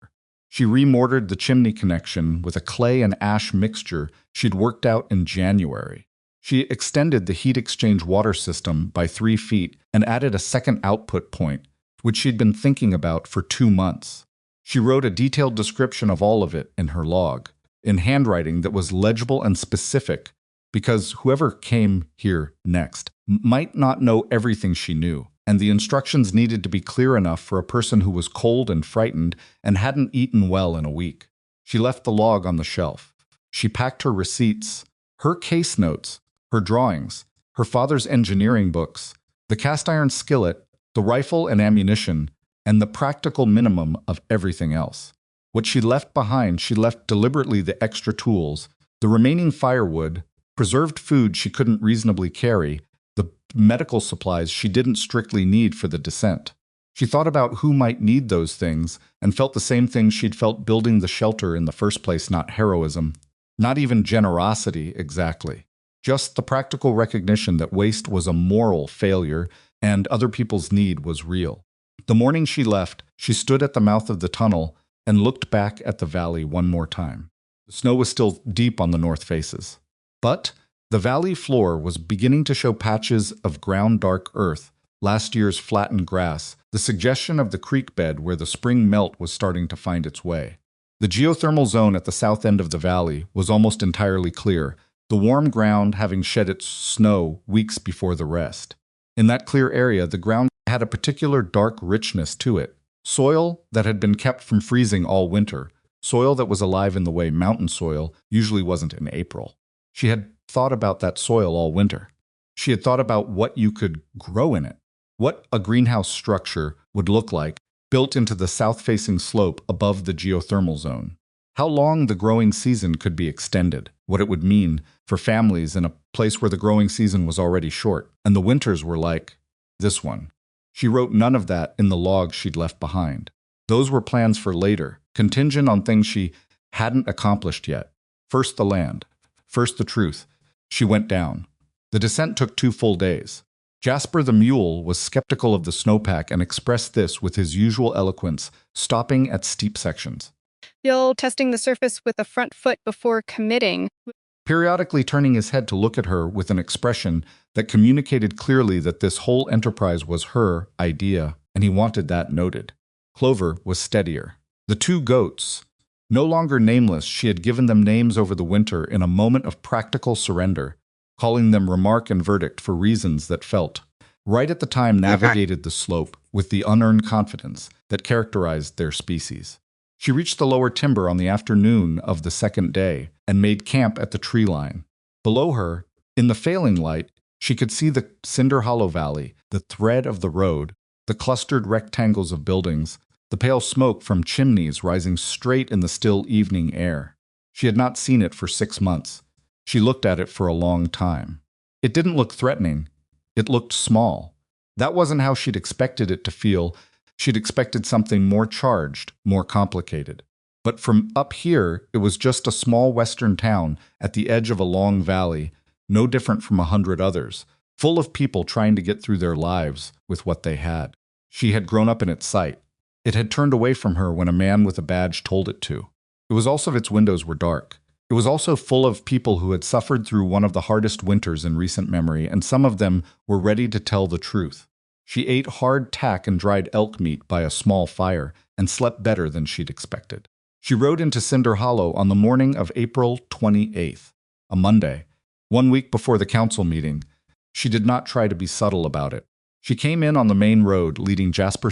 She remortared the chimney connection with a clay and ash mixture she'd worked out in January. She extended the heat exchange water system by 3 feet and added a second output point, which she'd been thinking about for 2 months. She wrote a detailed description of all of it in her log, in handwriting that was legible and specific, because whoever came here next might not know everything she knew, and the instructions needed to be clear enough for a person who was cold and frightened and hadn't eaten well in a week. She left the log on the shelf. She packed her receipts, her case notes, her drawings, her father's engineering books, the cast iron skillet, the rifle and ammunition, and the practical minimum of everything else. What she left behind, she left deliberately the extra tools, the remaining firewood, preserved food she couldn't reasonably carry, the medical supplies she didn't strictly need for the descent. She thought about who might need those things and felt the same things she'd felt building the shelter in the first place, not heroism, not even generosity exactly. Just the practical recognition that waste was a moral failure and other people's need was real. The morning she left, she stood at the mouth of the tunnel and looked back at the valley one more time. The snow was still deep on the north faces. But the valley floor was beginning to show patches of ground-dark earth, last year's flattened grass, the suggestion of the creek bed where the spring melt was starting to find its way. The geothermal zone at the south end of the valley was almost entirely clear, the warm ground having shed its snow weeks before the rest. In that clear area, the ground had a particular dark richness to it, soil that had been kept from freezing all winter, soil that was alive in the way mountain soil usually wasn't in April. She had thought about that soil all winter. She had thought about what you could grow in it, what a greenhouse structure would look like built into the south-facing slope above the geothermal zone. How long the growing season could be extended, what it would mean for families in a place where the growing season was already short, and the winters were like this one. She wrote none of that in the log she'd left behind. Those were plans for later, contingent on things she hadn't accomplished yet. First the land. First the truth. She went down. The descent took 2 full days. Jasper the mule was skeptical of the snowpack and expressed this with his usual eloquence, stopping at steep sections. Still testing the surface with a front foot before committing. Periodically turning his head to look at her with an expression that communicated clearly that this whole enterprise was her idea, and he wanted that noted. Clover was steadier. The 2 goats, no longer nameless, she had given them names over the winter in a moment of practical surrender, calling them Remark and Verdict for reasons that felt, right at the time, navigated the slope with the unearned confidence that characterized their species. She reached the lower timber on the afternoon of the second day and made camp at the tree line. Below her, in the failing light, she could see the Cinder Hollow Valley, the thread of the road, the clustered rectangles of buildings, the pale smoke from chimneys rising straight in the still evening air. She had not seen it for 6 months. She looked at it for a long time. It didn't look threatening. It looked small. That wasn't how she'd expected it to feel. She'd expected something more charged, more complicated. But from up here, it was just a small western town at the edge of a long valley, no different from 100 others, full of people trying to get through their lives with what they had. She had grown up in its sight. It had turned away from her when a man with a badge told it to. It was also its windows were dark. It was also full of people who had suffered through one of the hardest winters in recent memory, and some of them were ready to tell the truth. She ate hard tack and dried elk meat by a small fire and slept better than she'd expected. She rode into Cinder Hollow on the morning of April 28th, a Monday, 1 week before the council meeting. She did not try to be subtle about it. She came in on the main road, leading Jasper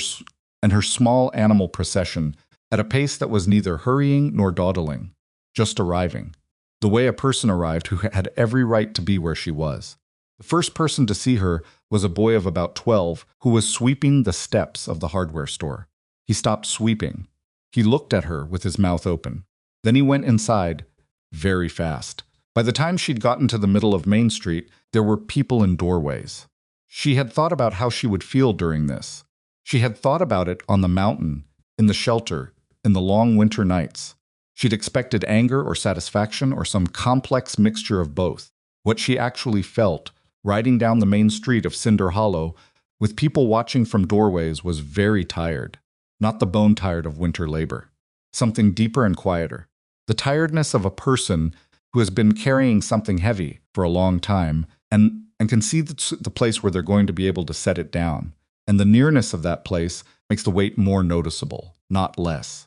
and her small animal procession at a pace that was neither hurrying nor dawdling, just arriving, the way a person arrived who had every right to be where she was. The first person to see her was a boy of about 12 who was sweeping the steps of the hardware store. He stopped sweeping. He looked at her with his mouth open. Then he went inside, very fast. By the time she'd gotten to the middle of Main Street, there were people in doorways. She had thought about how she would feel during this. She had thought about it on the mountain, in the shelter, in the long winter nights. She'd expected anger or satisfaction or some complex mixture of both. What she actually felt, riding down the main street of Cinder Hollow, with people watching from doorways, was very tired. Not the bone tired of winter labor. Something deeper and quieter. The tiredness of a person who has been carrying something heavy for a long time and can see the place where they're going to be able to set it down. And the nearness of that place makes the weight more noticeable, not less.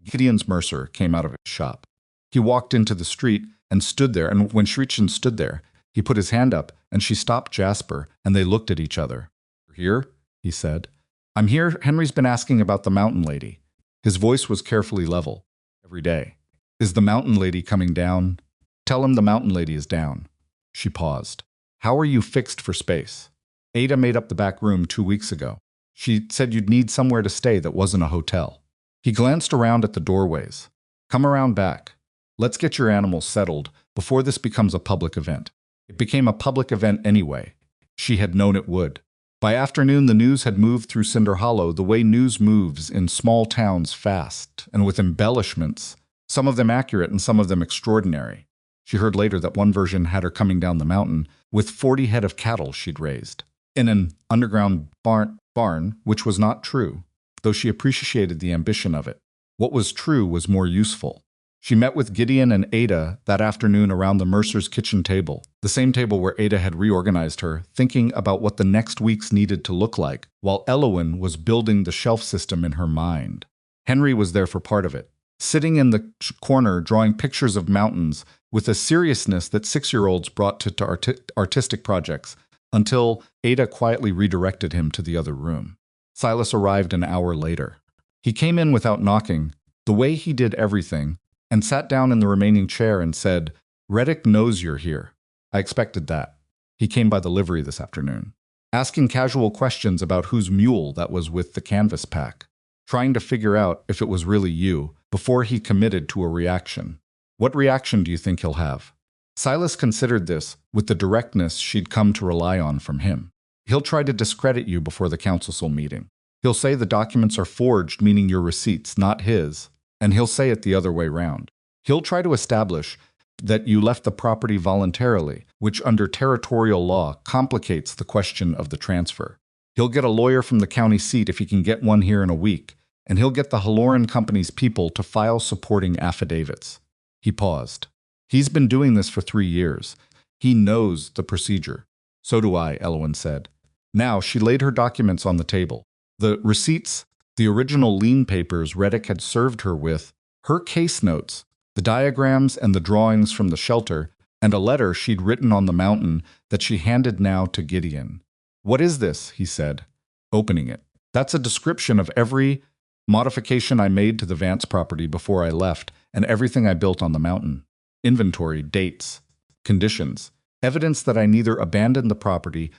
Gideon's Mercer came out of his shop. He walked into the street and stood there, and when Shreechin stood there, he put his hand up, and she stopped Jasper, and they looked at each other. "Here?" he said. "I'm here. Henry's been asking about the mountain lady." His voice was carefully level. "Every day. Is the mountain lady coming down?" "Tell him the mountain lady is down." She paused. "How are you fixed for space?" "Ada made up the back room 2 weeks ago. She said you'd need somewhere to stay that wasn't a hotel." He glanced around at the doorways. "Come around back. Let's get your animals settled before this becomes a public event." It became a public event anyway. She had known it would. By afternoon, the news had moved through Cinder Hollow the way news moves in small towns fast and with embellishments, some of them accurate and some of them extraordinary. She heard later that one version had her coming down the mountain with 40 head of cattle she'd raised in an underground barn, which was not true, though she appreciated the ambition of it. What was true was more useful. She met with Gideon and Ada that afternoon around the Mercer's kitchen table, the same table where Ada had reorganized her, thinking about what the next weeks needed to look like, while Elowen was building the shelf system in her mind. Henry was there for part of it, sitting in the corner drawing pictures of mountains with a seriousness that 6-year-olds brought to artistic projects, until Ada quietly redirected him to the other room. Silas arrived an hour later. He came in without knocking, the way he did everything, and sat down in the remaining chair and said, "Reddick knows you're here. I expected that. He came by the livery this afternoon, asking casual questions about whose mule that was with the canvas pack, trying to figure out if it was really you before he committed to a reaction. What reaction do you think he'll have?" Silas considered this with the directness she'd come to rely on from him. "He'll try to discredit you before the council meeting. He'll say the documents are forged, meaning your receipts, not his. And he'll say it the other way round. He'll try to establish that you left the property voluntarily, which under territorial law complicates the question of the transfer. He'll get a lawyer from the county seat if he can get one here in a week, and he'll get the Halloran Company's people to file supporting affidavits." He paused. "He's been doing this for 3 years. He knows the procedure." "So do I," Elowen said. Now she laid her documents on the table. The receipts, the original lien papers Reddick had served her with, her case notes, the diagrams and the drawings from the shelter, and a letter she'd written on the mountain that she handed now to Gideon. "What is this?" he said, opening it. "That's a description of every modification I made to the Vance property before I left, and everything I built on the mountain. Inventory, dates, conditions, evidence that I neither abandoned the property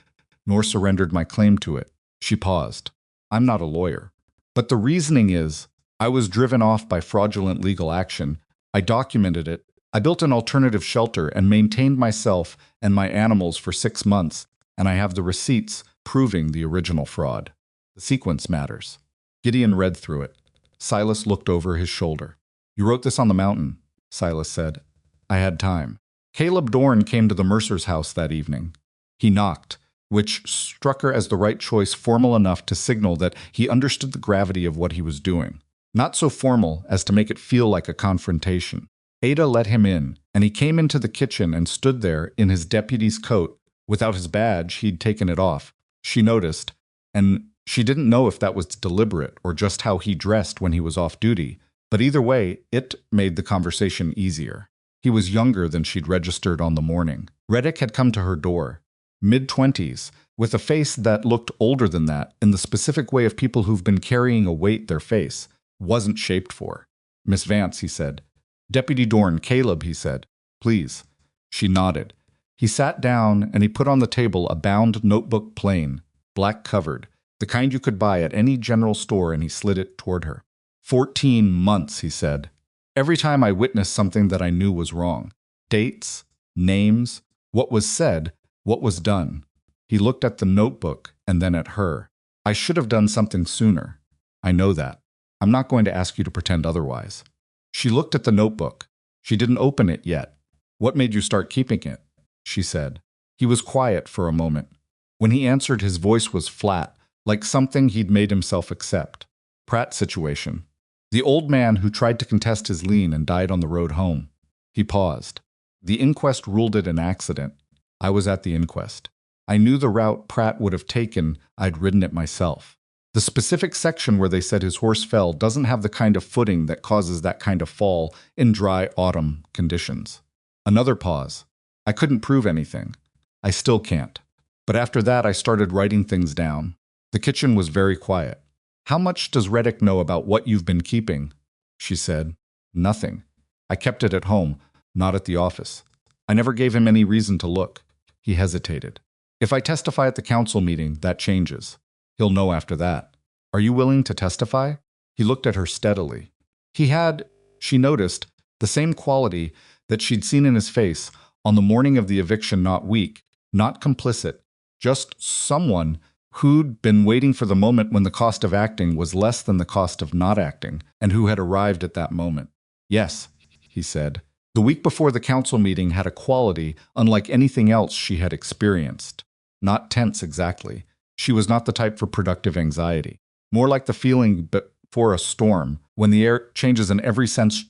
nor surrendered my claim to it." She paused. "I'm not a lawyer. But the reasoning is, I was driven off by fraudulent legal action. I documented it. I built an alternative shelter and maintained myself and my animals for 6 months, and I have the receipts proving the original fraud. The sequence matters." Gideon read through it. Silas looked over his shoulder. "You wrote this on the mountain," Silas said. "I had time." Caleb Dorn came to the Mercer's house that evening. He knocked, which struck her as the right choice, formal enough to signal that he understood the gravity of what he was doing. Not so formal as to make it feel like a confrontation. Ada let him in, and he came into the kitchen and stood there in his deputy's coat. Without his badge, he'd taken it off. She noticed, and she didn't know if that was deliberate or just how he dressed when he was off duty, but either way, it made the conversation easier. He was younger than she'd registered on the morning. Reddick had come to her door, mid-20s, with a face that looked older than that, in the specific way of people who've been carrying a weight their face wasn't shaped for. "Miss Vance," he said. "Deputy Dorn, Caleb," he said. "Please." She nodded. He sat down and he put on the table a bound notebook plain, black covered, the kind you could buy at any general store, and he slid it toward her. 14 months, he said. Every time I witnessed something that I knew was wrong. Dates, names, what was said, what was done. He looked at the notebook and then at her. I should have done something sooner. I know that. I'm not going to ask you to pretend otherwise. She looked at the notebook. She didn't open it yet. What made you start keeping it? She said. He was quiet for a moment. When he answered, his voice was flat, like something he'd made himself accept. Pratt situation. The old man who tried to contest his lien and died on the road home. He paused. The inquest ruled it an accident. I was at the inquest. I knew the route Pratt would have taken. I'd ridden it myself. The specific section where they said his horse fell doesn't have the kind of footing that causes that kind of fall in dry autumn conditions. Another pause. I couldn't prove anything. I still can't. But after that, I started writing things down. The kitchen was very quiet. How much does Reddick know about what you've been keeping? She said. Nothing. I kept it at home, not at the office. I never gave him any reason to look. He hesitated. If I testify at the council meeting, that changes. He'll know after that. Are you willing to testify? He looked at her steadily. He had, she noticed, the same quality that she'd seen in his face on the morning of the eviction, not weak, not complicit, just someone who'd been waiting for the moment when the cost of acting was less than the cost of not acting, and who had arrived at that moment. Yes, he said. The week before the council meeting had a quality unlike anything else she had experienced. Not tense exactly. She was not the type for productive anxiety. More like the feeling before a storm, when the air changes in every sense,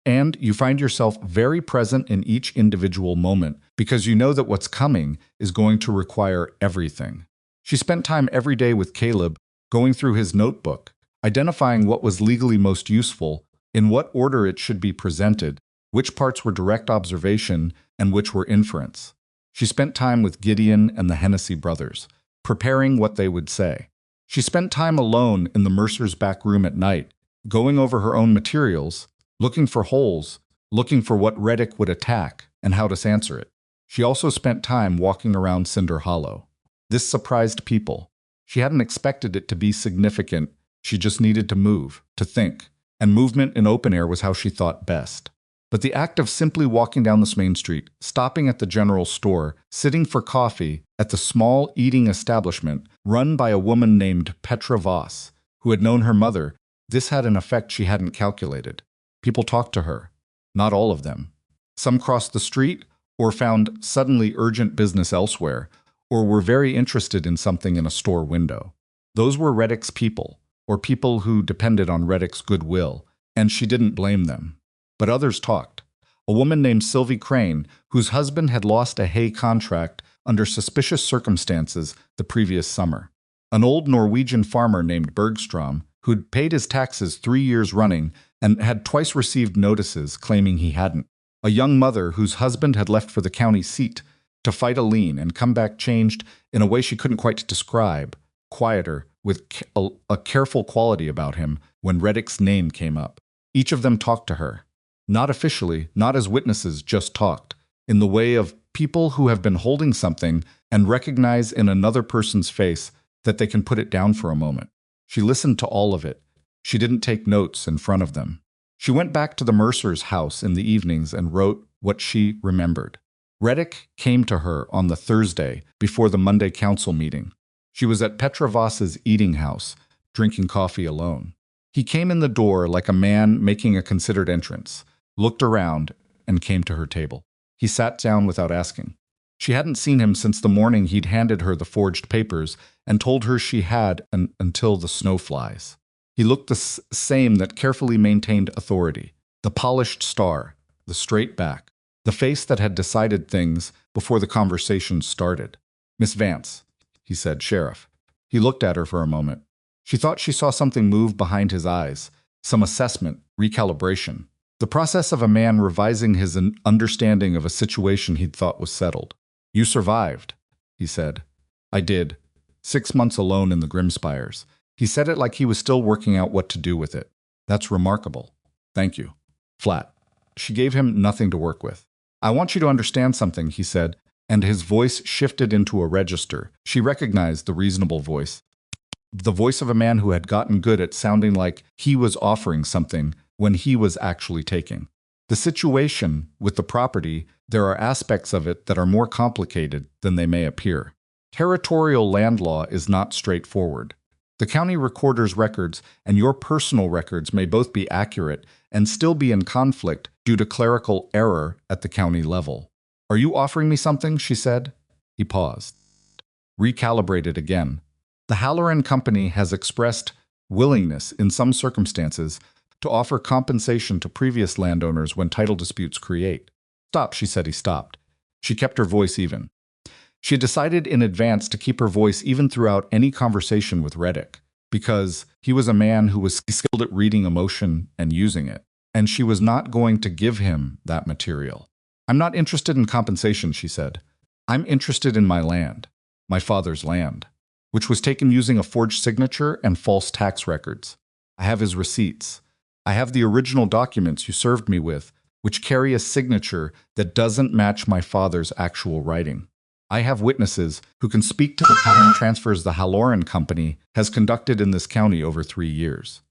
and you find yourself very present in each individual moment because you know that what's coming is going to require everything. She spent time every day with Caleb, going through his notebook, identifying what was legally most useful, in what order it should be presented, which parts were direct observation and which were inference. She spent time with Gideon and the Hennessy brothers, preparing what they would say. She spent time alone in the Mercer's back room at night, going over her own materials, looking for holes, looking for what Reddick would attack and how to answer it. She also spent time walking around Cinder Hollow. This surprised people. She hadn't expected it to be significant. She just needed to move, to think, and movement in open air was how she thought best. But the act of simply walking down this main street, stopping at the general store, sitting for coffee at the small eating establishment run by a woman named Petra Voss, who had known her mother, this had an effect she hadn't calculated. People talked to her. Not all of them. Some crossed the street or found suddenly urgent business elsewhere, or were very interested in something in a store window. Those were Reddick's people, or people who depended on Reddick's goodwill, and she didn't blame them. But others talked. A woman named Sylvie Crane, whose husband had lost a hay contract under suspicious circumstances the previous summer. An old Norwegian farmer named Bergstrom, who'd paid his taxes 3 years running and had twice received notices claiming he hadn't. A young mother whose husband had left for the county seat to fight a lien and come back changed in a way she couldn't quite describe, quieter, with a careful quality about him when Reddick's name came up. Each of them talked to her. Not officially, not as witnesses, just talked, in the way of people who have been holding something and recognize in another person's face that they can put it down for a moment. She listened to all of it. She didn't take notes in front of them. She went back to the Mercer's house in the evenings and wrote what she remembered. Reddick came to her on the Thursday before the Monday council meeting. She was at Petra Voss's eating house, drinking coffee alone. He came in the door like a man making a considered entrance, looked around, and came to her table. He sat down without asking. She hadn't seen him since the morning he'd handed her the forged papers and told her she had until the snow flies. He looked the same, that carefully maintained authority, the polished star, the straight back, the face that had decided things before the conversation started. "Miss Vance," he said, "Sheriff." He looked at her for a moment. She thought she saw something move behind his eyes, some assessment, recalibration. The process of a man revising his understanding of a situation he'd thought was settled. "You survived," he said. "I did. 6 months alone in the Grimspires." He said it like he was still working out what to do with it. "That's remarkable. Thank you." Flat. She gave him nothing to work with. "I want you to understand something," he said, and his voice shifted into a register. She recognized the reasonable voice. The voice of a man who had gotten good at sounding like he was offering something when he was actually taking. "The situation with the property, there are aspects of it that are more complicated than they may appear. Territorial land law is not straightforward. The county recorder's records and your personal records may both be accurate and still be in conflict due to clerical error at the county level." "Are you offering me something?" she said. He paused. Recalibrated again. "The Halloran Company has expressed willingness, in some circumstances, to offer compensation to previous landowners when title disputes create." "Stop," she said. He stopped. She kept her voice even. She had decided in advance to keep her voice even throughout any conversation with Reddick, because he was a man who was skilled at reading emotion and using it, and she was not going to give him that material. "I'm not interested in compensation," she said. "I'm interested in my land, my father's land, which was taken using a forged signature and false tax records. I have his receipts. I have the original documents you served me with, which carry a signature that doesn't match my father's actual writing. I have witnesses who can speak to the tax transfers the Halloran Company has conducted in this county over 3 years."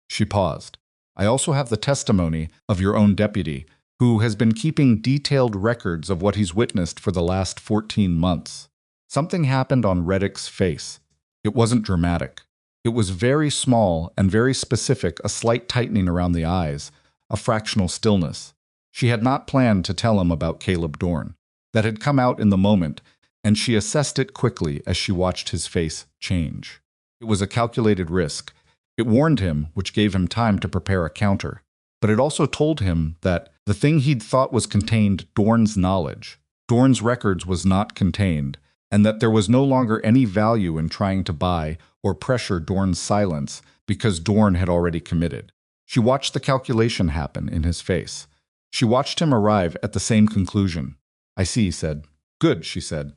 She paused. "I also have the testimony of your own deputy, who has been keeping detailed records of what he's witnessed for the last 14 months. Something happened on Reddick's face. It wasn't dramatic. It was very small and very specific, a slight tightening around the eyes, a fractional stillness. She had not planned to tell him about Caleb Dorn. That had come out in the moment, and she assessed it quickly as she watched his face change. It was a calculated risk. It warned him, which gave him time to prepare a counter. But it also told him that the thing he'd thought was contained, Dorn's knowledge, Dorn's records, was not contained, and that there was no longer any value in trying to buy or pressure Dorn's silence because Dorn had already committed. She watched the calculation happen in his face. She watched him arrive at the same conclusion. "I see," he said. "Good," she said.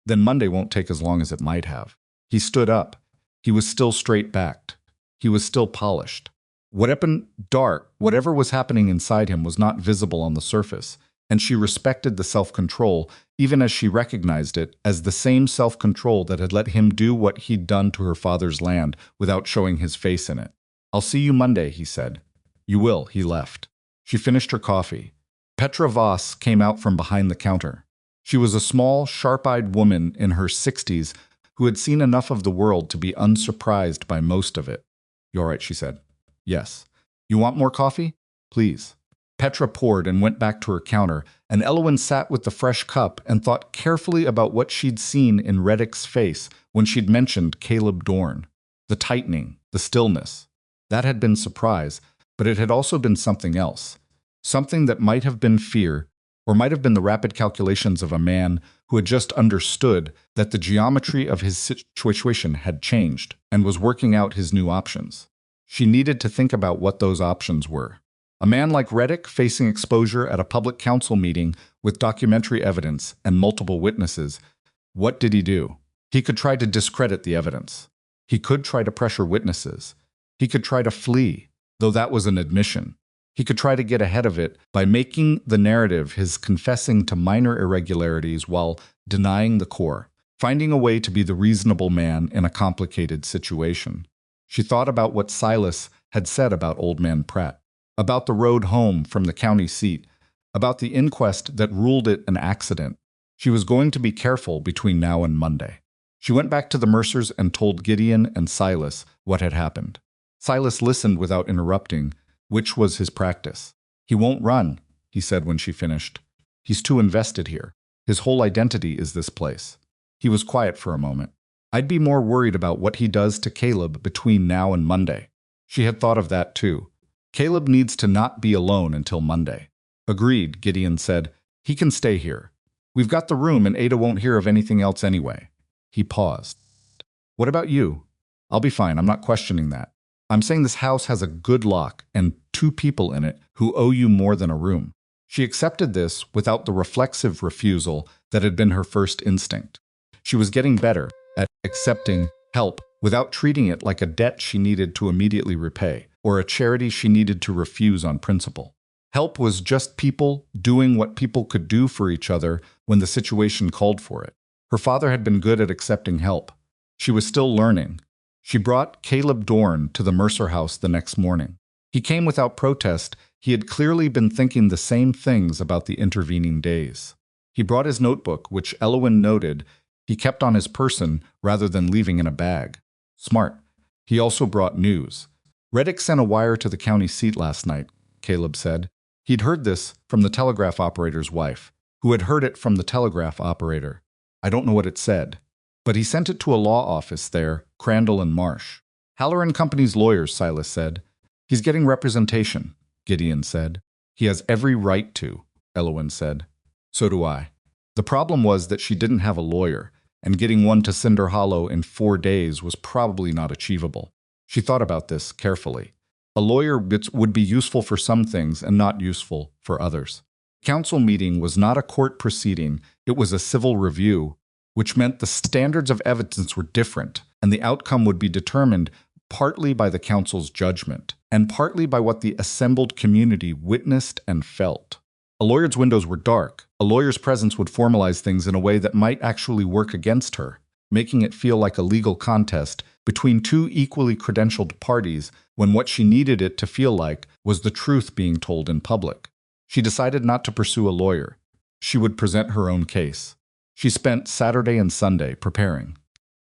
"Then Monday won't take as long as it might have." He stood up. He was still straight-backed. He was still polished. Whatever was happening inside him was not visible on the surface, and she respected the self-control, even as she recognized it as the same self-control that had let him do what he'd done to her father's land without showing his face in it. "I'll see you Monday," he said. "You will." He left. She finished her coffee. Petra Voss came out from behind the counter. She was a small, sharp-eyed woman in her 60s who had seen enough of the world to be unsurprised by most of it. "You all right?" she said. "Yes." "You want more coffee?" "Please." Petra poured and went back to her counter, and Elowen sat with the fresh cup and thought carefully about what she'd seen in Reddick's face when she'd mentioned Caleb Dorn. The tightening, the stillness. That had been surprise, but it had also been something else. Something that might have been fear, or might have been the rapid calculations of a man who had just understood that the geometry of his situation had changed and was working out his new options. She needed to think about what those options were. A man like Reddick facing exposure at a public council meeting with documentary evidence and multiple witnesses. What did he do? He could try to discredit the evidence. He could try to pressure witnesses. He could try to flee, though that was an admission. He could try to get ahead of it by making the narrative his confessing to minor irregularities while denying the core, finding a way to be the reasonable man in a complicated situation. She thought about what Silas had said about Old Man Pratt, about the road home from the county seat, about the inquest that ruled it an accident. She was going to be careful between now and Monday. She went back to the Mercers and told Gideon and Silas what had happened. Silas listened without interrupting, which was his practice. "He won't run," he said when she finished. "He's too invested here. His whole identity is this place." He was quiet for a moment. "I'd be more worried about what he does to Caleb between now and Monday." She had thought of that too. Caleb needs to not be alone until Monday. Agreed, Gideon said. He can stay here. We've got the room and Ada won't hear of anything else anyway. He paused. What about you? I'll be fine, I'm not questioning that. I'm saying this house has a good lock and 2 people in it who owe you more than a room. She accepted this without the reflexive refusal that had been her first instinct. She was getting better at accepting help without treating it like a debt she needed to immediately repay or a charity she needed to refuse on principle. Help was just people doing what people could do for each other when the situation called for it. Her father had been good at accepting help. She was still learning. She brought Caleb Dorn to the Mercer house the next morning. He came without protest. He had clearly been thinking the same things about the intervening days. He brought his notebook, which Elowen noted he kept on his person rather than leaving in a bag. Smart. He also brought news. Reddick sent a wire to the county seat last night, Caleb said. He'd heard this from the telegraph operator's wife, who had heard it from the telegraph operator. I don't know what it said, but he sent it to a law office there, Crandall and Marsh. Haller and Company's lawyers, Silas said. He's getting representation, Gideon said. He has every right to, Elowen said. So do I. The problem was that she didn't have a lawyer, and getting one to Cinder Hollow in 4 days was probably not achievable. She thought about this carefully. A lawyer would be useful for some things and not useful for others. Council meeting was not a court proceeding, it was a civil review, which meant the standards of evidence were different, and the outcome would be determined partly by the council's judgment, and partly by what the assembled community witnessed and felt. A lawyer's windows were dark. A lawyer's presence would formalize things in a way that might actually work against her, making it feel like a legal contest between 2 equally credentialed parties when what she needed it to feel like was the truth being told in public. She decided not to pursue a lawyer. She would present her own case. She spent Saturday and Sunday preparing.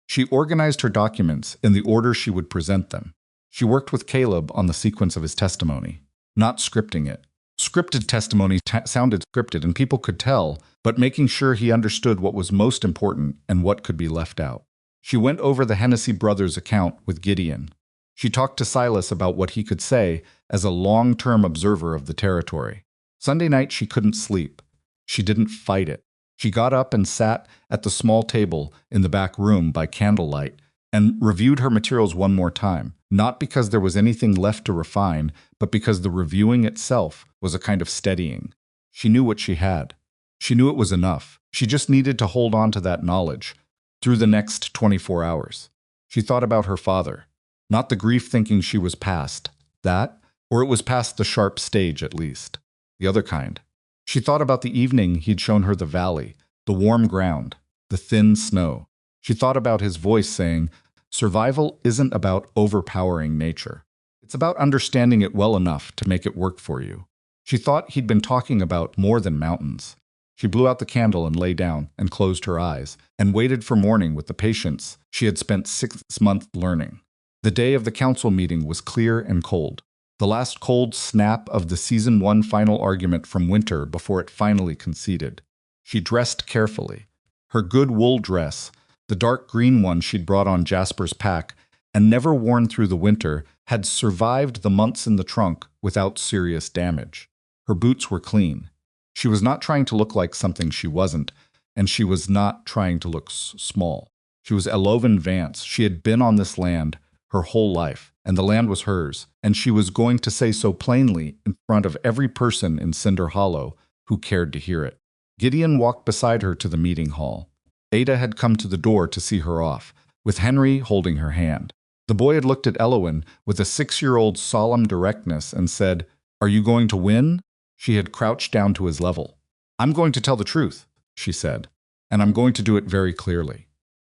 She organized her documents in the order she would present them. She worked with Caleb on the sequence of his testimony, not scripting it. Scripted testimony sounded scripted and people could tell, but making sure he understood what was most important and what could be left out. She went over the Hennessy brothers' account with Gideon. She talked to Silas about what he could say as a long-term observer of the territory. Sunday night she couldn't sleep. She didn't fight it. She got up and sat at the small table in the back room by candlelight and reviewed her materials one more time, not because there was anything left to refine, but because the reviewing itself was a kind of steadying. She knew what she had. She knew it was enough. She just needed to hold on to that knowledge through the next 24 hours. She thought about her father, not the grief thinking she was past that, or it was past the sharp stage at least, the other kind. She thought about the evening he'd shown her the valley, the warm ground, the thin snow. She thought about his voice saying, survival isn't about overpowering nature. It's about understanding it well enough to make it work for you. She thought he'd been talking about more than mountains. She blew out the candle and lay down and closed her eyes and waited for morning with the patience she had spent 6 months learning. The day of the council meeting was clear and cold. The last cold snap of the Season 1 final argument from winter before it finally conceded. She dressed carefully. Her good wool dress, the dark green one she'd brought on Jasper's pack and never worn through the winter, had survived the months in the trunk without serious damage. Her boots were clean. She was not trying to look like something she wasn't, and she was not trying to look small. She was Elowen Vance. She had been on this land her whole life, and the land was hers, and she was going to say so plainly in front of every person in Cinder Hollow who cared to hear it. Gideon walked beside her to the meeting hall. Ada had come to the door to see her off, with Henry holding her hand. The boy had looked at Elowen with a 6-year-old solemn directness and said, "Are you going to win?" She had crouched down to his level. "I'm going to tell the truth," she said, "and I'm going to do it very clearly."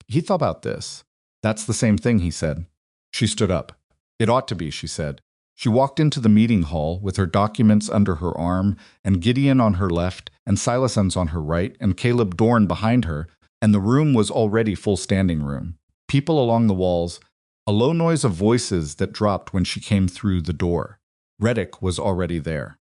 He thought about this. "That's the same thing," he said. She stood up. "It ought to be," she said. She walked into the meeting hall with her documents under her arm and Gideon on her left and Silasons on her right and Caleb Dorn behind her, and the room was already full standing room. People along the walls, a low noise of voices that dropped when she came through the door. Reddick was already there.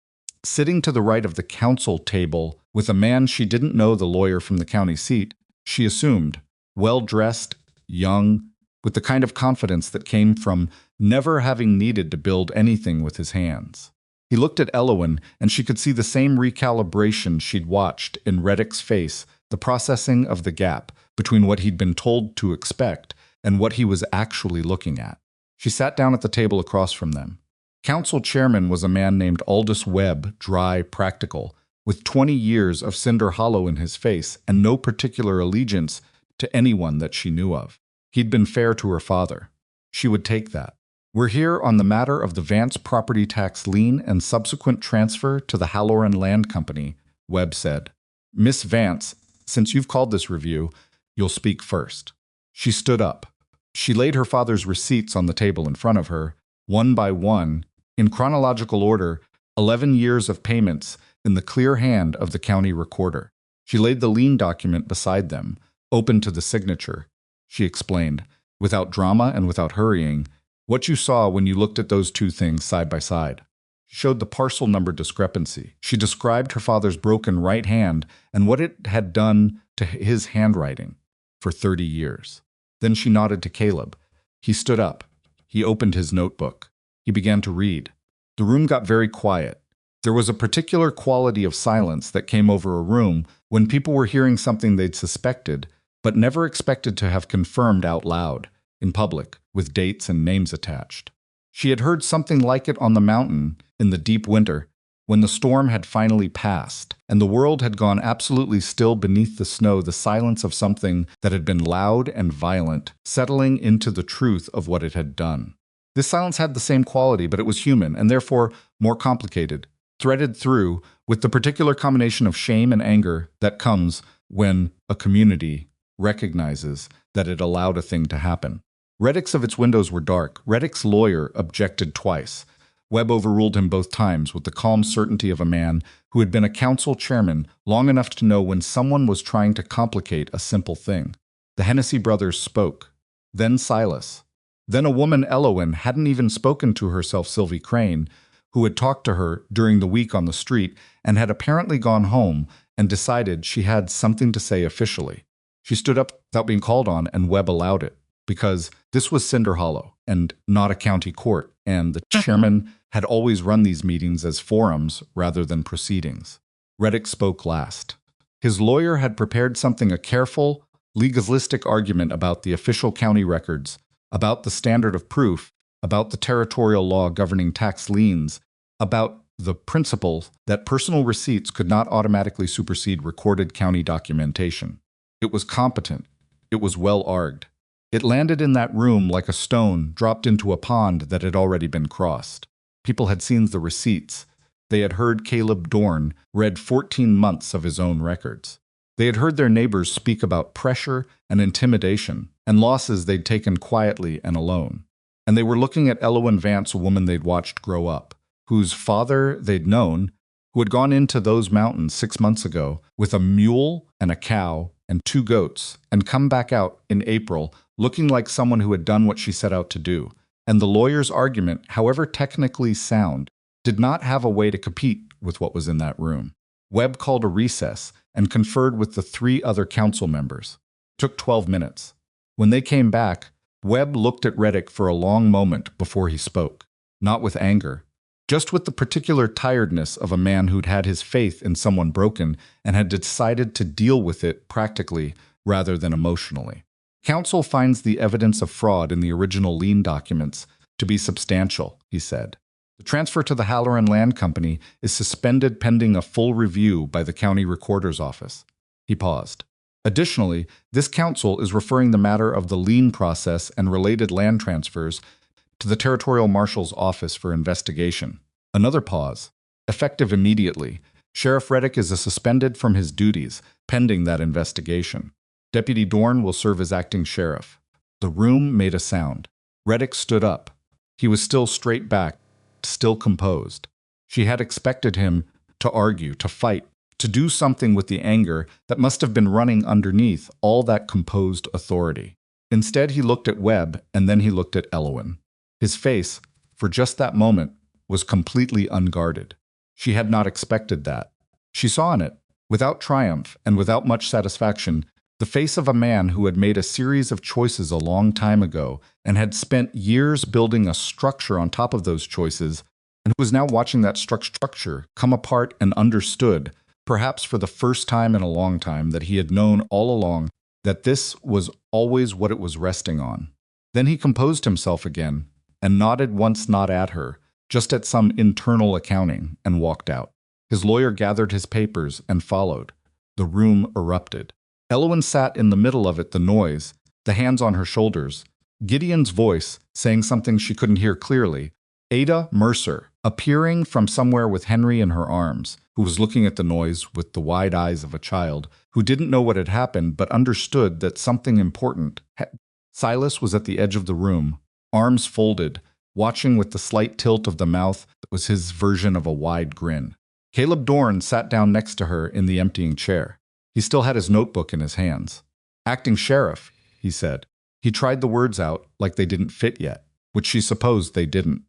Sitting to the right of the council table with a man she didn't know, the lawyer from the county seat, she assumed, well-dressed, young, with the kind of confidence that came from never having needed to build anything with his hands. He looked at Elowen, and she could see the same recalibration she'd watched in Reddick's face, the processing of the gap between what he'd been told to expect and what he was actually looking at. She sat down at the table across from them. Council chairman was a man named Aldous Webb, dry, practical, with 20 years of Cinder Hollow in his face and no particular allegiance to anyone that she knew of. He'd been fair to her father. She would take that. We're here on the matter of the Vance property tax lien and subsequent transfer to the Halloran Land Company, Webb said. Miss Vance, since you've called this review, you'll speak first. She stood up. She laid her father's receipts on the table in front of her, one by one, in chronological order, 11 years of payments in the clear hand of the county recorder. She laid the lien document beside them, open to the signature. She explained, without drama and without hurrying, what you saw when you looked at those two things side by side. She showed the parcel number discrepancy. She described her father's broken right hand and what it had done to his handwriting for 30 years. Then she nodded to Caleb. He stood up. He opened his notebook. He began to read. The room got very quiet. There was a particular quality of silence that came over a room when people were hearing something they'd suspected, but never expected to have confirmed out loud, in public, with dates and names attached. She had heard something like it on the mountain in the deep winter, when the storm had finally passed, and the world had gone absolutely still beneath the snow, the silence of something that had been loud and violent, settling into the truth of what it had done. This silence had the same quality, but it was human, and therefore more complicated, threaded through with the particular combination of shame and anger that comes when a community recognizes that it allowed a thing to happen. Reddick's of its windows were dark. Reddick's lawyer objected twice. Webb overruled him both times with the calm certainty of a man who had been a council chairman long enough to know when someone was trying to complicate a simple thing. The Hennessy brothers spoke. Then Silas. Then a woman Elowen hadn't even spoken to herself, Sylvie Crane, who had talked to her during the week on the street and had apparently gone home and decided she had something to say officially. She stood up without being called on, and Webb allowed it, because this was Cinder Hollow and not a county court, and the chairman had always run these meetings as forums rather than proceedings. Reddick spoke last. His lawyer had prepared a careful, legalistic argument about the official county records, about the standard of proof, about the territorial law governing tax liens, about the principle that personal receipts could not automatically supersede recorded county documentation. It was competent. It was well-argued. It landed in that room like a stone dropped into a pond that had already been crossed. People had seen the receipts. They had heard Caleb Dorn read 14 months of his own records. They had heard their neighbors speak about pressure and intimidation and losses they'd taken quietly and alone. And they were looking at Elowen Vance, a woman they'd watched grow up, whose father they'd known, who had gone into those mountains 6 months ago with a mule and a cow and 2 goats, and come back out in April looking like someone who had done what she set out to do. And the lawyer's argument, however technically sound, did not have a way to compete with what was in that room. Webb called a recess and conferred with the 3 other council members. It took 12 minutes. When they came back, Webb looked at Reddick for a long moment before he spoke, not with anger, just with the particular tiredness of a man who'd had his faith in someone broken and had decided to deal with it practically rather than emotionally. Council finds the evidence of fraud in the original lien documents to be substantial, he said. The transfer to the Halloran Land Company is suspended pending a full review by the county recorder's office. He paused. Additionally, this council is referring the matter of the lien process and related land transfers to the Territorial Marshal's office for investigation. Another pause. Effective immediately, Sheriff Reddick is suspended from his duties, pending that investigation. Deputy Dorn will serve as acting sheriff. The room made a sound. Reddick stood up. He was still straight back, still composed. She had expected him to argue, to fight, to do something with the anger that must have been running underneath all that composed authority. Instead, he looked at Webb, and then he looked at Elowen. His face, for just that moment, was completely unguarded. She had not expected that. She saw in it, without triumph and without much satisfaction, the face of a man who had made a series of choices a long time ago and had spent years building a structure on top of those choices and who was now watching that structure come apart and understood, perhaps for the first time in a long time, that he had known all along that this was always what it was resting on. Then he composed himself again and nodded once not at her, just at some internal accounting, and walked out. His lawyer gathered his papers and followed. The room erupted. Elowen sat in the middle of it, the noise, the hands on her shoulders. Gideon's voice, saying something she couldn't hear clearly. Ada Mercer, appearing from somewhere with Henry in her arms, who was looking at the noise with the wide eyes of a child, who didn't know what had happened but understood that something important had. Silas was at the edge of the room, arms folded, watching with the slight tilt of the mouth that was his version of a wide grin. Caleb Dorn sat down next to her in the emptying chair. He still had his notebook in his hands. "Acting sheriff," he said. He tried the words out like they didn't fit yet, which she supposed they didn't.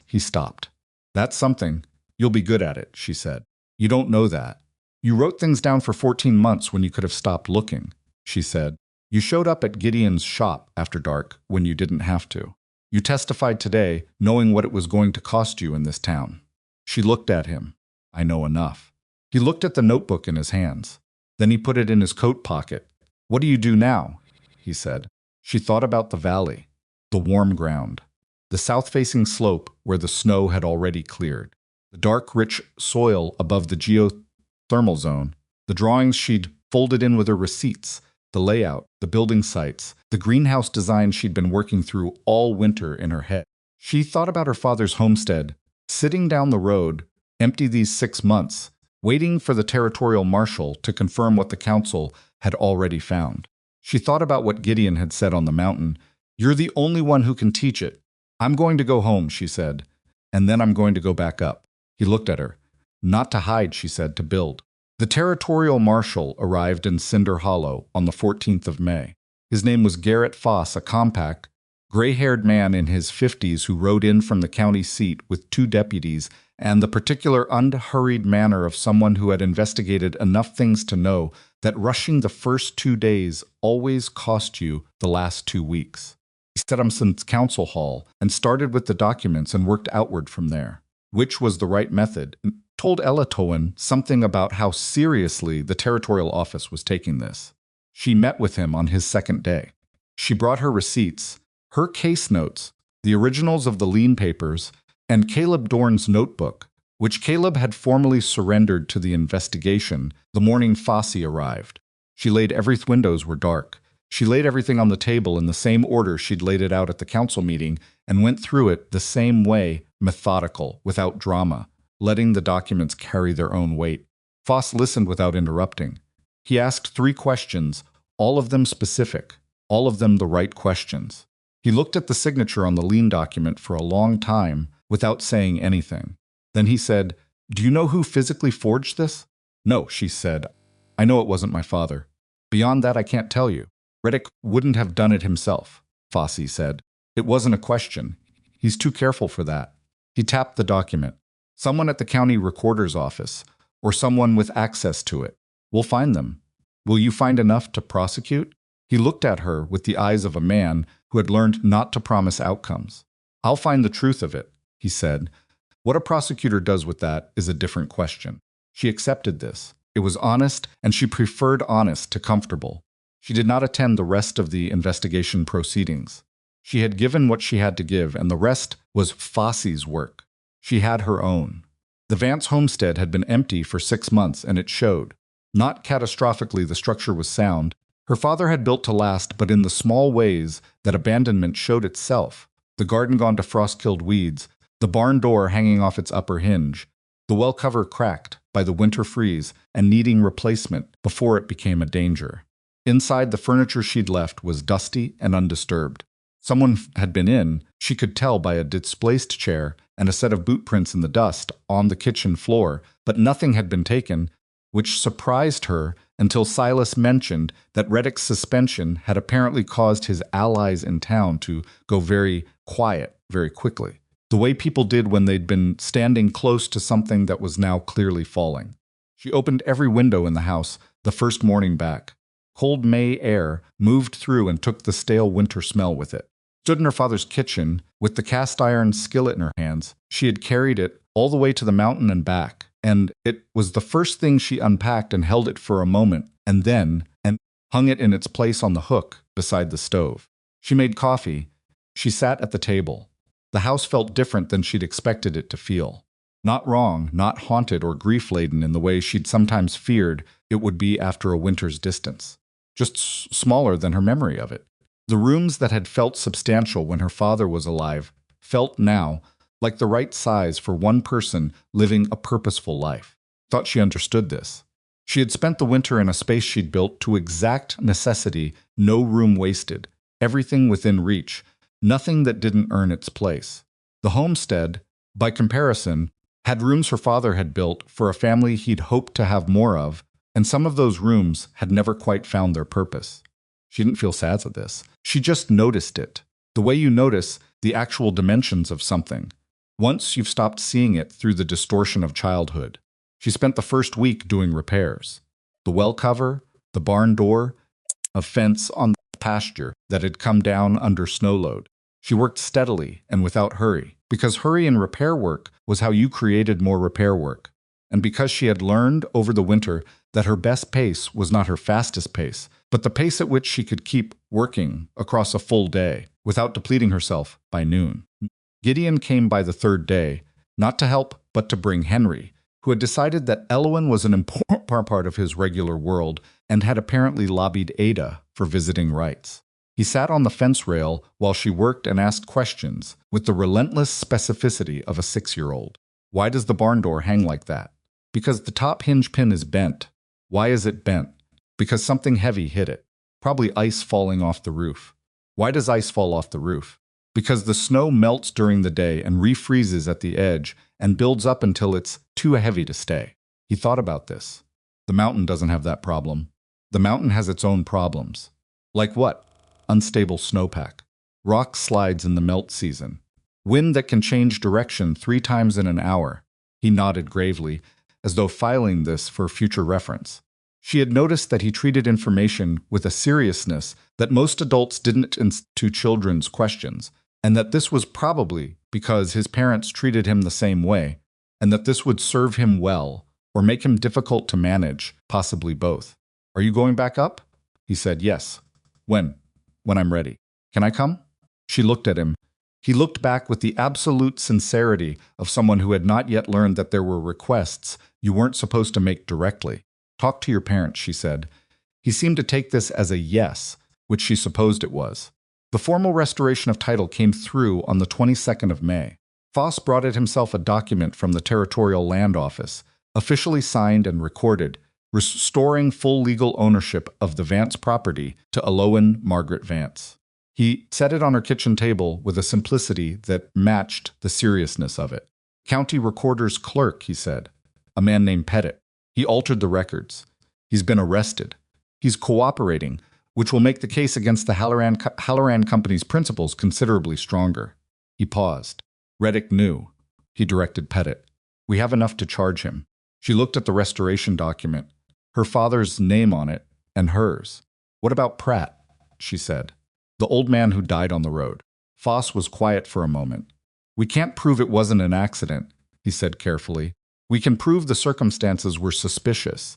He stopped. "That's something. You'll be good at it," she said. "You don't know that. You wrote things down for 14 months when you could have stopped looking," she said. "You showed up at Gideon's shop after dark when you didn't have to. You testified today knowing what it was going to cost you in this town." She looked at him. "I know enough." He looked at the notebook in his hands. Then he put it in his coat pocket. "What do you do now?" he said. She thought about the valley, the warm ground, the south-facing slope where the snow had already cleared, the dark, rich soil above the geothermal zone, the drawings she'd folded in with her receipts, the layout, the building sites, the greenhouse design she'd been working through all winter in her head. She thought about her father's homestead, sitting down the road, empty these 6 months, waiting for the territorial marshal to confirm what the council had already found. She thought about what Gideon had said on the mountain. "You're the only one who can teach it. I'm going to go home," she said, "and then I'm going to go back up." He looked at her. "Not to hide," she said, "to build." The territorial marshal arrived in Cinder Hollow on the 14th of May. His name was Garrett Foss, a compact, gray-haired man in his 50s who rode in from the county seat with 2 deputies and the particular unhurried manner of someone who had investigated enough things to know that rushing the first 2 days always cost you the last 2 weeks. He set him since council hall and started with the documents and worked outward from there, which was the right method, and told Elatowen something about how seriously the territorial office was taking this. She met with him on his second day. She brought her receipts, her case notes, the originals of the lien papers, and Caleb Dorn's notebook, which Caleb had formally surrendered to the investigation the morning Fossey arrived. She laid windows were dark. She laid everything on the table in the same order she'd laid it out at the council meeting and went through it the same way, methodical, without drama, letting the documents carry their own weight. Foss listened without interrupting. He asked 3 questions, all of them specific, all of them the right questions. He looked at the signature on the lien document for a long time without saying anything. Then he said, "Do you know who physically forged this?" "No," she said. "I know it wasn't my father. Beyond that, I can't tell you. Reddick wouldn't have done it himself," Fossey said. "It wasn't a question. He's too careful for that." He tapped the document. "Someone at the county recorder's office, or someone with access to it. We'll find them. Will you find enough to prosecute?" He looked at her with the eyes of a man who had learned not to promise outcomes. "I'll find the truth of it," he said. "What a prosecutor does with that is a different question." She accepted this. It was honest, and she preferred honest to comfortable. She did not attend the rest of the investigation proceedings. She had given what she had to give, and the rest was Fossey's work. She had her own. The Vance homestead had been empty for 6 months, and it showed. Not catastrophically, the structure was sound. Her father had built to last, but in the small ways that abandonment showed itself. The garden gone to frost-killed weeds, the barn door hanging off its upper hinge, the well cover cracked by the winter freeze and needing replacement before it became a danger. Inside, the furniture she'd left was dusty and undisturbed. Someone had been in, she could tell by a displaced chair and a set of boot prints in the dust on the kitchen floor, but nothing had been taken, which surprised her until Silas mentioned that Reddick's suspension had apparently caused his allies in town to go very quiet very quickly, the way people did when they'd been standing close to something that was now clearly falling. She opened every window in the house the first morning back. Cold May air moved through and took the stale winter smell with it. stood in her father's kitchen with the cast iron skillet in her hands. She had carried it all the way to the mountain and back, and it was the first thing she unpacked and held it for a moment, and then hung it in its place on the hook beside the stove. She made coffee. She sat at the table. The house felt different than she'd expected it to feel. Not wrong, not haunted or grief-laden in the way she'd sometimes feared it would be after a winter's distance. Just smaller than her memory of it. The rooms that had felt substantial when her father was alive felt now like the right size for one person living a purposeful life. Thought she understood this. She had spent the winter in a space she'd built to exact necessity, no room wasted, everything within reach, nothing that didn't earn its place. The homestead, by comparison, had rooms her father had built for a family he'd hoped to have more of, and some of those rooms had never quite found their purpose. She didn't feel sad at this. She just noticed it, the way you notice the actual dimensions of something, once you've stopped seeing it through the distortion of childhood. She spent the first week doing repairs. The well cover, the barn door, a fence on the pasture that had come down under snow load. She worked steadily and without hurry, because hurry in repair work was how you created more repair work. And because she had learned over the winter that her best pace was not her fastest pace, but the pace at which she could keep working across a full day without depleting herself by noon. Gideon came by the third day, not to help, but to bring Henry, who had decided that Elowen was an important part of his regular world and had apparently lobbied Ada for visiting rights. He sat on the fence rail while she worked and asked questions with the relentless specificity of a 6-year-old. Why does the barn door hang like that? Because the top hinge pin is bent. Why is it bent? Because something heavy hit it. Probably ice falling off the roof. Why does ice fall off the roof? Because the snow melts during the day and refreezes at the edge and builds up until it's too heavy to stay. He thought about this. The mountain doesn't have that problem. The mountain has its own problems. Like what? Unstable snowpack. Rock slides in the melt season. Wind that can change direction 3 times in an hour. He nodded gravely, as though filing this for future reference. She had noticed that he treated information with a seriousness that most adults didn't to children's questions, and that this was probably because his parents treated him the same way, and that this would serve him well, or make him difficult to manage, possibly both. Are you going back up? He said, yes. When? When I'm ready. Can I come? She looked at him. He looked back with the absolute sincerity of someone who had not yet learned that there were requests you weren't supposed to make directly. Talk to your parents, she said. He seemed to take this as a yes, which she supposed it was. The formal restoration of title came through on the 22nd of May. Foss brought it himself a document from the Territorial Land Office, officially signed and recorded, restoring full legal ownership of the Vance property to Elowen Margaret Vance. He set it on her kitchen table with a simplicity that matched the seriousness of it. County Recorder's clerk, he said. A man named Pettit. He altered the records. He's been arrested. He's cooperating, which will make the case against the Halloran Company's principals considerably stronger. He paused. Reddick knew. He directed Pettit. We have enough to charge him. She looked at the restoration document, her father's name on it, and hers. What about Pratt? She said. The old man who died on the road. Foss was quiet for a moment. We can't prove it wasn't an accident, he said carefully. We can prove the circumstances were suspicious.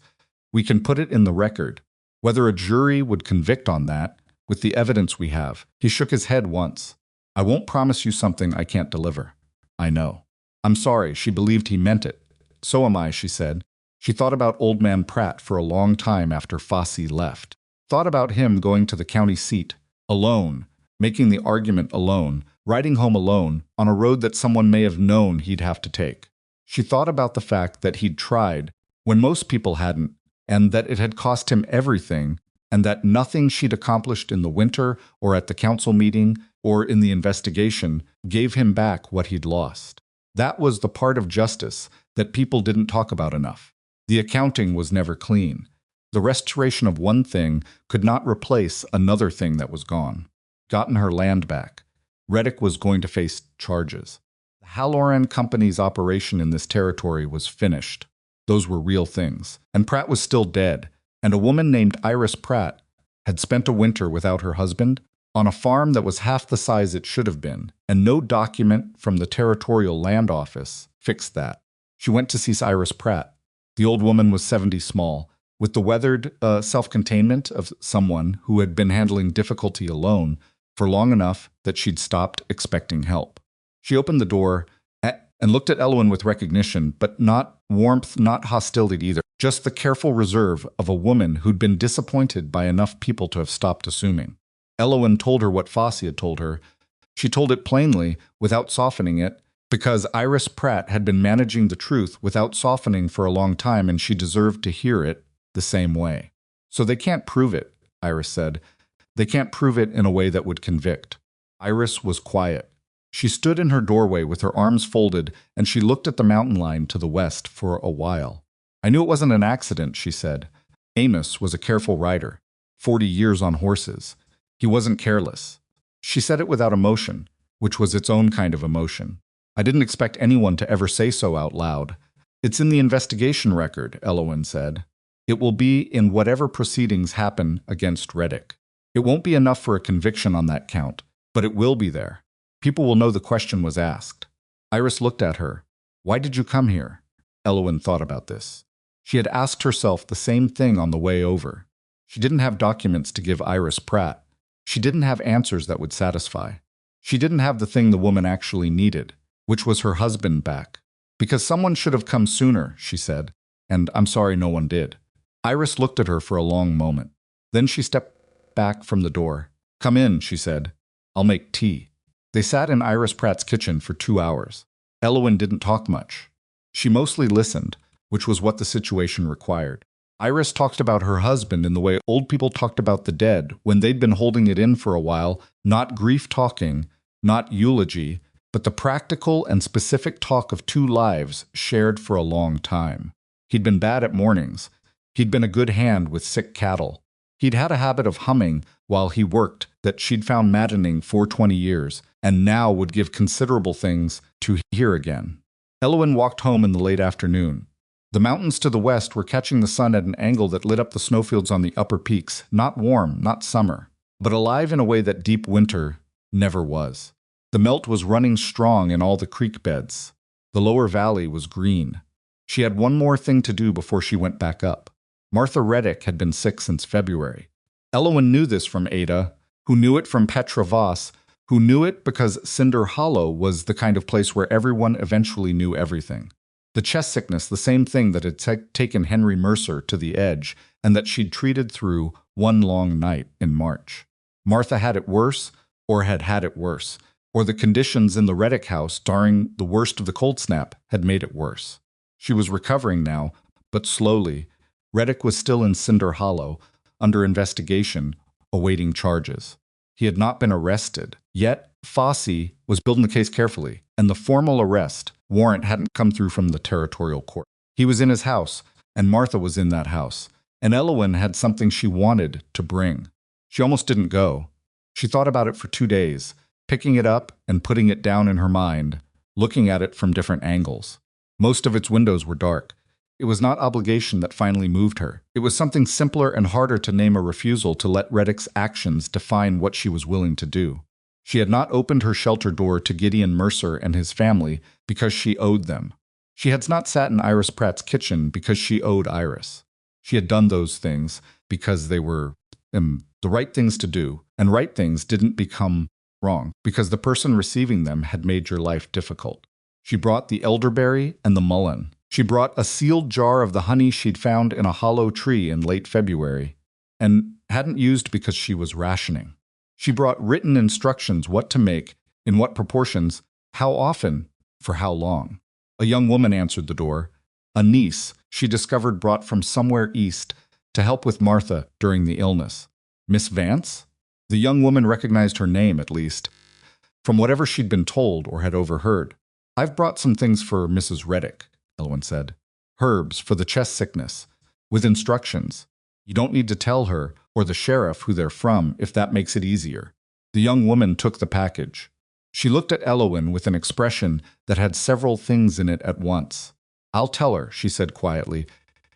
We can put it in the record. Whether a jury would convict on that, with the evidence we have. He shook his head once. I won't promise you something I can't deliver. I know. I'm sorry, she believed he meant it. So am I, she said. She thought about old man Pratt for a long time after Fossey left. Thought about him going to the county seat, alone, making the argument alone, riding home alone, on a road that someone may have known he'd have to take. She thought about the fact that he'd tried, when most people hadn't, and that it had cost him everything, and that nothing she'd accomplished in the winter or at the council meeting or in the investigation gave him back what he'd lost. That was the part of justice that people didn't talk about enough. The accounting was never clean. The restoration of one thing could not replace another thing that was gone. Gotten her land back. Reddick was going to face charges. The Halloran Company's operation in this territory was finished. Those were real things. And Pratt was still dead, and a woman named Iris Pratt had spent a winter without her husband, on a farm that was half the size it should have been, and no document from the Territorial Land Office fixed that. She went to see Iris Pratt. The old woman was 70 small, with the weathered self-containment of someone who had been handling difficulty alone for long enough that she'd stopped expecting help. She opened the door and looked at Elowen with recognition, but not warmth, not hostility either, just the careful reserve of a woman who'd been disappointed by enough people to have stopped assuming. Elowen told her what Fosse had told her. She told it plainly, without softening it, because Iris Pratt had been managing the truth without softening for a long time, and she deserved to hear it the same way. So they can't prove it, Iris said. They can't prove it in a way that would convict. Iris was quiet. She stood in her doorway with her arms folded, and she looked at the mountain line to the west for a while. I knew it wasn't an accident, she said. Amos was a careful rider, 40 years on horses. He wasn't careless. She said it without emotion, which was its own kind of emotion. I didn't expect anyone to ever say so out loud. It's in the investigation record, Elowen said. It will be in whatever proceedings happen against Reddick. It won't be enough for a conviction on that count, but it will be there. People will know the question was asked. Iris looked at her. Why did you come here? Elowen thought about this. She had asked herself the same thing on the way over. She didn't have documents to give Iris Pratt. She didn't have answers that would satisfy. She didn't have the thing the woman actually needed, which was her husband back. Because someone should have come sooner, she said, and I'm sorry no one did. Iris looked at her for a long moment. Then she stepped back from the door. Come in, she said. I'll make tea. They sat in Iris Pratt's kitchen for 2 hours. Elowen didn't talk much. She mostly listened, which was what the situation required. Iris talked about her husband in the way old people talked about the dead when they'd been holding it in for a while, not grief talking, not eulogy, but the practical and specific talk of 2 lives shared for a long time. He'd been bad at mornings. He'd been a good hand with sick cattle. He'd had a habit of humming while he worked that she'd found maddening for 20 years, and now would give considerable things to hear again. Elowen walked home in the late afternoon. The mountains to the west were catching the sun at an angle that lit up the snowfields on the upper peaks, not warm, not summer, but alive in a way that deep winter never was. The melt was running strong in all the creek beds. The lower valley was green. She had one more thing to do before she went back up. Martha Reddick had been sick since February. Elowen knew this from Ada, who knew it from Petra Voss, who knew it because Cinder Hollow was the kind of place where everyone eventually knew everything. The chest sickness, the same thing that had taken Henry Mercer to the edge and that she'd treated through one long night in March. Martha had it worse, or had had it worse, or the conditions in the Reddick house during the worst of the cold snap had made it worse. She was recovering now, but slowly. Reddick was still in Cinder Hollow, under investigation, awaiting charges. He had not been arrested, yet Fosse was building the case carefully, and the formal arrest warrant hadn't come through from the territorial court. He was in his house, and Martha was in that house, and Elowen had something she wanted to bring. She almost didn't go. She thought about it for 2 days, picking it up and putting it down in her mind, looking at it from different angles. Most of its windows were dark. It was not obligation that finally moved her. It was something simpler and harder to name a refusal to let Reddick's actions define what she was willing to do. She had not opened her shelter door to Gideon Mercer and his family because she owed them. She had not sat in Iris Pratt's kitchen because she owed Iris. She had done those things because they were the right things to do, and right things didn't become wrong because the person receiving them had made your life difficult. She brought the elderberry and the mullein. She brought a sealed jar of the honey she'd found in a hollow tree in late February and hadn't used because she was rationing. She brought written instructions what to make, in what proportions, how often, for how long. A young woman answered the door, a niece she discovered brought from somewhere east to help with Martha during the illness. Miss Vance? The young woman recognized her name, at least, from whatever she'd been told or had overheard. I've brought some things for Mrs. Reddick, Elowen said. Herbs for the chest sickness, with instructions. You don't need to tell her or the sheriff who they're from if that makes it easier. The young woman took the package. She looked at Elowen with an expression that had several things in it at once. I'll tell her, she said quietly.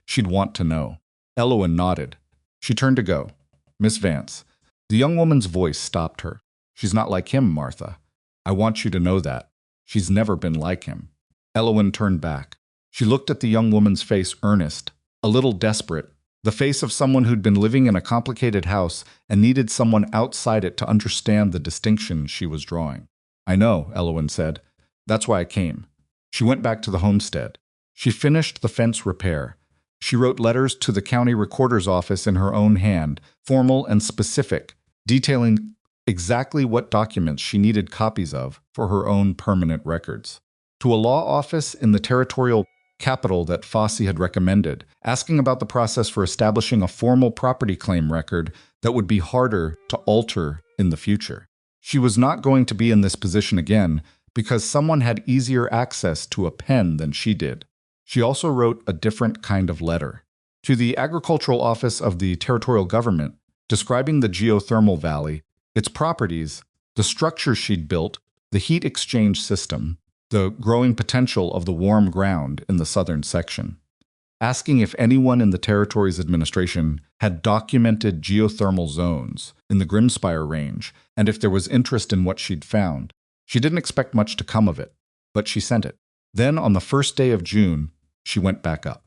She'd want to know. Elowen nodded. She turned to go. Miss Vance. The young woman's voice stopped her. She's not like him, Martha. I want you to know that. She's never been like him. Elowen turned back. She looked at the young woman's face, earnest, a little desperate, the face of someone who'd been living in a complicated house and needed someone outside it to understand the distinction she was drawing. I know, Elowen said. That's why I came. She went back to the homestead. She finished the fence repair. She wrote letters to the county recorder's office in her own hand, formal and specific, detailing exactly what documents she needed copies of for her own permanent records. To a law office in the territorial capital that Fosse had recommended, asking about the process for establishing a formal property claim record that would be harder to alter in the future. She was not going to be in this position again because someone had easier access to a pen than she did. She also wrote a different kind of letter to the agricultural office of the territorial government, describing the geothermal valley, its properties, the structure she'd built, the heat exchange system, the growing potential of the warm ground in the southern section, asking if anyone in the territory's administration had documented geothermal zones in the Grimspire range and if there was interest in what she'd found. She didn't expect much to come of it, but she sent it. Then, on the first day of June, she went back up.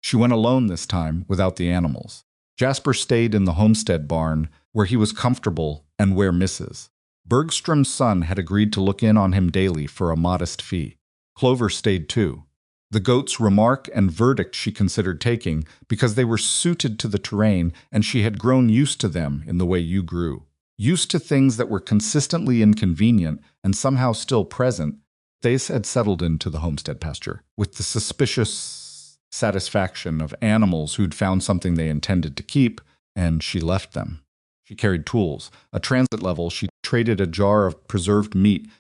She went alone this time, without the animals. Jasper stayed in the homestead barn, where he was comfortable and where Mrs. Bergstrom's son had agreed to look in on him daily for a modest fee. Clover stayed too. The goats' remark and verdict she considered taking because they were suited to the terrain and she had grown used to them in the way you grew. Used to things that were consistently inconvenient and somehow still present, they had settled into the homestead pasture with the suspicious satisfaction of animals who'd found something they intended to keep, and she left them. She carried tools. A transit level she traded a jar of preserved meat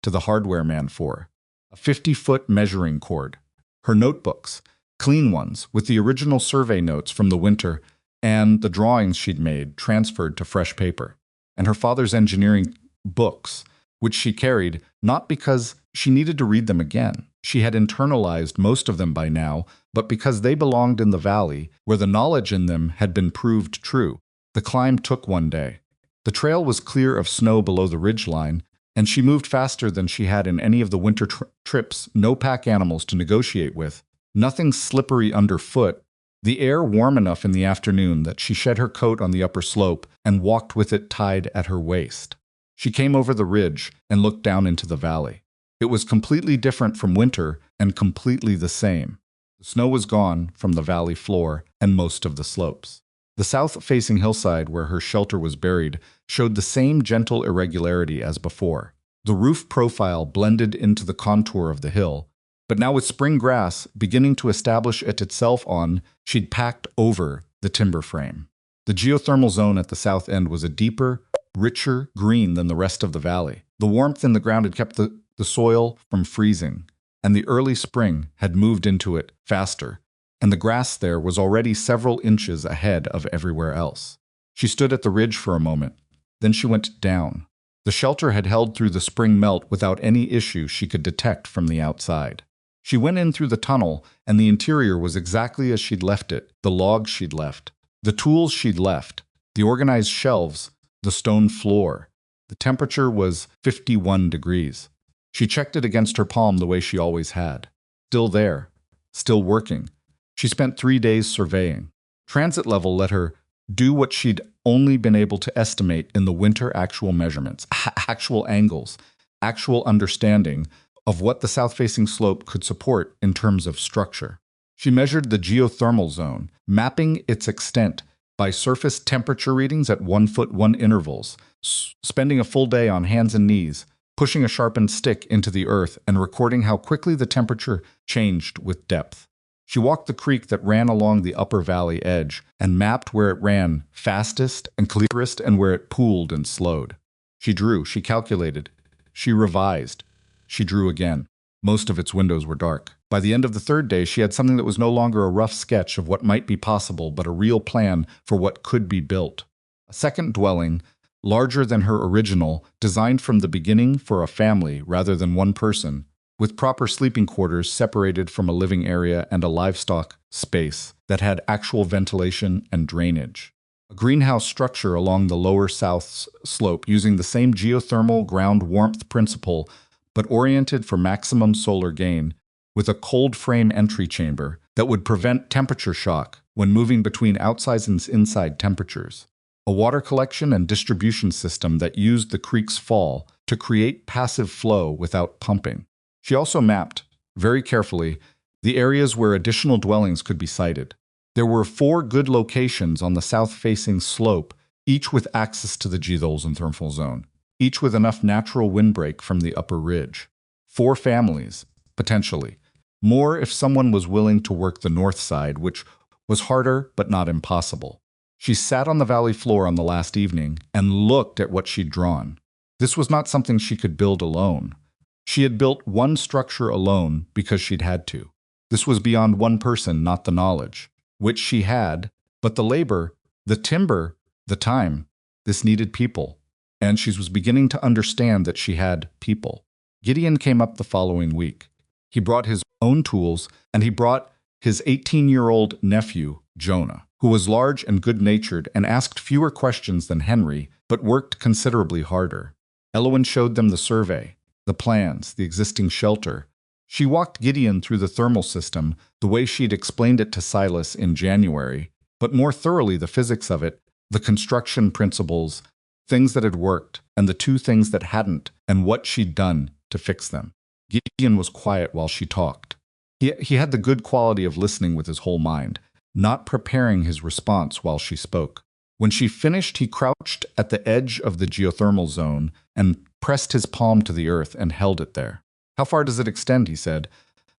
to the hardware man for. A 50-foot measuring cord. Her notebooks, clean ones, with the original survey notes from the winter, and the drawings she'd made transferred to fresh paper. And her father's engineering books, which she carried not because she needed to read them again. She had internalized most of them by now, but because they belonged in the valley, where the knowledge in them had been proved true. The climb took one day. The trail was clear of snow below the ridgeline, and she moved faster than she had in any of the winter trips, no pack animals to negotiate with, nothing slippery underfoot, the air warm enough in the afternoon that she shed her coat on the upper slope and walked with it tied at her waist. She came over the ridge and looked down into the valley. It was completely different from winter and completely the same. The snow was gone from the valley floor and most of the slopes. The south-facing hillside where her shelter was buried showed the same gentle irregularity as before. The roof profile blended into the contour of the hill, but now with spring grass beginning to establish itself on, she'd packed over the timber frame. The geothermal zone at the south end was a deeper, richer green than the rest of the valley. The warmth in the ground had kept the soil from freezing, and the early spring had moved into it faster, and the grass there was already several inches ahead of everywhere else. She stood at the ridge for a moment. Then she went down. The shelter had held through the spring melt without any issue she could detect from the outside. She went in through the tunnel, and the interior was exactly as she'd left it, the logs she'd left, the tools she'd left, the organized shelves, the stone floor. The temperature was 51 degrees. She checked it against her palm the way she always had. Still there. Still working. She spent 3 days surveying. Transit level let her do what she'd only been able to estimate in the winter actual measurements, actual angles, actual understanding of what the south-facing slope could support in terms of structure. She measured the geothermal zone, mapping its extent by surface temperature readings at 1 foot 1 intervals, spending a full day on hands and knees, pushing a sharpened stick into the earth and recording how quickly the temperature changed with depth. She walked the creek that ran along the upper valley edge and mapped where it ran fastest and clearest and where it pooled and slowed. She drew, she calculated, she revised, she drew again. Most of its windows were dark. By the end of the third day, she had something that was no longer a rough sketch of what might be possible, but a real plan for what could be built. A second dwelling, larger than her original, designed from the beginning for a family rather than one person, with proper sleeping quarters separated from a living area and a livestock space that had actual ventilation and drainage. A greenhouse structure along the lower south slope using the same geothermal ground warmth principle, but oriented for maximum solar gain, with a cold frame entry chamber that would prevent temperature shock when moving between outside and inside temperatures. A water collection and distribution system that used the creek's fall to create passive flow without pumping. She also mapped, very carefully, the areas where additional dwellings could be sited. There were 4 good locations on the south-facing slope, each with access to the geothermal thermal zone, each with enough natural windbreak from the upper ridge. 4 families, potentially. More if someone was willing to work the north side, which was harder but not impossible. She sat on the valley floor on the last evening and looked at what she'd drawn. This was not something she could build alone. She had built one structure alone because she'd had to. This was beyond one person, not the knowledge, which she had, but the labor, the timber, the time. This needed people, and she was beginning to understand that she had people. Gideon came up the following week. He brought his own tools, and he brought his 18-year-old nephew, Jonah, who was large and good-natured and asked fewer questions than Henry, but worked considerably harder. Elowen showed them the survey, the plans, the existing shelter. She walked Gideon through the thermal system the way she'd explained it to Silas in January, but more thoroughly the physics of it, the construction principles, things that had worked, and the 2 things that hadn't, and what she'd done to fix them. Gideon was quiet while she talked. He had the good quality of listening with his whole mind, not preparing his response while she spoke. When she finished, he crouched at the edge of the geothermal zone and pressed his palm to the earth and held it there. "How far does it extend?" he said.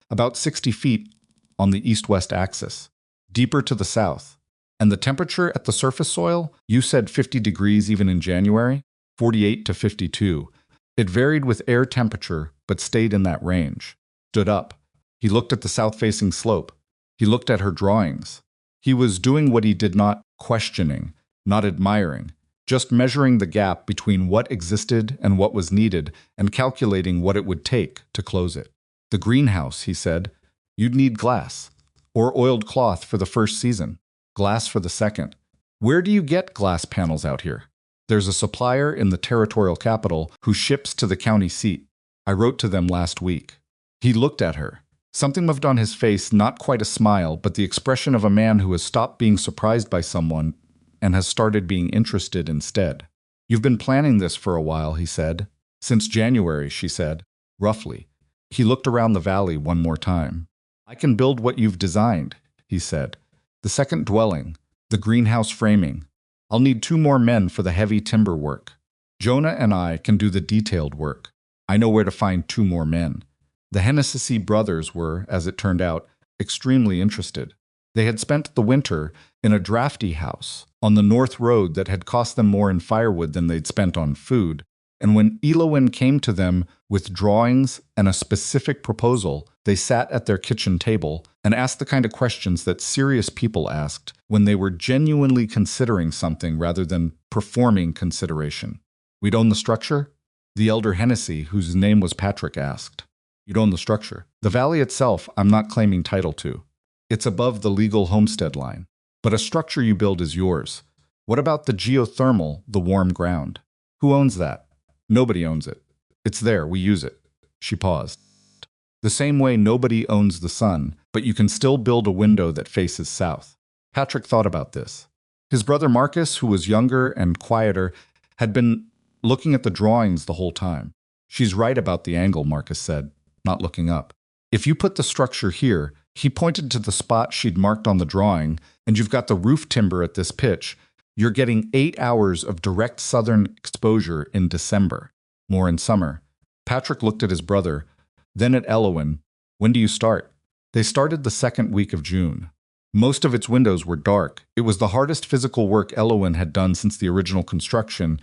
"About 60 feet on the east-west axis, deeper to the south. And the temperature at the surface soil? You said 50 degrees even in January? 48 to 52. It varied with air temperature, but stayed in that range." Stood up. He looked at the south-facing slope. He looked at her drawings. He was doing what he did not questioning, not admiring, just measuring the gap between what existed and what was needed and calculating what it would take to close it. "The greenhouse," he said. "You'd need glass, or oiled cloth for the first season, glass for the second. Where do you get glass panels out here?" "There's a supplier in the territorial capital who ships to the county seat. I wrote to them last week." He looked at her. Something moved on his face, not quite a smile, but the expression of a man who has stopped being surprised by someone and has started being interested instead. "You've been planning this for a while," he said. "Since January," she said, roughly. He looked around the valley one more time. "I can build what you've designed," he said. "The second dwelling, the greenhouse framing. I'll need 2 more men for the heavy timber work. Jonah and I can do the detailed work. I know where to find 2 more men." The Hennessy brothers were, as it turned out, extremely interested. They had spent the winter in a drafty house on the north road that had cost them more in firewood than they'd spent on food, and when Elowen came to them with drawings and a specific proposal, they sat at their kitchen table and asked the kind of questions that serious people asked when they were genuinely considering something rather than performing consideration. "We'd own the structure?" The elder Hennessy, whose name was Patrick, asked. "You'd own the structure. The valley itself I'm not claiming title to. It's above the legal homestead line. But a structure you build is yours. What about the geothermal, the warm ground? Who owns that?" "Nobody owns it. It's there, we use it." She paused. "The same way nobody owns the sun, but you can still build a window that faces south." Patrick thought about this. His brother Marcus, who was younger and quieter, had been looking at the drawings the whole time. "She's right about the angle," Marcus said, not looking up. "If you put the structure here," he pointed to the spot she'd marked on the drawing, "and you've got the roof timber at this pitch, you're getting 8 hours of direct southern exposure in December, more in summer." Patrick looked at his brother, then at Elowen. "When do you start?" They started the 2nd week of June. Most of its windows were dark. It was the hardest physical work Elowen had done since the original construction,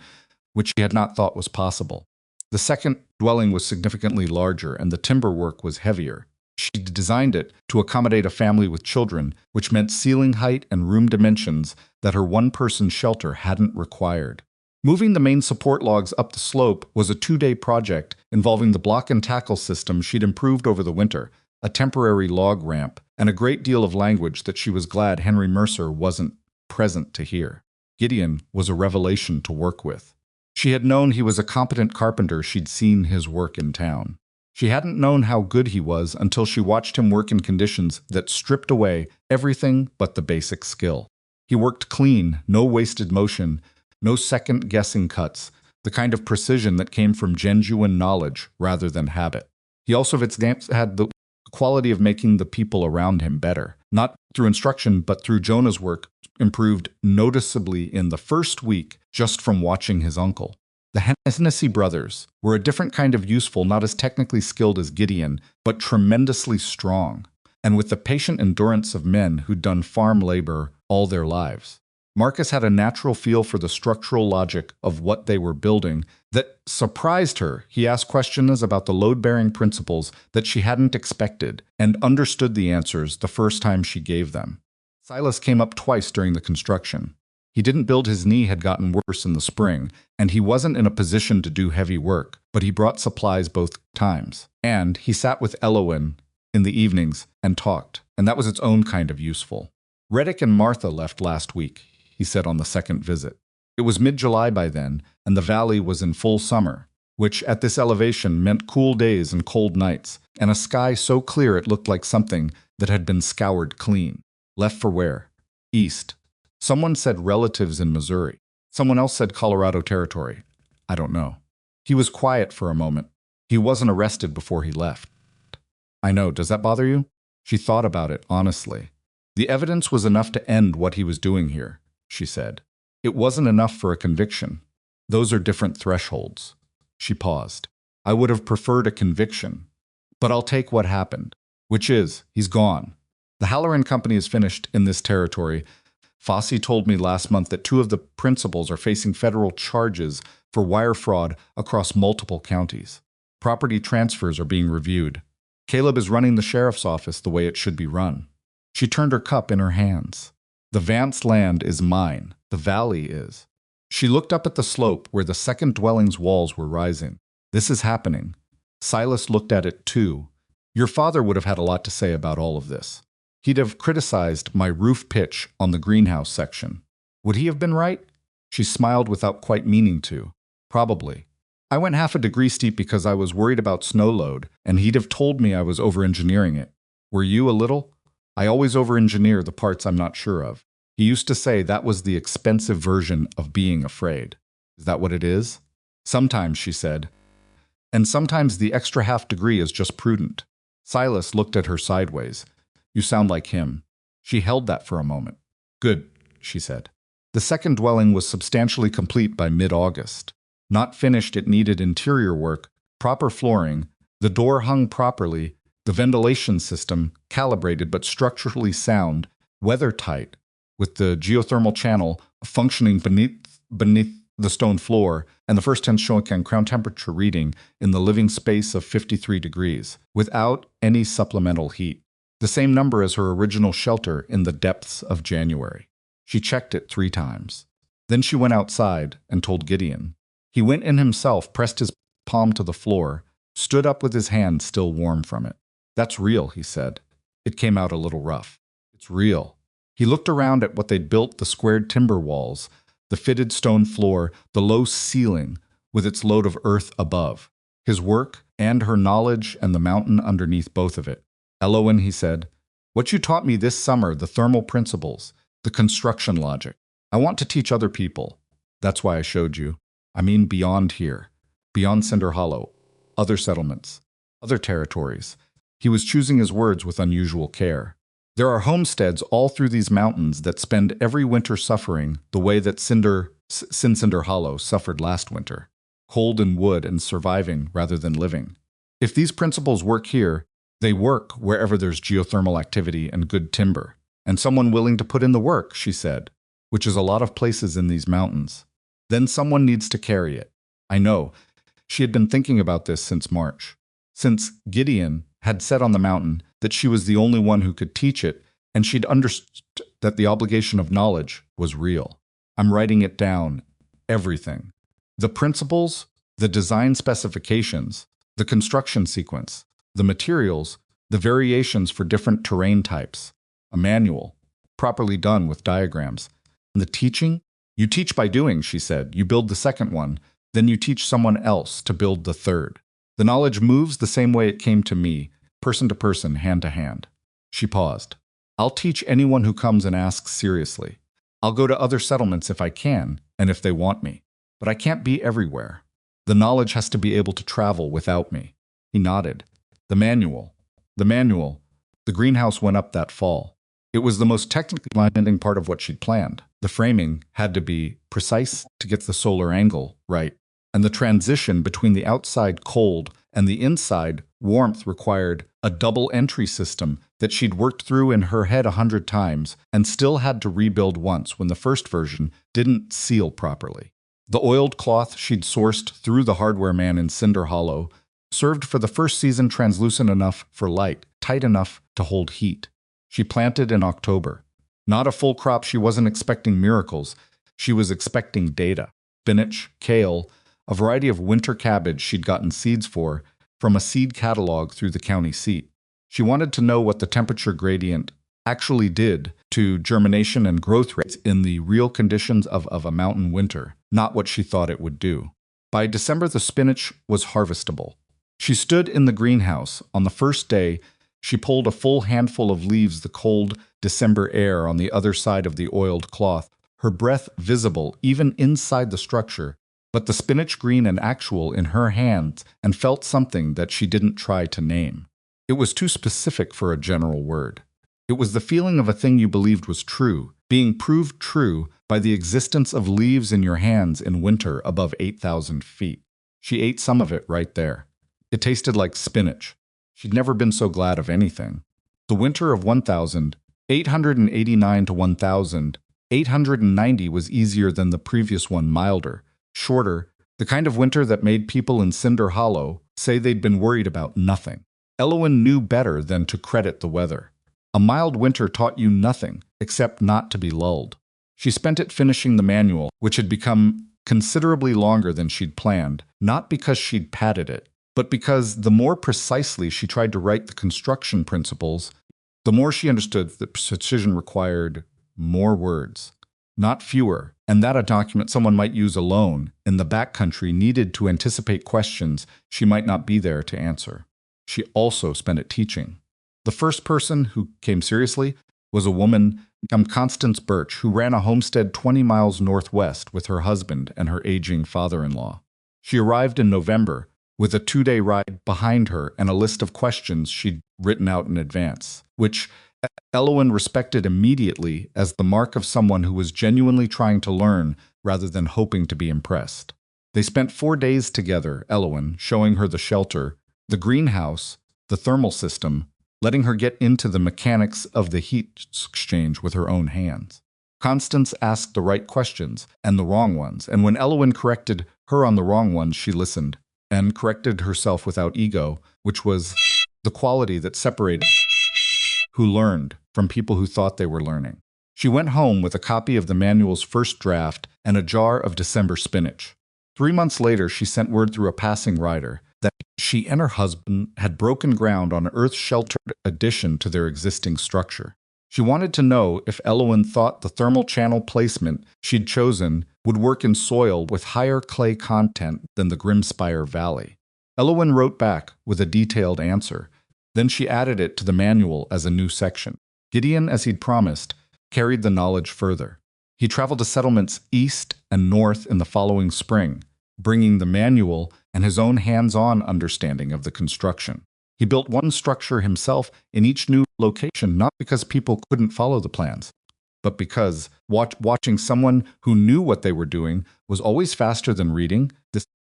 which he had not thought was possible. The second dwelling was significantly larger, and the timber work was heavier. She designed it to accommodate a family with children, which meant ceiling height and room dimensions that her 1-person shelter hadn't required. Moving the main support logs up the slope was a 2-day project involving the block and tackle system she'd improved over the winter, a temporary log ramp, and a great deal of language that she was glad Henry Mercer wasn't present to hear. Gideon was a revelation to work with. She had known he was a competent carpenter. She'd seen his work in town. She hadn't known how good he was until she watched him work in conditions that stripped away everything but the basic skill. He worked clean, no wasted motion, no second-guessing cuts, the kind of precision that came from genuine knowledge rather than habit. He also had the quality of making the people around him better, not through instruction, but through Jonah's work, improved noticeably in the first week just from watching his uncle. The Hennessy brothers were a different kind of useful, not as technically skilled as Gideon, but tremendously strong, and with the patient endurance of men who'd done farm labor all their lives. Marcus had a natural feel for the structural logic of what they were building that surprised her. He asked questions about the load-bearing principles that she hadn't expected and understood the answers the first time she gave them. Silas came up twice during the construction. He didn't build. His knee had gotten worse in the spring, and he wasn't in a position to do heavy work, but he brought supplies both times. And he sat with Elowen in the evenings and talked, and that was its own kind of useful. Reddick and Martha left last week, he said on the second visit. It was mid-July by then, and the valley was in full summer, which at this elevation meant cool days and cold nights, and a sky so clear it looked like something that had been scoured clean. Left for where? East. Someone said relatives in Missouri. Someone else said Colorado Territory. I don't know. He was quiet for a moment. He wasn't arrested before he left. I know. Does that bother you? She thought about it honestly. The evidence was enough to end what he was doing here, she said. It wasn't enough for a conviction. Those are different thresholds. She paused. I would have preferred a conviction. But I'll take what happened, which is, he's gone. The Halloran Company is finished in this territory. Fossey told me last month that 2 of the principals are facing federal charges for wire fraud across multiple counties. Property transfers are being reviewed. Caleb is running the sheriff's office the way it should be run. She turned her cup in her hands. The Vance land is mine. The valley is. She looked up at the slope where the second dwelling's walls were rising. This is happening. Silas looked at it too. Your father would have had a lot to say about all of this. He'd have criticized my roof pitch on the greenhouse section. Would he have been right? She smiled without quite meaning to. Probably. I went half a degree steep because I was worried about snow load, and he'd have told me I was over-engineering it. Were you a little? I always over-engineer the parts I'm not sure of. He used to say that was the expensive version of being afraid. Is that what it is? Sometimes, she said. And sometimes the extra half degree is just prudent. Silas looked at her sideways. You sound like him. She held that for a moment. Good, she said. The second dwelling was substantially complete by mid-August. Not finished, it needed interior work, proper flooring, the door hung properly, the ventilation system calibrated but structurally sound, weather-tight, with the geothermal channel functioning beneath the stone floor, and the first 10 showing ground temperature reading in the living space of 53 degrees, without any supplemental heat. The same number as her original shelter in the depths of January. She checked it 3 times. Then she went outside and told Gideon. He went in himself, pressed his palm to the floor, stood up with his hand still warm from it. That's real, he said. It came out a little rough. It's real. He looked around at what they'd built, the squared timber walls, the fitted stone floor, the low ceiling with its load of earth above. His work and her knowledge and the mountain underneath both of it. Elowen, he said, what you taught me this summer, the thermal principles, the construction logic. I want to teach other people. That's why I showed you. I mean beyond here, beyond Cinder Hollow, other settlements, other territories. He was choosing his words with unusual care. There are homesteads all through these mountains that spend every winter suffering the way that Cinder Hollow suffered last winter, cold in wood and surviving rather than living. If these principles work here, they work wherever there's geothermal activity and good timber, and someone willing to put in the work, she said, which is a lot of places in these mountains. Then someone needs to carry it. I know. She had been thinking about this since March. Since Gideon had said on the mountain that she was the only one who could teach it, and she'd understood that the obligation of knowledge was real. I'm writing it down. Everything. The principles, the design specifications, the construction sequence, the materials, the variations for different terrain types, a manual, properly done with diagrams, and the teaching, You teach by doing, she said. You build the second one, then you teach someone else to build the third. The knowledge moves the same way it came to me, person to person, hand to hand. She paused. I'll teach anyone who comes and asks seriously. I'll go to other settlements if I can, and if they want me. But I can't be everywhere. The knowledge has to be able to travel without me. He nodded. The manual. The greenhouse went up that fall. It was the most technically demanding part of what she'd planned. The framing had to be precise to get the solar angle right, and the transition between the outside cold and the inside warmth required a double entry system that she'd worked through in her head 100 times and still had to rebuild once when the first version didn't seal properly. The oiled cloth she'd sourced through the hardware man in Cinder Hollow served for the first season translucent enough for light, tight enough to hold heat. She planted in October. Not a full crop, she wasn't expecting miracles. She was expecting data. Spinach, kale, a variety of winter cabbage she'd gotten seeds for from a seed catalog through the county seat. She wanted to know what the temperature gradient actually did to germination and growth rates in the real conditions of a mountain winter, not what she thought it would do. By December, the spinach was harvestable. She stood in the greenhouse. On the first day, she pulled a full handful of leaves, the cold December air on the other side of the oiled cloth, her breath visible even inside the structure, but the spinach green and actual in her hands, and felt something that she didn't try to name. It was too specific for a general word. It was the feeling of a thing you believed was true, being proved true by the existence of leaves in your hands in winter above 8,000 feet. She ate some of it right there. It tasted like spinach. She'd never been so glad of anything. The winter of 1,889 to 1,890 was easier than the previous one, milder, shorter, the kind of winter that made people in Cinder Hollow say they'd been worried about nothing. Elowen knew better than to credit the weather. A mild winter taught you nothing, except not to be lulled. She spent it finishing the manual, which had become considerably longer than she'd planned, not because she'd padded it, but because the more precisely she tried to write the construction principles, the more she understood that precision required more words, not fewer, and that a document someone might use alone in the backcountry needed to anticipate questions she might not be there to answer. She also spent it teaching. The first person who came seriously was a woman named Constance Birch, who ran a homestead 20 miles northwest with her husband and her aging father-in-law. She arrived in November with a 2-day ride behind her and a list of questions she'd written out in advance, which Elowen respected immediately as the mark of someone who was genuinely trying to learn rather than hoping to be impressed. They spent 4 days together, Elowen showing her the shelter, the greenhouse, the thermal system, letting her get into the mechanics of the heat exchange with her own hands. Constance asked the right questions and the wrong ones, and when Elowen corrected her on the wrong ones, she listened and corrected herself without ego, which was the quality that separated who learned from people who thought they were learning. She went home with a copy of the manual's first draft and a jar of December spinach. 3 months later, she sent word through a passing rider that she and her husband had broken ground on an earth-sheltered addition to their existing structure. She wanted to know if Elowen thought the thermal channel placement she'd chosen would work in soil with higher clay content than the Grimspire Valley. Elowen wrote back with a detailed answer. Then she added it to the manual as a new section. Gideon, as he'd promised, carried the knowledge further. He traveled to settlements east and north in the following spring, bringing the manual and his own hands-on understanding of the construction. He built one structure himself in each new location, not because people couldn't follow the plans, but because watching someone who knew what they were doing was always faster than reading,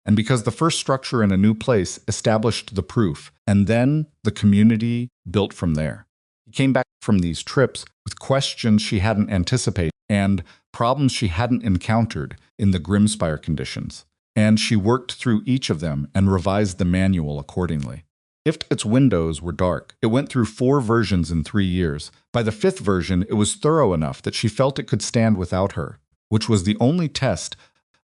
and because the first structure in a new place established the proof, and then the community built from there. He came back from these trips with questions she hadn't anticipated and problems she hadn't encountered in the Grimspire conditions, and she worked through each of them and revised the manual accordingly. If its windows were dark, it went through 4 versions in 3 years. By the 5th version, it was thorough enough that she felt it could stand without her, which was the only test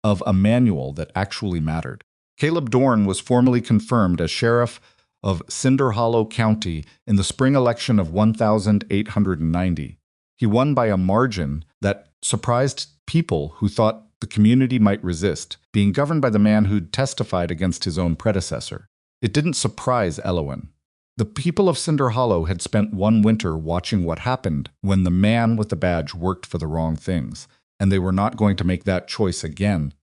of a manual that actually mattered. Caleb Dorn was formally confirmed as sheriff of Cinder Hollow County in the spring election of 1,890. He won by a margin that surprised people who thought the community might resist, being governed by the man who'd testified against his own predecessor. It didn't surprise Elowen. The people of Cinder Hollow had spent one winter watching what happened when the man with the badge worked for the wrong things, and they were not going to make that choice again,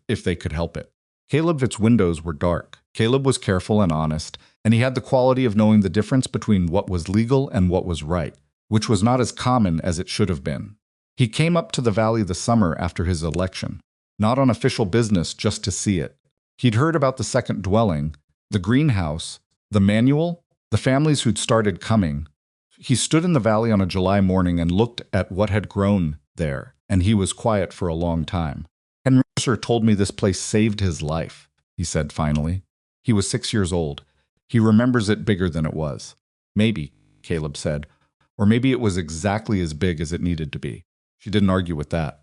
if they could help it. Caleb's windows were dark. Caleb was careful and honest, and he had the quality of knowing the difference between what was legal and what was right, which was not as common as it should have been. He came up to the valley the summer after his election, not on official business, just to see it. He'd heard about the second dwelling, the greenhouse, the manual, the families who'd started coming. He stood in the valley on a July morning and looked at what had grown there, and he was quiet for a long time. Henry Mercer told me this place saved his life, he said finally. He was 6 years old. He remembers it bigger than it was. Maybe, Caleb said, or maybe it was exactly as big as it needed to be. She didn't argue with that.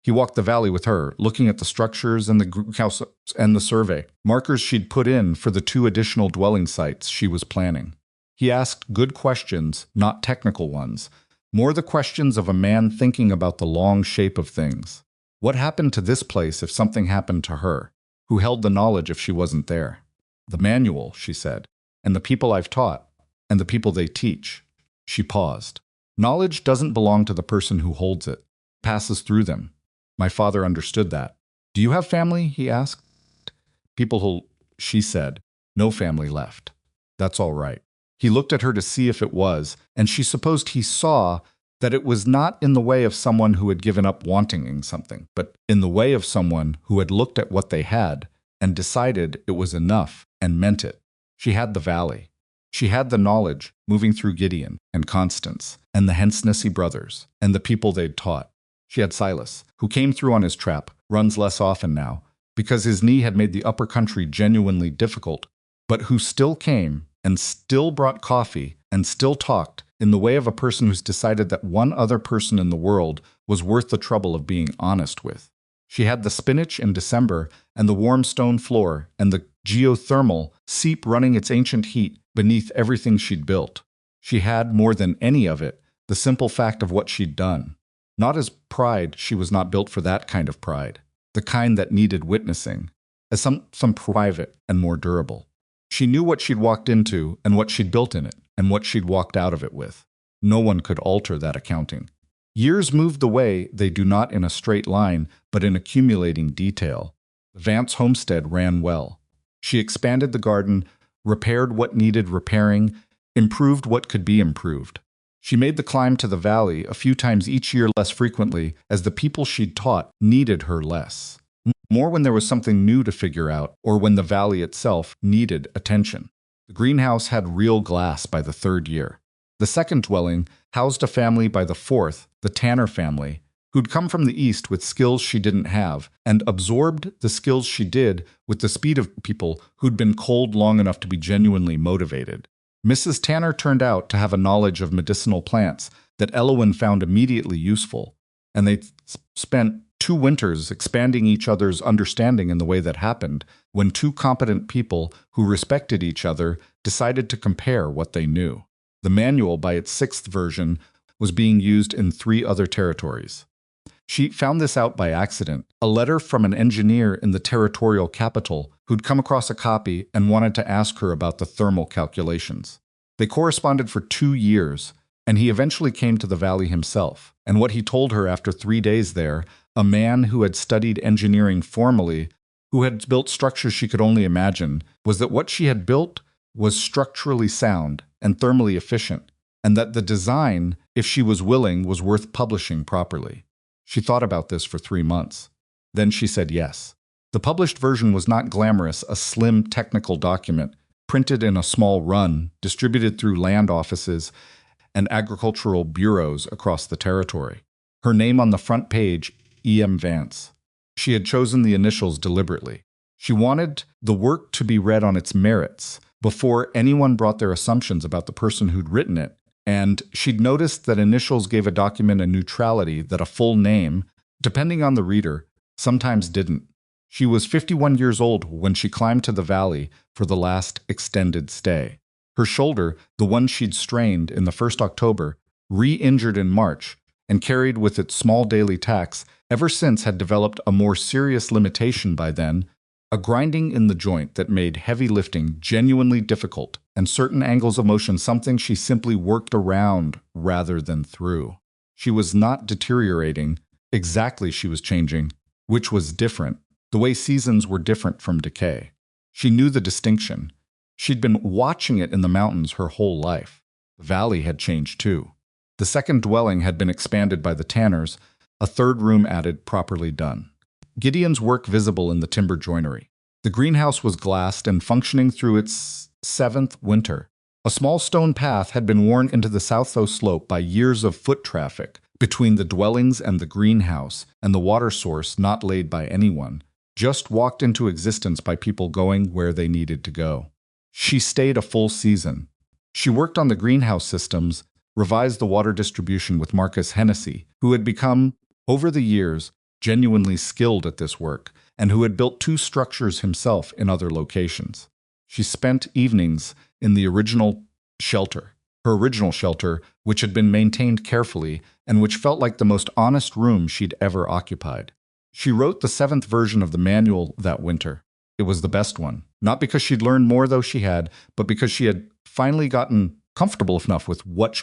He walked the valley with her, looking at the structures and the house and the survey, markers she'd put in for the 2 additional dwelling sites she was planning. He asked good questions, not technical ones, more the questions of a man thinking about the long shape of things. What happened to this place if something happened to her? Who held the knowledge if she wasn't there? The manual, she said, and the people I've taught, and the people they teach. She paused. Knowledge doesn't belong to the person who holds it. It passes through them. My father understood that. Do you have family? He asked. She said, no family left. That's all right. He looked at her to see if it was, and she supposed he saw that it was not in the way of someone who had given up wanting something, but in the way of someone who had looked at what they had and decided it was enough and meant it. She had the valley. She had the knowledge moving through Gideon and Constance and the Hensnessy brothers and the people they'd taught. She had Silas, who came through on his trap, runs less often now, because his knee had made the upper country genuinely difficult, but who still came and still brought coffee and still talked in the way of a person who's decided that one other person in the world was worth the trouble of being honest with. She had the spinach in December and the warm stone floor and the geothermal seep running its ancient heat beneath everything she'd built. She had, more than any of it, the simple fact of what she'd done. Not as pride, she was not built for that kind of pride, the kind that needed witnessing, as some private and more durable. She knew what she'd walked into and what she'd built in it and what she'd walked out of it with. No one could alter that accounting. Years moved away, they do not in a straight line, but in accumulating detail. The Vance homestead ran well. She expanded the garden, repaired what needed repairing, improved what could be improved. She made the climb to the valley a few times each year less frequently as the people she'd taught needed her less. More when there was something new to figure out or when the valley itself needed attention. The greenhouse had real glass by the 3rd year. The second dwelling housed a family by the 4th, the Tanner family, who'd come from the east with skills she didn't have and absorbed the skills she did with the speed of people who'd been cold long enough to be genuinely motivated. Mrs. Tanner turned out to have a knowledge of medicinal plants that Elowen found immediately useful, and they spent 2 winters expanding each other's understanding in the way that happened when 2 competent people who respected each other decided to compare what they knew. The manual, by its 6th version, was being used in 3 other territories. She found this out by accident, a letter from an engineer in the territorial capital who'd come across a copy and wanted to ask her about the thermal calculations. They corresponded for 2 years, and he eventually came to the valley himself. And what he told her after 3 days there, a man who had studied engineering formally, who had built structures she could only imagine, was that what she had built was structurally sound and thermally efficient, and that the design, if she was willing, was worth publishing properly. She thought about this for 3 months. Then she said yes. The published version was not glamorous, a slim technical document, printed in a small run, distributed through land offices and agricultural bureaus across the territory. Her name on the front page, E.M. Vance. She had chosen the initials deliberately. She wanted the work to be read on its merits before anyone brought their assumptions about the person who'd written it, and she'd noticed that initials gave a document a neutrality that a full name, depending on the reader, sometimes didn't. She was 51 years old when she climbed to the valley for the last extended stay. Her shoulder, the one she'd strained in the first October, re-injured in March, and carried with it small daily tax, ever since had developed a more serious limitation by then, a grinding in the joint that made heavy lifting genuinely difficult, and certain angles of motion something she simply worked around rather than through. She was not deteriorating, exactly she was changing, which was different, the way seasons were different from decay. She knew the distinction. She'd been watching it in the mountains her whole life. The valley had changed too. The second dwelling had been expanded by the tanners, a third room added, properly done. Gideon's work visible in the timber joinery. The greenhouse was glassed and functioning through its 7th winter. A small stone path had been worn into the south slope by years of foot traffic between the dwellings and the greenhouse, and the water source not laid by anyone, just walked into existence by people going where they needed to go. She stayed a full season. She worked on the greenhouse systems, revised the water distribution with Marcus Hennessy, who had become, over the years, genuinely skilled at this work, and who had built 2 structures himself in other locations. She spent evenings in the original shelter, her original shelter, which had been maintained carefully and which felt like the most honest room she'd ever occupied. She wrote the 7th version of the manual that winter. It was the best one, not because she'd learned more though she had, but because she had finally gotten comfortable enough with what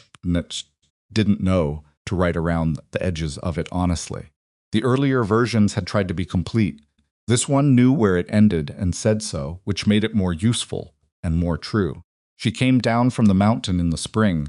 she didn't know to write around the edges of it honestly. The earlier versions had tried to be complete. This one knew where it ended and said so, which made it more useful and more true. She came down from the mountain in the spring.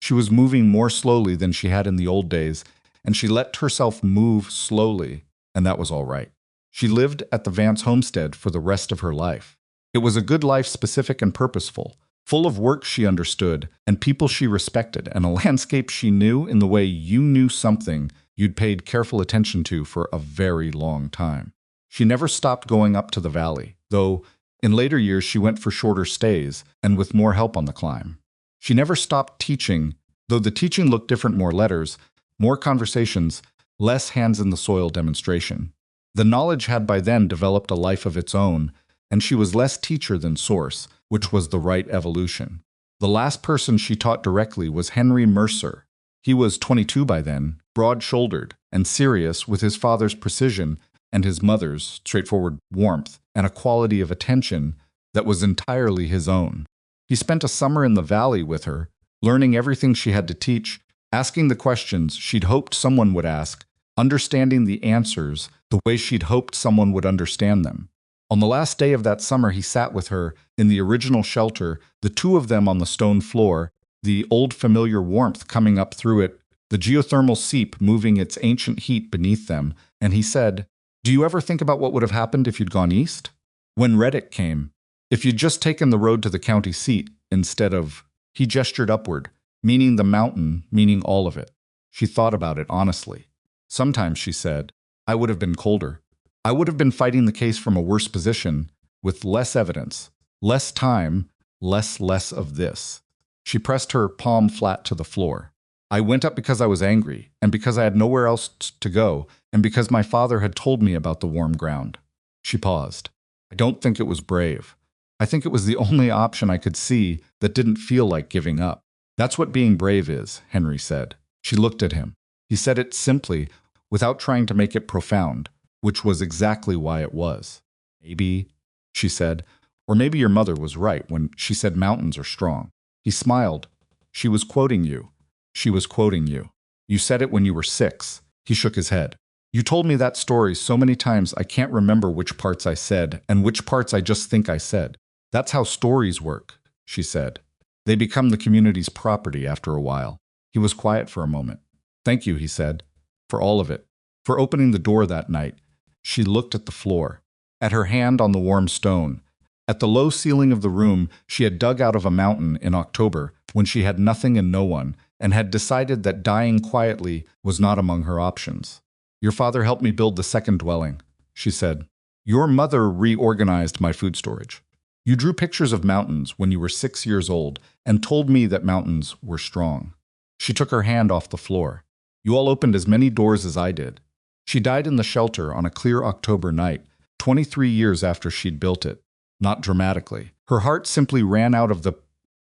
She was moving more slowly than she had in the old days, and she let herself move slowly, and that was all right. She lived at the Vance homestead for the rest of her life. It was a good life, specific and purposeful, full of work she understood, and people she respected, and a landscape she knew in the way you knew something you'd paid careful attention to for a very long time. She never stopped going up to the valley, though in later years she went for shorter stays and with more help on the climb. She never stopped teaching, though the teaching looked different, more letters, more conversations, less hands-in-the-soil demonstration. The knowledge had by then developed a life of its own, and she was less teacher than source, which was the right evolution. The last person she taught directly was Henry Mercer. He was 22 by then, broad-shouldered and serious with his father's precision and his mother's straightforward warmth and a quality of attention that was entirely his own. He spent a summer in the valley with her, learning everything she had to teach, asking the questions she'd hoped someone would ask, understanding the answers the way she'd hoped someone would understand them. On the last day of that summer, he sat with her in the original shelter, the 2 of them on the stone floor, the old familiar warmth coming up through it, the geothermal seep moving its ancient heat beneath them, and he said, "Do you ever think about what would have happened if you'd gone east? When Reddick came, if you'd just taken the road to the county seat instead of—" He gestured upward, meaning the mountain, meaning all of it. She thought about it honestly. Sometimes, she said, I would have been colder. I would have been fighting the case from a worse position, with less evidence, less time, less of this. She pressed her palm flat to the floor. I went up because I was angry, and because I had nowhere else to go, and because my father had told me about the warm ground. She paused. I don't think it was brave. I think it was the only option I could see that didn't feel like giving up. That's what being brave is, Henry said. She looked at him. He said it simply, without trying to make it profound, which was exactly why it was. Maybe, she said, or maybe your mother was right when she said mountains are strong. He smiled. She was quoting you. She was quoting you. You said it when you were 6. He shook his head. You told me that story so many times I can't remember which parts I said and which parts I just think I said. That's how stories work, she said. They become the community's property after a while. He was quiet for a moment. Thank you, he said, for all of it, for opening the door that night. She looked at the floor, at her hand on the warm stone, at the low ceiling of the room she had dug out of a mountain in October when she had nothing and no one, and had decided that dying quietly was not among her options. Your father helped me build the second dwelling, she said. Your mother reorganized my food storage. You drew pictures of mountains when you were 6 years old and told me that mountains were strong. She took her hand off the floor. You all opened as many doors as I did. She died in the shelter on a clear October night, 23 years after she'd built it. Not dramatically. Her heart simply ran out of the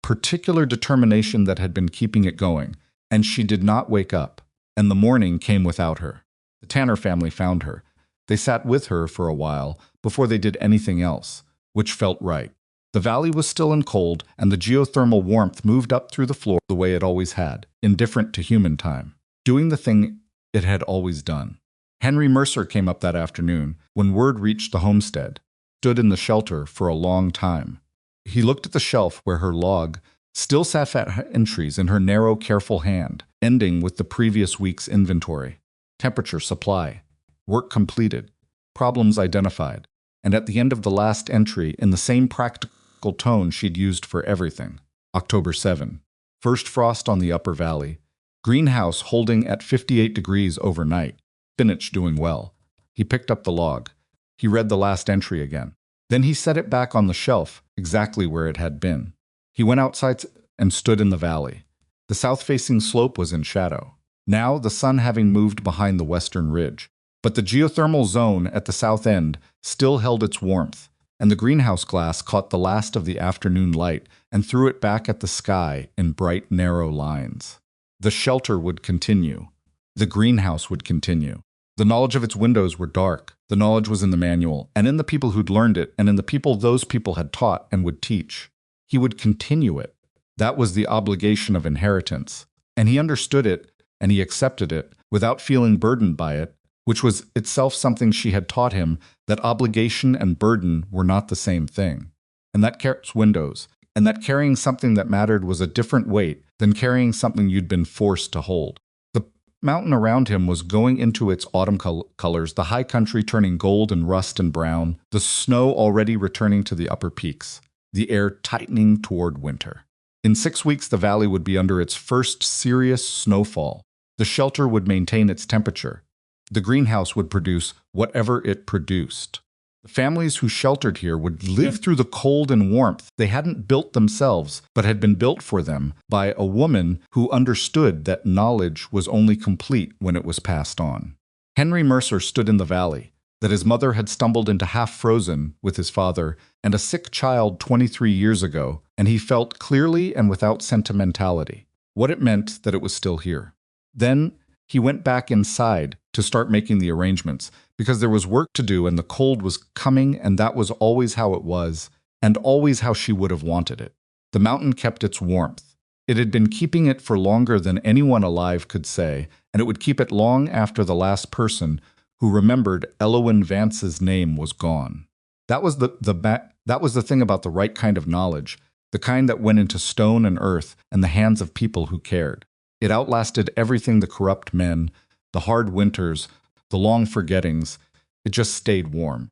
particular determination that had been keeping it going, and she did not wake up. and the morning came without her. The Tanner family found her. They sat with her for a while before they did anything else, which felt right. The valley was still and cold, and the geothermal warmth moved up through the floor the way it always had, indifferent to human time, doing the thing it had always done. Henry Mercer came up that afternoon, when word reached the homestead, stood in the shelter for a long time. He looked at the shelf where her log still sat at entries in her narrow, careful hand, ending with the previous week's inventory. Temperature, supply, work completed, problems identified, and at the end of the last entry, in the same practical tone she'd used for everything. October 7. First frost on the upper valley. Greenhouse holding at 58 degrees overnight. Spinach doing well. He picked up the log. He read the last entry again. Then he set it back on the shelf, exactly where it had been. He went outside and stood in the valley. The south-facing slope was in shadow, now the sun having moved behind the western ridge. But the geothermal zone at the south end still held its warmth, and the greenhouse glass caught the last of the afternoon light and threw it back at the sky in bright, narrow lines. The shelter would continue. The greenhouse would continue. The knowledge of its windows were dark. The knowledge was in the manual, and in the people who'd learned it, and in the people those people had taught and would teach. He would continue it. That was the obligation of inheritance. And he understood it, and he accepted it, without feeling burdened by it, which was itself something she had taught him, that obligation and burden were not the same thing. And that carries windows, and that carrying something that mattered was a different weight than carrying something you'd been forced to hold. The mountain around him was going into its autumn colors, the high country turning gold and rust and brown, the snow already returning to the upper peaks, the air tightening toward winter. In 6 weeks, the valley would be under its first serious snowfall. The shelter would maintain its temperature. The greenhouse would produce whatever it produced. The families who sheltered here would live through the cold and warmth they hadn't built themselves, but had been built for them by a woman who understood that knowledge was only complete when it was passed on. Henry Mercer stood in the valley, that his mother had stumbled into half-frozen with his father and a sick child 23 years ago, and he felt clearly and without sentimentality what it meant that it was still here. Then he went back inside to start making the arrangements, because there was work to do and the cold was coming, and that was always how it was, and always how she would have wanted it. The mountain kept its warmth. It had been keeping it for longer than anyone alive could say, and it would keep it long after the last person who remembered Elowen Vance's name was gone. That was the thing about the right kind of knowledge, the kind that went into stone and earth and the hands of people who cared. It outlasted everything, the corrupt men, the hard winters, the long forgettings. It just stayed warm.